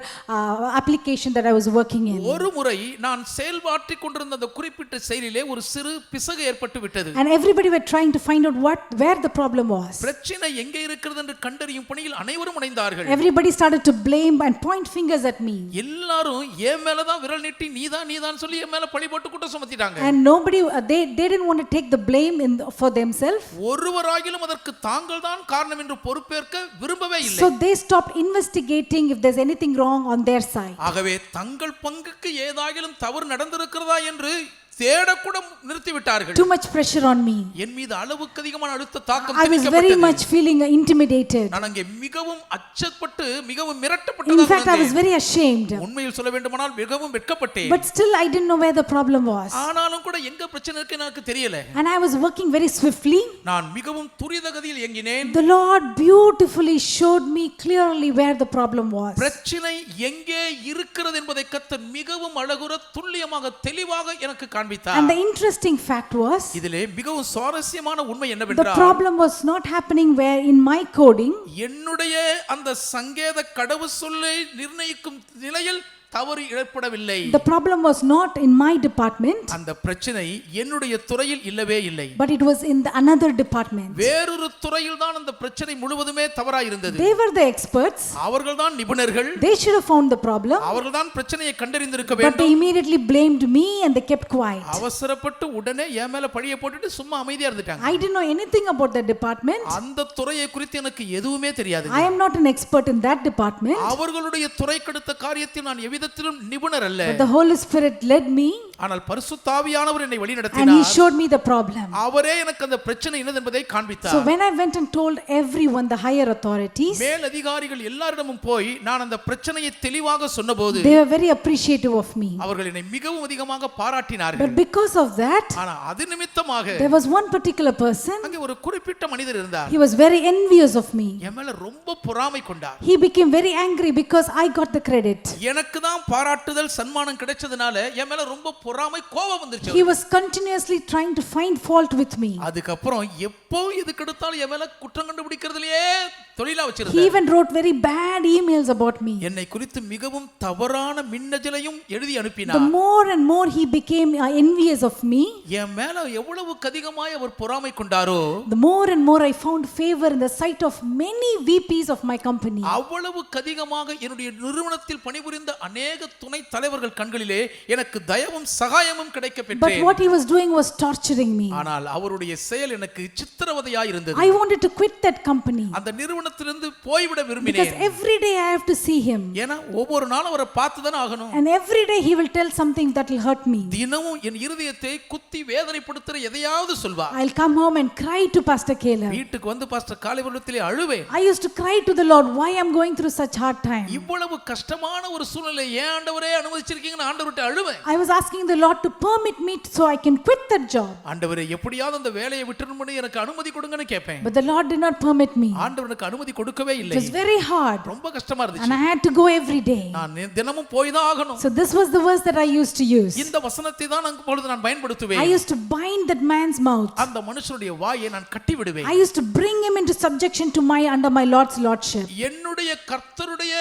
application that I was working in. ஒரு முறை நான் செயல்பாற்றிக் கொண்டிருந்த அந்த குறிப்பிட்ட செயலிலே ஒரு சிறு பிசகு ஏற்பட்டு விட்டது. And everybody were trying to find out where the problem was. பிரச்சனை எங்கே இருக்கிறது என்று கண்டறியும் பணியில் அனைவரும் இணைந்தார்கள். Everybody started to blame and point fingers at me. எல்லாரும் என் மேல தான் விரல் நீட்டி நீதான் சொல்லி என் மேல பழி போட்டு குற்றம் சுமத்திட்டாங்க. And nobody they didn't want to take the blame for themselves. ஒருவராகிலும் அதற்கு தாங்கள் தான் காரணம் என்று பொறுப்பேற்க விரும்பவே இல்லை. So they stopped investigating if there's anything wrong on their side. ஆகவே தங்கள் பங்குக்கு ஏதாகிலும் தவறு நடந்திருக்கிறதா என்று தேடக்கூட நிறுத்திவிட்டார்கள். Too much pressure on me. என் மீது அளவுக்கு அதிகமான அழுத்த தாக்கம் I was very much feeling intimidated. நான் அங்கே மிகவும் அச்சப்பட்டு மிகவும் In மிரட்டப்பட்டதாக fact, I was very ashamed. உண்மையில் சொல்ல வேண்டுமானால் மிகவும் வெட்கப்பட்டேன். But still I didn't know where the problem was. ஆனாலும் கூட எங்க பிரச்சனை இருக்கு எனக்கு தெரியல. And I was working very swiftly. நான் மிகவும் துரிதகதியில் இயங்கினேன். The Lord beautifully showed me clearly where the problem was. பிரச்சனை எங்கே இருக்கிறது என்பதை கர்த்தர் மிகவும் அழகுற துல்லியமாக தெளிவாக எனக்கு காண்பித்தார். And the interesting fact was, இதிலே மிகவும் சுவாரஸ்யமான உண்மை the என்னவென்றால் problem was not happening where in my coding. என்னுடைய அந்த சங்கேத கடவுள் சொல்லை நிர்ணயிக்கும் நிலையில் தவறு ஏற்படவில்லை. The problem was not in my department. அந்த பிரச்சனை என்னுடைய துறையில் இல்லவே இல்லை. But it was in the another department. வேறொரு துறையில் தான் அந்த பிரச்சனை முழுவதுமே தவறாய் இருந்தது. They were the experts. அவர்கள் தான் நிபுணர்கள். They should have found the problem. அவர்கள் தான் பிரச்சனையை கண்டறிந்திருக்க But they வேண்டும். immediately blamed me and they kept quiet. அவசரப்பட்டு உடனே என் மேல பழியை போட்டுட்டு சும்மா அமைதியா இருந்துட்டாங்க. I didn't know anything about that department. அந்த துறையை குறித்து எனக்கு எதுவுமே தெரியாது. I am not an expert in that department. அவர்களுடைய துறைக்கடுத்த காரியத்தில் நான் எவ்விதத்திலும் நிபுணர் அல்ல. But the Holy Spirit led me ஆனால் பரிசுத்த ஆவியானவர் என்னை and He வழிநடத்தினார். showed me the problem. அவரே எனக்கு அந்த பிரச்சனை என்னது என்பதை So காண்பித்தார். when I went and told everyone, the higher authorities, மேல் அதிகாரிகள் எல்லாரிடமும் போய் நான் அந்த பிரச்சனையை தெளிவாக சொன்னபோது they were very appreciative of me. அவர்கள் என்னை மிகவும் அதிகமாக பாராட்டினார்கள். But because of that, ஆனா அது நிமித்தமாக there was one particular person, அங்கே ஒரு குறிப்பிட்ட மனிதர் இருந்தார். he was very envious of me. என் மேல ரொம்ப பொறாமை கொண்டார். He became very angry because I got the credit. எனக்கு தான் பாராட்டுதல் சன்மானம் கிடைச்சதுனால என் மேல ரொம்ப பொறாமை கோபம் வந்துருச்சு. He was continuously trying to find fault with me. அதுக்கப்புறம் எப்போ எதுக்கு எடுத்தாலும் என் மேல குற்றம் கண்டுபிடிக்கிறதுலயே தொழிலா He வச்சிருந்தார். even wrote very bad emails about me. என்னை குறித்து மிகவும் தவறான மின்னஞ்சலையும் எழுதி The அனுப்பினார். more and more he became envious of me, என் மேல எவ்வளவுக்கு அதிகமாய் அவர் பொறாமை கொண்டாரோ the more and more I found favor in the sight of many VPs of my company. அவ்வளவுக்கு அதிகமாக என்னுடைய நிறுவனத்தில் பணிபுரிந்த அநேக துணை தலைவர்கள் கண்களிலே எனக்கு தயவும் சகாயமும் கிடைக்க But பெற்றேன். what he was doing was torturing me. ஆனால் அவருடைய செயல் எனக்கு சித்திரவதையாய் இருந்தது. I wanted to quit that company அந்த நிறுவனத்திலிருந்து போய்விட because விரும்பினேன். every day I have to see him. ஏன்னா ஒவ்வொரு நாளும் அவரை பார்த்து தானே ஆகணும். And every day he will tell something that will hurt me. தினமும் என் இருதயத்தை குத்தி வேதனைப்படுத்துற எதையாவது சொல்வார். I'll come home and cry to Pastor Caleb. வீட்டுக்கு வந்து பாஸ்டர் காலைவலத்திலே அழுவேன். I used to cry to the Lord, why I'm going through such hard time. இவ்வளவு கஷ்டமான ஒரு சூழ்நிலை ஏன் ஆண்டவரே அனுமதிச்சிருக்கீங்கன்னு ஆண்டவர்கிட்ட அழுவேன். I was asking the Lord to permit me so I can quit that job. ஆண்டவரே எப்படியாவது அந்த வேலையை விட்டுறணும்னு எனக்கு அனுமதி கொடுங்கன்னு கேட்பேன். But the Lord did not permit me. ஆண்டவர் எனக்கு அனுமதி கொடுக்கவே It இல்லை. was very hard ரொம்ப கஷ்டமா and இருந்துச்சு. I had to go every day. நான் தினமும் போய் தான் ஆகணும். So this was the verse that I used to use. இந்த வசனத்தை தான் அப்பொழுது நான் பயன்படுத்துவேன். I used to bind that man's mouth. அந்த மனுஷனுடைய வாயை நான் கட்டி விடுவேன். I used to bring him into subjection to under my Lord's lordship. என்னுடைய கர்த்தருடைய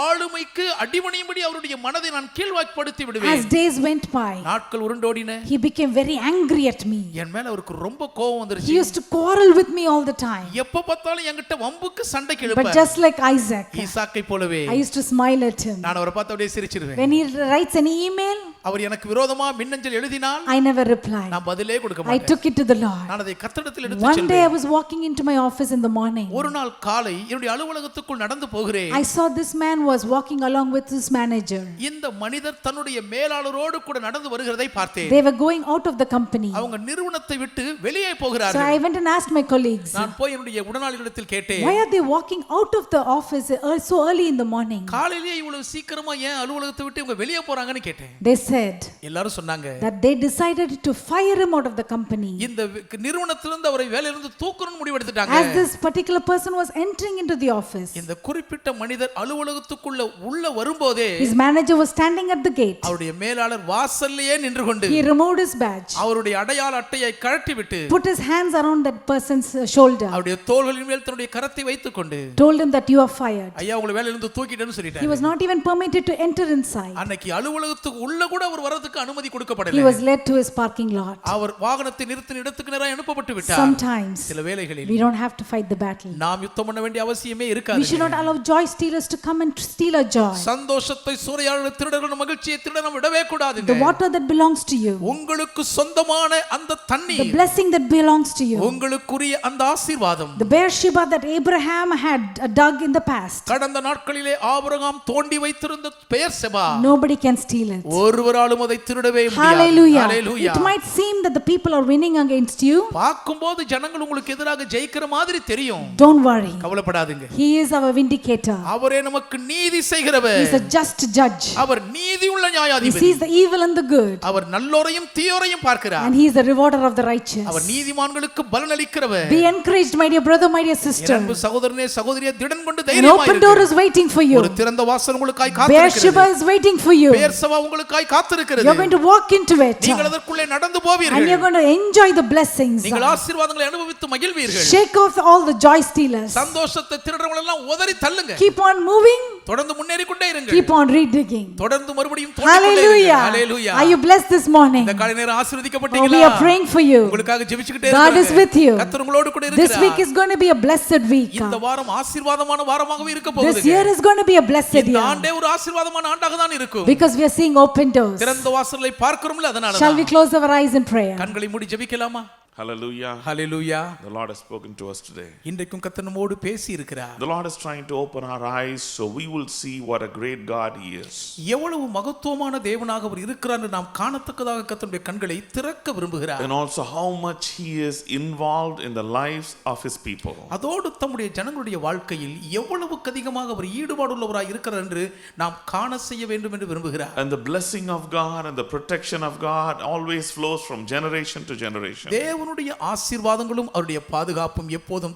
ஆளுமைக்கு அடிபணியும்படி அவருடைய மனதை நான் கீழ்வாய்ப்படுத்தி As விடுவேன். days went by, நாட்கள் உருண்டோடின. he became very angry at me. என் மேல அவருக்கு ரொம்ப கோபம் He வந்துருச்சு. used to quarrel with me all the time. எப்ப பார்த்தாலும் என்கிட்ட வம்புக்கு சண்டைக்கு But இழுப்பார். just like Isaac, ஈசாக்கை போலவே I used to smile at him. நான் அவரை பார்த்து அப்படியே சிரிச்சிருவேன். When he writes an email, அவர் எனக்கு விரோதமா மின்னஞ்சல் எழுதினால் I never reply. நான் பதிலே கொடுக்க I மாட்டேன். took it to the Lord. நான் அதை கர்த்தரிடத்தில் எடுத்து One day I செல்வேன். was walking into my office in the morning. ஒரு நாள் காலை என்னுடைய அலுவலகத்துக்குள் நடந்து போகிறேன். I saw this man was walking along with his manager. இந்த மனிதர் தன்னுடைய மேலாளரோடு கூட நடந்து வருகிறதை பார்த்தேன். They were going out of the company. அவங்க நிறுவனத்தை விட்டு வெளியே So போகிறார்கள். I went and asked my colleagues, நான் போய் என்னுடைய உடனாளிகளிடத்தில் கேட்டேன். why are they walking out of the office so early in the morning? காலையிலேயே இவ்வளவு சீக்கிரமா ஏன் அலுவலகத்தை விட்டு இவங்க வெளியே போறாங்கன்னு கேட்டேன். They said எல்லாரும் சொன்னாங்க that they decided to fire him out of the company. இந்த நிறுவனத்திலிருந்து அவரை வேலையிலிருந்து தூக்கணும்னு முடிவெடுத்துட்டாங்க. As this particular person was entering into the office, இந்த குறிப்பிட்ட மனிதர் அலுவலகத்துக்குள்ள உள்ள வரும்போதே his manager was standing at the gate. அவருடைய மேலாளர் வாசல்லையே நின்று கொண்டு He removed his badge, அவருடைய அடையாள அட்டையை கழட்டி விட்டு put his hands around that person's shoulder, அவருடைய தோள்களின் மேல் தன்னுடைய கரத்தை வைத்துக் கொண்டு told him that you are fired. ஐயா உங்களை வேலையிலிருந்து தூக்கிட்டேன்னு He சொல்லிட்டாரு. was not even permitted to enter inside. அன்னைக்கு அலுவலகத்துக்கு உள்ள கூட அவர் வரதுக்கு அனுமதி He கொடுக்கப்படல. was led to his parking lot. அவர் வாகனத்தை நிறுத்தின இடத்துக்கு நேரா அனுப்பப்பட்டு விட்டார். Sometimes சில வேளைகளில் we don't have to fight the battle. நாம் யுத்தம் பண்ண வேண்டிய அவசியமே We இருக்காது. should not allow joy stealers to come and steal our joy. சந்தோஷத்தை சூறையாடுகிற திருடர்கள் மகிழ்ச்சியை திருட நாம் விடவே கூடாதுங்க. The water that belongs to you, உங்களுக்கு சொந்தமான அந்த the தண்ணீர், blessing that belongs to you, உங்களுக்குரிய அந்த ஆசீர்வாதம், the Beersheba that Abraham had dug in the past, கடந்த நாட்களிலே ஆபிரகாம் தோண்டி வைத்திருந்த Beersheba, nobody can steal it. ஒருவராலும் அதை திருடவே முடியாது. Hallelujah. Hallelujah. It might seem that the people are winning against you. பார்க்கும்போது ஜனங்கள் உங்களுக்கு எதிராக ஜெயிக்கிற மாதிரி தெரியும். Don't worry. கவலைப்படாதீங்க. He is our vindicator. அவரே நமக்கு நீதி செய்கிறவர். He is a just judge. அவர் நீதியுள்ள He நியாயாதிபதி. sees the evil and the good. அவர் நல்லோரையும் தீயோரையும் பார்க்கிறார். And he is the rewarder of the righteous. அவர் நீதிமான்களுக்கு பலன் அளிக்கிறவர். Be encouraged, my dear brother, my dear sister. அன்பு சகோதரனே சகோதரியே திடன் கொண்டு An தைரியமாய் open door is waiting for you. ஒரு திறந்த வாசல் உங்களுக்காய் Beersheba காத்திருக்கிறது. is waiting for you. Beersheba உங்களுக்காய் காத்திருக்கிறது. You're going to walk into it. நீங்கள் அதற்குள்ளே நடந்து And போவீர்கள். you're going to enjoy the blessings. நீங்கள் ஆசீர்வாதங்களை அனுபவித்து மகிழ்வீர்கள். Shake off all the joy stealers. சந்தோஷத்தை திருடறவங்க எல்லாம் உதறி தள்ளுங்க. Keep on moving. தொடர்ந்து முன்னேறி கொண்டே இருங்கள். Keep on redigging. தொடர்ந்து மறுபடியும் தோண்டிக் கொண்டே இருங்கள். Hallelujah. Hallelujah. Are you blessed this morning? இந்த காலை நேரம் Oh, ஆசீர்வதிக்கப்பட்டீங்களா? we are praying for you. உங்களுக்காக ஜெபிச்சுக்கிட்டே God is இருக்கோம். with you. கர்த்தர் உங்களோடு கூட This week இருக்கிறார். is going to be a blessed week. இந்த வாரம் ஆசீர்வாதமான வாரமாகவே இருக்க This போகுதுங்க. year is going to be a blessed இந்த year. ஆண்டே ஒரு ஆசீர்வாதமான ஆண்டாக தான் இருக்கும். Because we are seeing open doors. திறந்த வாசலை பார்க்கிறோம்ல அதனால Shall we தான். close our eyes in prayer? கண்களை மூடி ஜெபிக்கலாமா? Hallelujah. Hallelujah. The Lord has spoken to us today. இன்றைக்கும் கர்த்தர் நம்மோடு பேசி இருக்கிறார். The Lord is trying to open our eyes so we will see what a great God He is. எவ்வளவு மகத்துவமான தேவனாக அவர் இருக்கிறார் என்று நாம் காணத்தக்கதாக கர்த்தருடைய கண்களை திறக்க விரும்புகிறார். And also how much He is involved in the lives of His people. அதோடு தம்முடைய ஜனங்களுடைய வாழ்க்கையில் எவ்வளவுக்கு அதிகமாக அவர் ஈடுபாடுள்ளவராய் இருக்கிறார் என்று நாம் காண செய்ய வேண்டும் என்று விரும்புகிறார். And the blessing of God and the protection of God always flows from generation to generation. தேவனுடைய ஆசீர்வாதங்களும் அவருடைய பாதுகாப்பும் எப்போதும்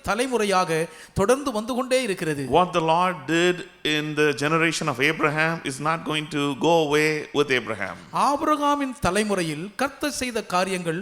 தலைமுறையாக தொடர்ந்து வந்து கொண்டே இருக்கிறது. What the Lord did in the generation of Abraham is not going to go away with Abraham. ஆபிரகாமின் தலைமுறையில் கர்த்தர் செய்த காரியங்கள்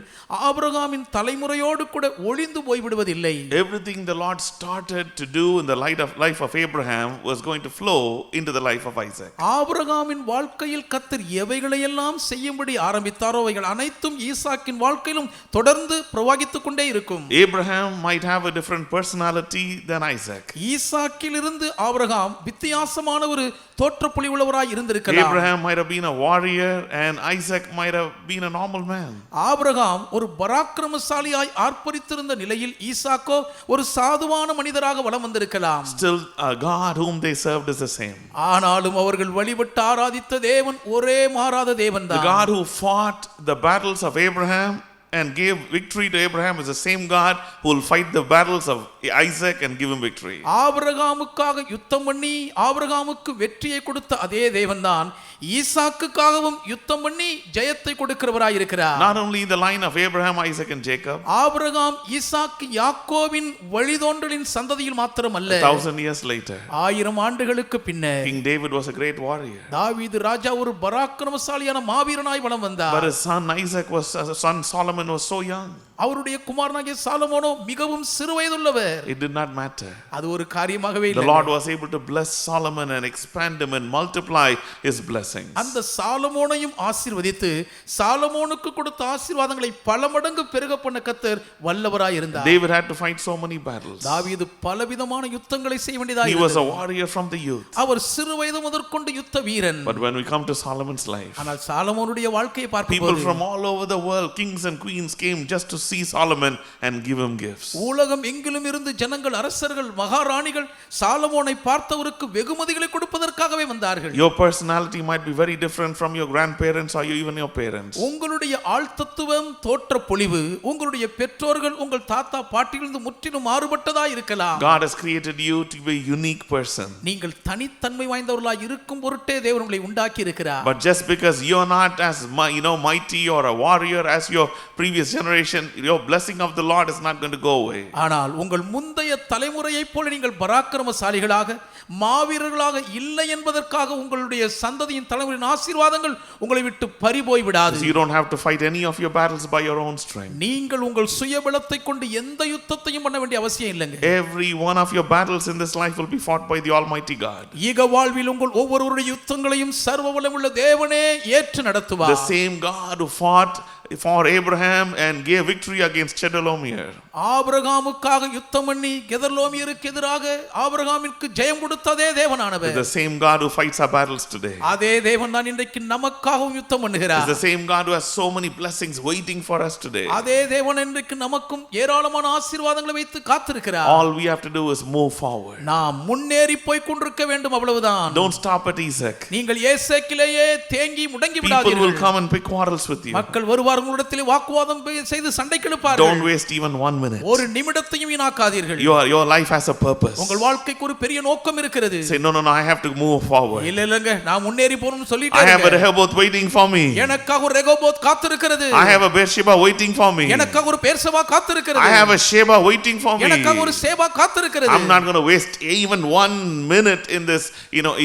ஆபிரகாமின் தலைமுறையோடு கூட ஒளிந்து போய் விடுவதில்லை. Everything the Lord started to do in the life of Abraham was going to flow into the life of Isaac. ஆபிரகாமின் வாழ்க்கையில் கர்த்தர் எவைகளையெல்லாம் செய்யும்படி ஆரம்பித்தாரோ அவைகள் அனைத்தும் ஈசாக்கின் வாழ்க்கையிலும் தொடர்ந்து பிரவாகித்துக் கொண்டே இருக்கும். Abraham might have a different personality than Isaac. ஈசாக்கிலிருந்து ஆபிரகாம் வித்தியாசமான ஒரு தோற்றப்புலி உள்ளவராய் இருந்திருக்கலாம். Abraham might have been a warrior and Isaac might have been a normal man. Abraham ஒரு பராக்கிரமசாலியாய் ஆர்ப்பரித்திருந்த நிலையில் ஈசாக்கோ ஒரு சாதுவான மனிதராக வலம் வந்திருக்கலாம். Still God whom they served is the same. ஆனாலும் அவர்கள் வழிபட்டு ஆராதித்த தேவன் ஒரே மாறாத தேவன்தான். The God who fought the battles of Abraham and gave victory to Abraham is the same God who will fight the battles of Isaac and give him victory. ஆபிரகாமுக்காக யுத்தம் பண்ணி ஆபிரகாமுக்கு வெற்றியை கொடுத்த அதே தேவன்தான் ஈசாக்குக்காகவும் யுத்தம் பண்ணி ஜெயத்தை கொடுக்கிறவராய் இருக்கிறார். Not only in the line of Abraham, Isaac and Jacob. ஆபிரகாம் ஈசாக்கு யாக்கோபின் வழிதோன்றலின் சந்ததியில் மாத்திரமல்ல. 1000 years later, 1000 ஆண்டுகளுக்கு பின்னர் King David was a great warrior. தாவீது ராஜா ஒரு பராக்கிரமசாலியான மாவீரனாய் வலம் வந்தார். But his son Isaac was son Solomon was so young. அவருடைய குமாரனாகிய சாலமோனோ மிகவும் சிறு வயதுள்ளவர். It did not matter. அது ஒரு காரியமாகவே The இல்லை. Lord was able to bless Solomon and expand him and multiply his blessings. அந்த சாலமோனையும் ஆசீர்வதித்து சாலமோனுக்கு கொடுத்த ஆசீர்வாதங்களை பல மடங்கு பெருக பண்ண கர்த்தர் வல்லவராய் இருந்தார். David had to fight so many battles. தாவீது பலவிதமான யுத்தங்களை செய்ய வேண்டியதாக He was இருந்தது. a warrior from the youth. அவர் சிறு வயது முதற்கொண்டு யுத்த வீரன். But when we come to Solomon's life, ஆனால் சாலமோனுடைய வாழ்க்கையை people பார்க்கும்போது from all over the world, kings and beings came just to see Solomon and give him gifts. உலகம் எங்கிலும் இருந்து ஜனங்கள், அரசர்கள், மகாராணிகள் சாலமோனை பார்த்தவருக்கு வெகுமதிகளை கொடுப்பதற்காகவே வந்தார்கள். Your personality might be very different from your grandparents or even your parents. உங்களுடைய ஆழ்த்தத்துவம், தோற்ற பொலிவு உங்களுடைய பெற்றோர்கள், உங்கள் தாத்தா பாட்டியிலிருந்து முற்றிலும் மாறுபட்டதா இருக்கலாம். God has created you to be a unique person. நீங்கள் தனித்தன்மை வாய்ந்தவர்களாய் இருக்கும் பொருட்டே தேவன் உங்களை உண்டாக்கி இருக்கிறார். But just because you're not as mighty or a warrior as your previous generation, your blessing of the Lord is not going to go away. ஆனால் உங்கள் முந்தைய தலைமுறையைப் போல நீங்கள் பராக்கிரமசாலிகளாக, மாவீரர்களாக இல்லை என்பதற்காக உங்களுடைய சந்ததியின் தலைமுறையின் ஆசீர்வாதங்கள் உங்களை விட்டு பறிபோய் விடாது. You don't have to fight any of your battles by your own strength. நீங்கள் உங்கள் சுயபலத்தை கொண்டு எந்த யுத்தத்தையும் பண்ண வேண்டிய அவசியம் இல்லைங்க. Every one of your battles in this life will be fought by the Almighty God. ஈக வாழ்வில் உங்கள் ஒவ்வொருவருடைய யுத்தங்களையும் சர்வ வல்லமையுள்ள தேவனே ஏற்று நடத்துவார். The same God who fought for Abraham and gave victory against Chedorlaomer. ஆபிரகாமுக்காக யுத்தம் பண்ணி கெதர்லோமியருக்கு எதிராக ஆபிரகாமிற்கு ஜெயம் கொடுத்ததே தேவனானவர். The same God who fights our battles today. அதே தேவன் தான் இன்றைக்கு நமக்காகவும் யுத்தம் பண்ணுகிறார். The same God who has so many blessings waiting for us today. அதே தேவன் இன்றைக்கு நமக்கும் ஏராளமான ஆசீர்வாதங்களை வைத்து காத்திருக்கிறார். All we have to do is move forward. நாம் முன்னேறி போய் கொண்டிருக்க வேண்டும், அவ்வளவுதான். Don't stop at Isaac. நீங்கள் ஏசேக்கிலேயே தேங்கி முடங்கி People will விடாதீர்கள். come and pick quarrels with you. மக்கள் வருவார்கள், உங்களிடத்தில் வாக்குவாதம் செய்து சண்டைக்கு இழுப்பார்கள். Don't waste even 1 minute. ஒரு நிமிடத்தையும் வீணாக்காதீர்கள். Your life has a purpose. உங்கள் வாழ்க்கைக்கு ஒரு பெரிய நோக்கம் இருக்கிறது. Say no, I have to move forward. இல்லங்க, நான் முன்னேறி போறேன்னு சொல்லிட்டே I have a Rehoboth waiting for me. எனக்காக ஒரு ரெகோபோத் காத்திருக்கிறது. I have a Beersheba waiting for me. எனக்காக ஒரு பெர்சபா காத்திருக்கிறது. I have a Sheba waiting for me. எனக்காக ஒரு சேபா காத்திருக்கிறது. I'm not going to waste even 1 minute in this,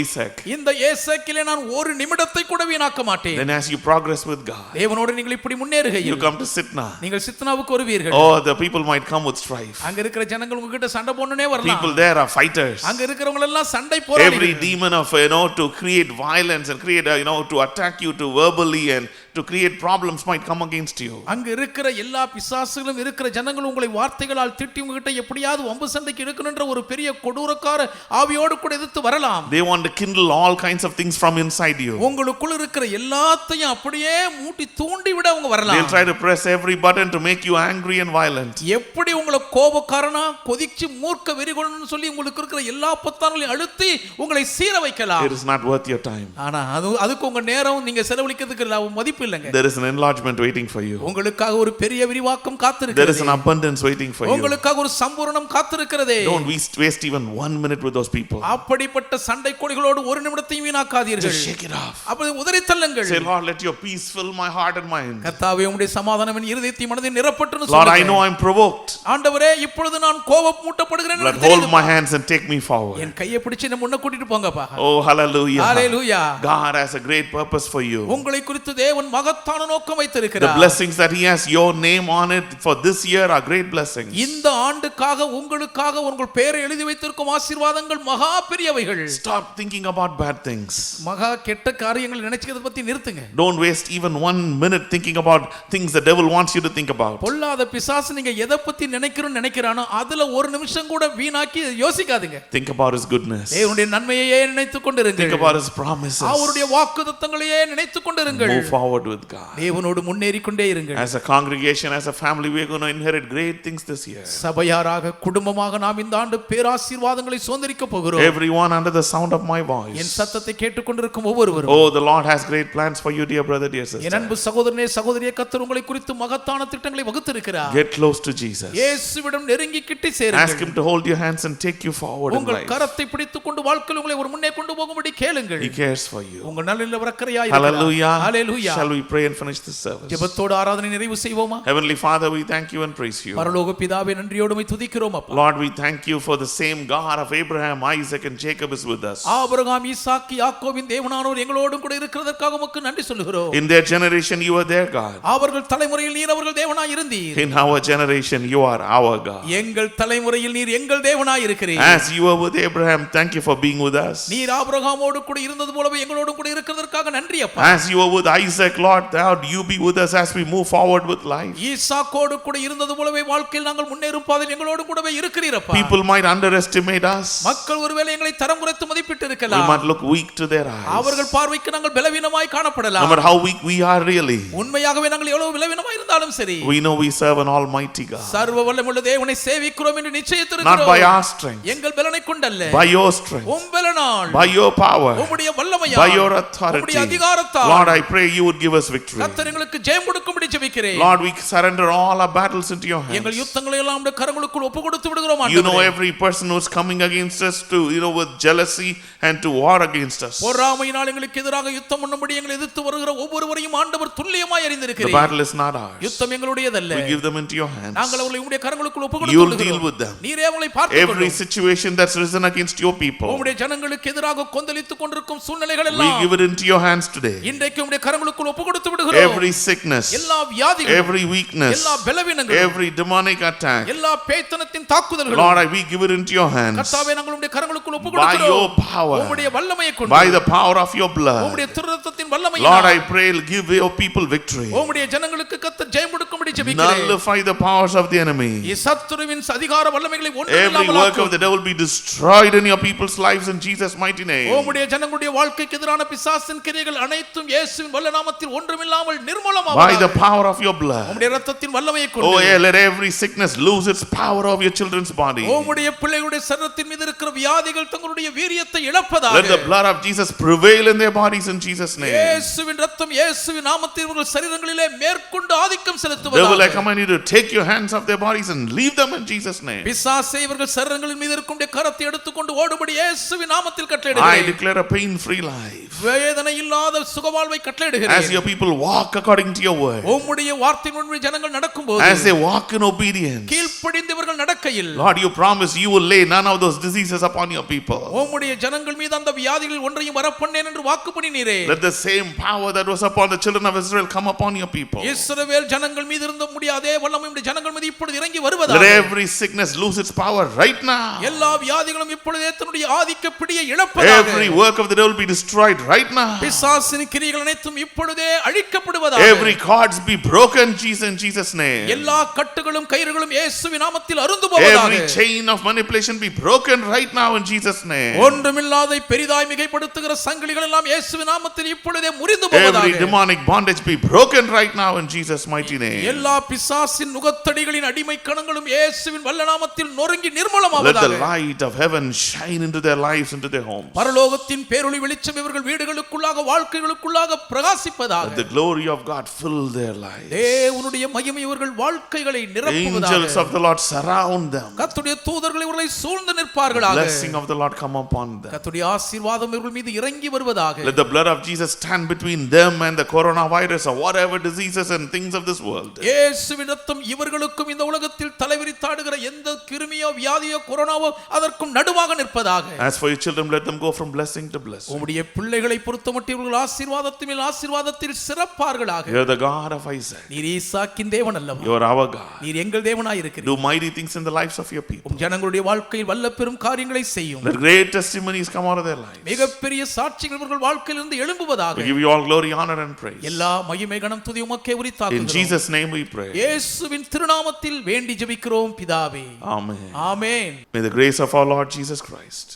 Isaac. இந்த ஏசேக்கிலே நான் ஒரு நிமிடத்தை கூட வீணாக்க மாட்டேன். Then as you progress with God, தேவனோடு நீங்கள் இப்படி முன்னேறுகையில் you come to Sitna. நீங்கள் சித்னாவுக்கு வருவீர்கள். Oh, the people might come with strife. அங்க இருக்கிற ஜனங்கள் உங்ககிட்ட சண்டை போடணும்னே வரலாம். People there are fighters. அங்க இருக்கிறவங்க எல்லாம் சண்டை போராளிகள். Every demon of to create violence and create to attack you to verbally and to create problems might come against you. அங்க இருக்கிற எல்லா பிசாசுகளும் இருக்கிற ஜனங்கள் உங்களை வார்த்தைகளால் திட்டி உங்ககிட்ட எப்படியாவது வம்பு சண்டைக்கு எடுக்கணும்ன்ற ஒரு பெரிய கொடூரக்கார ஆவியோடு கூட எதிர்த்து வரலாம். They want to kindle all kinds of things from inside you. உங்களுக்குள்ள இருக்கிற எல்லாத்தையும் அப்படியே மூட்டி தூண்டி விட அவங்க வரலாம். They'll try to press every button to make you angry and violent. எப்படி உங்களை கோபக்காரனா கொதிச்சு மூர்க்க வெறிகொள்ளணும்னு சொல்லி உங்களுக்கு இருக்கிற எல்லா பொத்தான்களையும் அழுத்தி உங்களை சீர வைக்கலாம். It is not worth your time. ஆனா அதுக்கு உங்க நேரம் நீங்க செலவழிக்கிறதுக்கு மதிப்பு இல்லங்க. There is an enlargement waiting for you. உங்களுக்காக ஒரு பெரிய விரிவாக்கம் காத்திருக்கிறது. There is an abundance waiting for you. உங்களுக்காக ஒரு Sampooranam காத்திருக்கிறதே. Don't waste even 1 minute with those people. அப்படிப்பட்ட சண்டை கோடிகளோடு ஒரு நிமிடத்தையும் வீணாக்காதீர்கள். Just shake it off. அப்ப உதறி தள்ளுங்கள். Say, Lord, let your peace fill my heart and mind. கர்த்தாவே, உம்முடைய சமாதானம் என் இருதயத்தை மனதில் நிரப்பட்டுன்னு Lord, சொல்லுங்க. I know I'm provoked. ஆண்டவரே, இப்பொழுது நான் கோபமூட்டப்படுகிறேன். Lord, hold my hands and take me forward. என் கையை பிடிச்சு என்ன முன்ன கூட்டிட்டு போங்கப்பா. Oh, hallelujah. Hallelujah. God has a great purpose for you. உங்களை குறித்து தேவன் மகத்தான நோக்கம் வைத்திருக்கிறார். The blessings that he has your name on it for this year are great blessings. இந்த ஆண்டுக்காக உங்களுக்காக உங்கள் பெயரை எழுதி வைத்திருக்கும் ஆசீர்வாதங்கள் மகா பெரியவைகள். Stop thinking about bad things. மகா கெட்ட காரியங்களை நினைக்கிறத பத்தி நிறுத்துங்க. Don't waste even 1 minute thinking about things the devil wants you to think about. பொல்லாத பிசாசு நீங்க எதை பத்தி நினைக்கிறானோ அதுல ஒரு நிமிஷம் கூட வீணாக்கி யோசிக்காதீங்க. Think about his goodness. தேவனுடைய நன்மையையே நினைத்துக் கொண்டிருங்கள். Think about his promises. அவருடைய வாக்குத்தத்தங்களையே நினைத்துக் கொண்டிருங்கள். Move forward with God. தேவனோடு முன்னேறி கொண்டே இருங்கள். As a congregation, as a family, we are going to inherit great things this year. சபையாராக குடும்பமாக நாம் இந்த ஆண்டு பேராசீர்வாதங்களை சுதந்தரிக்க போகிறோம். Everyone under the sound of my voice. என் சத்தத்தை கேட்டுக்கொண்டிருக்கும் ஒவ்வொருவரும். Oh, the Lord has great plans for you, dear brother, dear sister. என் அன்பு சகோதரனே, சகோதரியே, கர்த்தர் உங்களை குறித்து மகத்தான திட்டங்களை வகுத்திருக்கிறார். Get close to Jesus. இயேசுவிடம் நெருங்கி கிட்டி சேருங்கள். Ask him to hold your hands and take you forward in உங்கள் life. கரத்தை பிடித்துக்கொண்டு வாழ்க்கையில் உங்களை ஒரு முன்னே கொண்டு போகும்படி கேளுங்கள். He cares for you. உங்கள் நல்நிலை வரக்கரையாய் இருக்கிறார். Hallelujah. Hallelujah. Shall we pray and finish this service? ஜெபத்தோடு ஆராதனை நிறைவு செய்வோமா? Heavenly Father, we thank you and praise you. பரலோக பிதாவே, நன்றியோடு உம்மை துதிக்கிறோம் அப்பா. Lord, we thank you for the same God of Abraham, Isaac and Jacob is with us. ஆபிரகாம், ஈசாக்கு, யாக்கோபின் தேவனானவர் எங்களோடும் கூட இருக்கிறதற்காக உமக்கு நன்றி சொல்லுகிறோம். In their generation you were their God. அவர்கள் தலைமுறையில் நீர் அவர்கள் தேவனாய் இருந்தீர். In our generation you are our God. எங்கள் தலைமுறையில் நீர் எங்கள் தேவனாய் இருக்கிறீர். As you were with Abraham, thank you for being with us. நீர் ஆபிரகாமோடு கூட இருந்தது போலவே எங்களோடும் கூட இருக்கிறதற்காக நன்றி அப்பா. As you were with Isaac Isaac, Lord, Lord, you be with us as we move forward with life. ஈசாக்கோடு கூட இருந்தது போலவே வாழ்க்கையில் நாங்கள் முன்னேறும் பாதையில் எங்களோடு கூடவே இருக்கிறீரப்பா. People might underestimate us. மக்கள் ஒருவேளை எங்களை தரம் குறைத்து மதிப்பிட்டு We இருக்கலாம். might look weak to their eyes. அவர்கள் பார்வைக்கு நாங்கள் பலவீனமாய் No காணப்படலாம். matter how weak we are really, உண்மையாகவே நாங்கள் எவ்வளவு பலவீனமாய் இருந்தாலும் சரி, we know we serve an almighty God. சர்வ வல்லமையுள்ள தேவனை சேவிக்கிறோம் என்று Not நிச்சயித்திருக்கிறோம். by our strength, எங்கள் பலனை கொண்டல்ல, by your strength, um பலனால், by your power, உம்முடைய வல்லமையால், by your authority. உம்முடைய அதிகாரத்தால், Lord, I pray you would give us victory. கர்த்தர் எங்களுக்கு ஜெயம் கொடுக்கும்படி ஜெபிக்கிறேன். Lord, we surrender all our battles into your எங்கள் hands. யுத்தங்களை எல்லாம் உம்முடைய கரங்களுக்குள் ஒப்புக்கொடுத்து விடுகிறோம் You know ஆண்டவரே. every person who's coming against us to, with jealousy and to war against us. பொறாமையினால் எங்களுக்கு எதிராக யுத்தம் பண்ணும்படி எங்களை எதிர்த்து வருகிற ஒவ்வொருவரையும் ஆண்டவர் துல்லியமாய் The அறிந்திருக்கிறீர். battle is not ours. யுத்தம் எங்களுடையதல்ல. We give them into your hands. நாங்கள் அவர்களை உம்முடைய கரங்களுக்குள் You'll ஒப்புக்கொடுத்து deal விடுகிறோம். with them. நீரே அவர்களை பார்த்துக் Every கொள்ளும். situation that's risen against your people, உம்முடைய ஜனங்களுக்கு எதிராக கொந்தளித்துக் கொண்டிருக்கும் சூழ்நிலைகள் we எல்லாம் give it into your hands today. இன்றைக்கு உம்முடைய கரங்களுக்குள் ஒப்புக்கொடுத்து விடுகிறோம். Every sickness, எல்லா வியாதிகளும், every weakness, எல்லா பலவீனங்களும், every demonic attack, எல்லா பேய்த்தனத்தின் தாக்குதல்களும், Lord, we give it into your hands. கர்த்தாவே நாங்கள் உம்முடைய கரங்களுக்குள் By ஒப்புக்கொடுக்கிறோம். your power, உம்முடைய வல்லமையை கொண்டு, by the power of your blood, உம்முடைய திருரத்தத்தின் Lord, வல்லமையினால் I pray, give your people victory. உம்முடைய ஜனங்களுக்கு கர்த்தர் ஜெயம் கொடுக்கும்படி ஜெபிக்கிறேன். Nullify the powers of the enemy. சத்துருவின் அதிகார வல்லமைகளை Every ஒன்றுமில்லாமல் work of the devil be destroyed in your people's lives in Jesus' mighty name. உம்முடைய ஜனங்களுடைய வாழ்க்கைக்கு எதிரான பிசாசின் கிரியைகள் அனைத்தும் இயேசுவின் வல்ல நாமத்தில் ஒன்றுமில்லாமல் By the நிர்மூலமாவதாக. power of your blood. உம்முடைய இரத்தத்தின் வல்லமையை Oh கொண்டு yeah, let every sickness lose its power of your children's body. உம்முடைய பிள்ளைகளுடைய சரீரத்தின் மீது இருக்கிற வியாதிகள் தங்களுடைய வீரியத்தை Let the இழப்பதாக. blood of Jesus prevail in their bodies in Jesus' name. இயேசுவின் இரத்தம் இயேசுவின் நாமத்தில் இவர்கள் சரீரங்களிலே மேற்கொண்டு ஆதிக்கம் Devil, I செலுத்துவதாக. command you to take your hands off their bodies and leave them in Jesus' name. பிசாசே இவர்கள் சரீரங்களின் மீது இருக்கும் கரத்தை எடுத்துக்கொண்டு ஓடும்படி இயேசுவின் நாமத்தில் I கட்டளையிடுகிறேன். declare a pain-free life. வேதனை இல்லாத சுகவாழ்வை As கட்டளையிடுகிறேன். your people walk according to your word, உம்முடைய வார்த்தையின் முன்பு ஜனங்கள் நடக்கும்போது, as they walk in obedience, கீழ்ப்படிந்து இவர்கள் நடக்கையில், Lord, you promise you will lay none of those diseases upon your people. உம்முடைய ஜனங்கள் மீது அந்த வியாதிகள் ஒன்றையும் வரப்பண்ணேன் என்று வாக்கு பண்ணினீரே. Let the same power that was upon the children of Israel come upon your people. இஸ்ரவேல் ஜனங்கள் மீது இருந்த அதே வல்லமை உம்முடைய ஜனங்கள் மீது இப்பொழுது இறங்கி Let வருவதாக. every sickness lose its power right now. எல்லா வியாதிகளும் இப்பொழுதே தன்னுடைய ஆதிக்க பிடியை இழப்பதாக. Every work of the devil be destroyed right now. பிசாசின் கிரியைகள் அனைத்தும் இப்பொழுதே அழிக்கப்படுவதாக. Every cords be broken in Jesus' name. எல்லா கட்டுகளும் கயிறுகளும் இயேசுவின் நாமத்தில் அறுந்து போவதாக. Every chain of manipulation be broken right now in Jesus' name. ஒன்றுமில்லாத பெரிதாய் மிகைப்படுத்துகிற சங்கிலிகள் எல்லாம் இயேசுவின் நாமத்தில் இப்பொழுதே முறிந்து Every போவதாக. demonic bondage be broken right now in Jesus' mighty name. எல்லா பிசாசின் நுகத்தடிகளின் அடிமை கணங்களும் இயேசுவின் வல்ல நாமத்தில் நொறுங்கி Let the நிர்மூலமாவதாக. light of heaven shine into their lives, into their homes. பரலோகத்தின் பேரொளி வெளிச்சம் இவர்கள் வீடுகளுக்குள்ளாக வாழ்க்கைகளுக்குள்ளாக பிரகாசிப்பதாக. Let the glory of God fill their lives. தேவனுடைய மகிமை இவர்கள் வாழ்க்கைகளை Angels நிரப்புவதாக. of the Lord surround them. கர்த்தருடைய தூதர்கள் இவர்களை சூழ்ந்து நிற்பார்களாக. Blessing of the Lord come upon them. கர்த்தருடைய ஆசீர்வாதம் இவர்கள் மீது இறங்கி வருவதாக. Let the blood of Jesus stand between them and the coronavirus or whatever diseases and things of this world. இயேசுவின் இரத்தம் இவர்களுக்கும் இந்த உலகத்தில் தலைவிரித்தாடுகிற எந்த கிருமியோ வியாதியோ கொரோனாவோ அதற்கும் நடுவாக நிற்பதாக. As for your children, let them go from blessing to blessing. உம்முடைய பிள்ளைகளை பொறுத்தமட்டில் இவர்கள் ஆசீர்வாதத்தின் மேல் ஆசீர்வாதத்தில் சிறப்பார்களாக. You're the God of Isaac. நீர் ஈசாக்கின் தேவன் அல்லவா? You're our God. நீர் எங்கள் தேவனாய் இருக்கிறீர். Do mighty things in the lives of your people. உம் ஜனங்களுடைய வாழ்க்கையில் வல்ல பெரும் காரியங்களை செய்யும். Let great testimonies come out of their lives. மிகப்பெரிய சாட்சிகள் இவர்கள் வாழ்க்கையிலிருந்து எழும்புவதாக. We give you all glory, honor and praise. எல்லா மகிமை கனம் துதி உமக்கே In உரித்தாக்குகிறோம். Jesus' name we pray. இயேசுவின் திருநாமத்தில் வேண்டி ஜெபிக்கிறோம் பிதாவே. Amen. Amen. May the grace of our Lord Jesus Christ,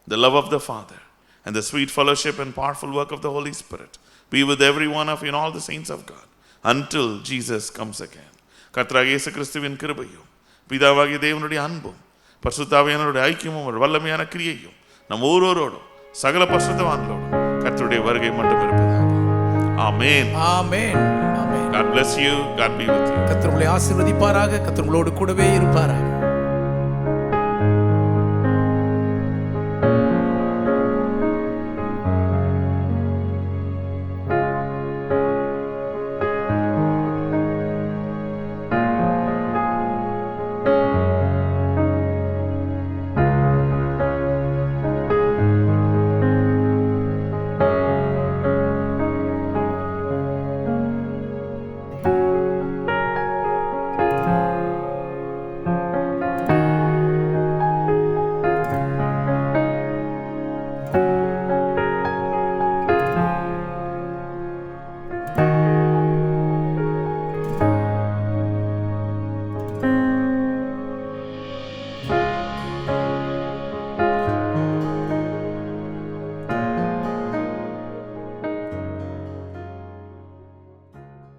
the love of the Father, and the sweet fellowship and powerful work of the Holy Spirit be with every one of you and all the saints of God until Jesus comes again. கர்த்தராகிய இயேசு கிறிஸ்துவின் கிருபையும் பிதாவாகிய தேவனுடைய அன்பும் பரிசுத்தாவியானவருடைய ஐக்கியமும் ஒரு வல்லமையான கிரியையும் நம் ஒவ்வொருவரோடும் சகல பரிசுத்தவான்களோடும் கர்த்தருடைய வருகை மட்டும் இருப்பதாக. ஆமென். ஆமென். ஆமென். God bless you. God be with you. கர்த்தர் உங்களை ஆசீர்வதிப்பாராக. கர்த்தர் உங்களோடு கூடவே இருப்பாராக.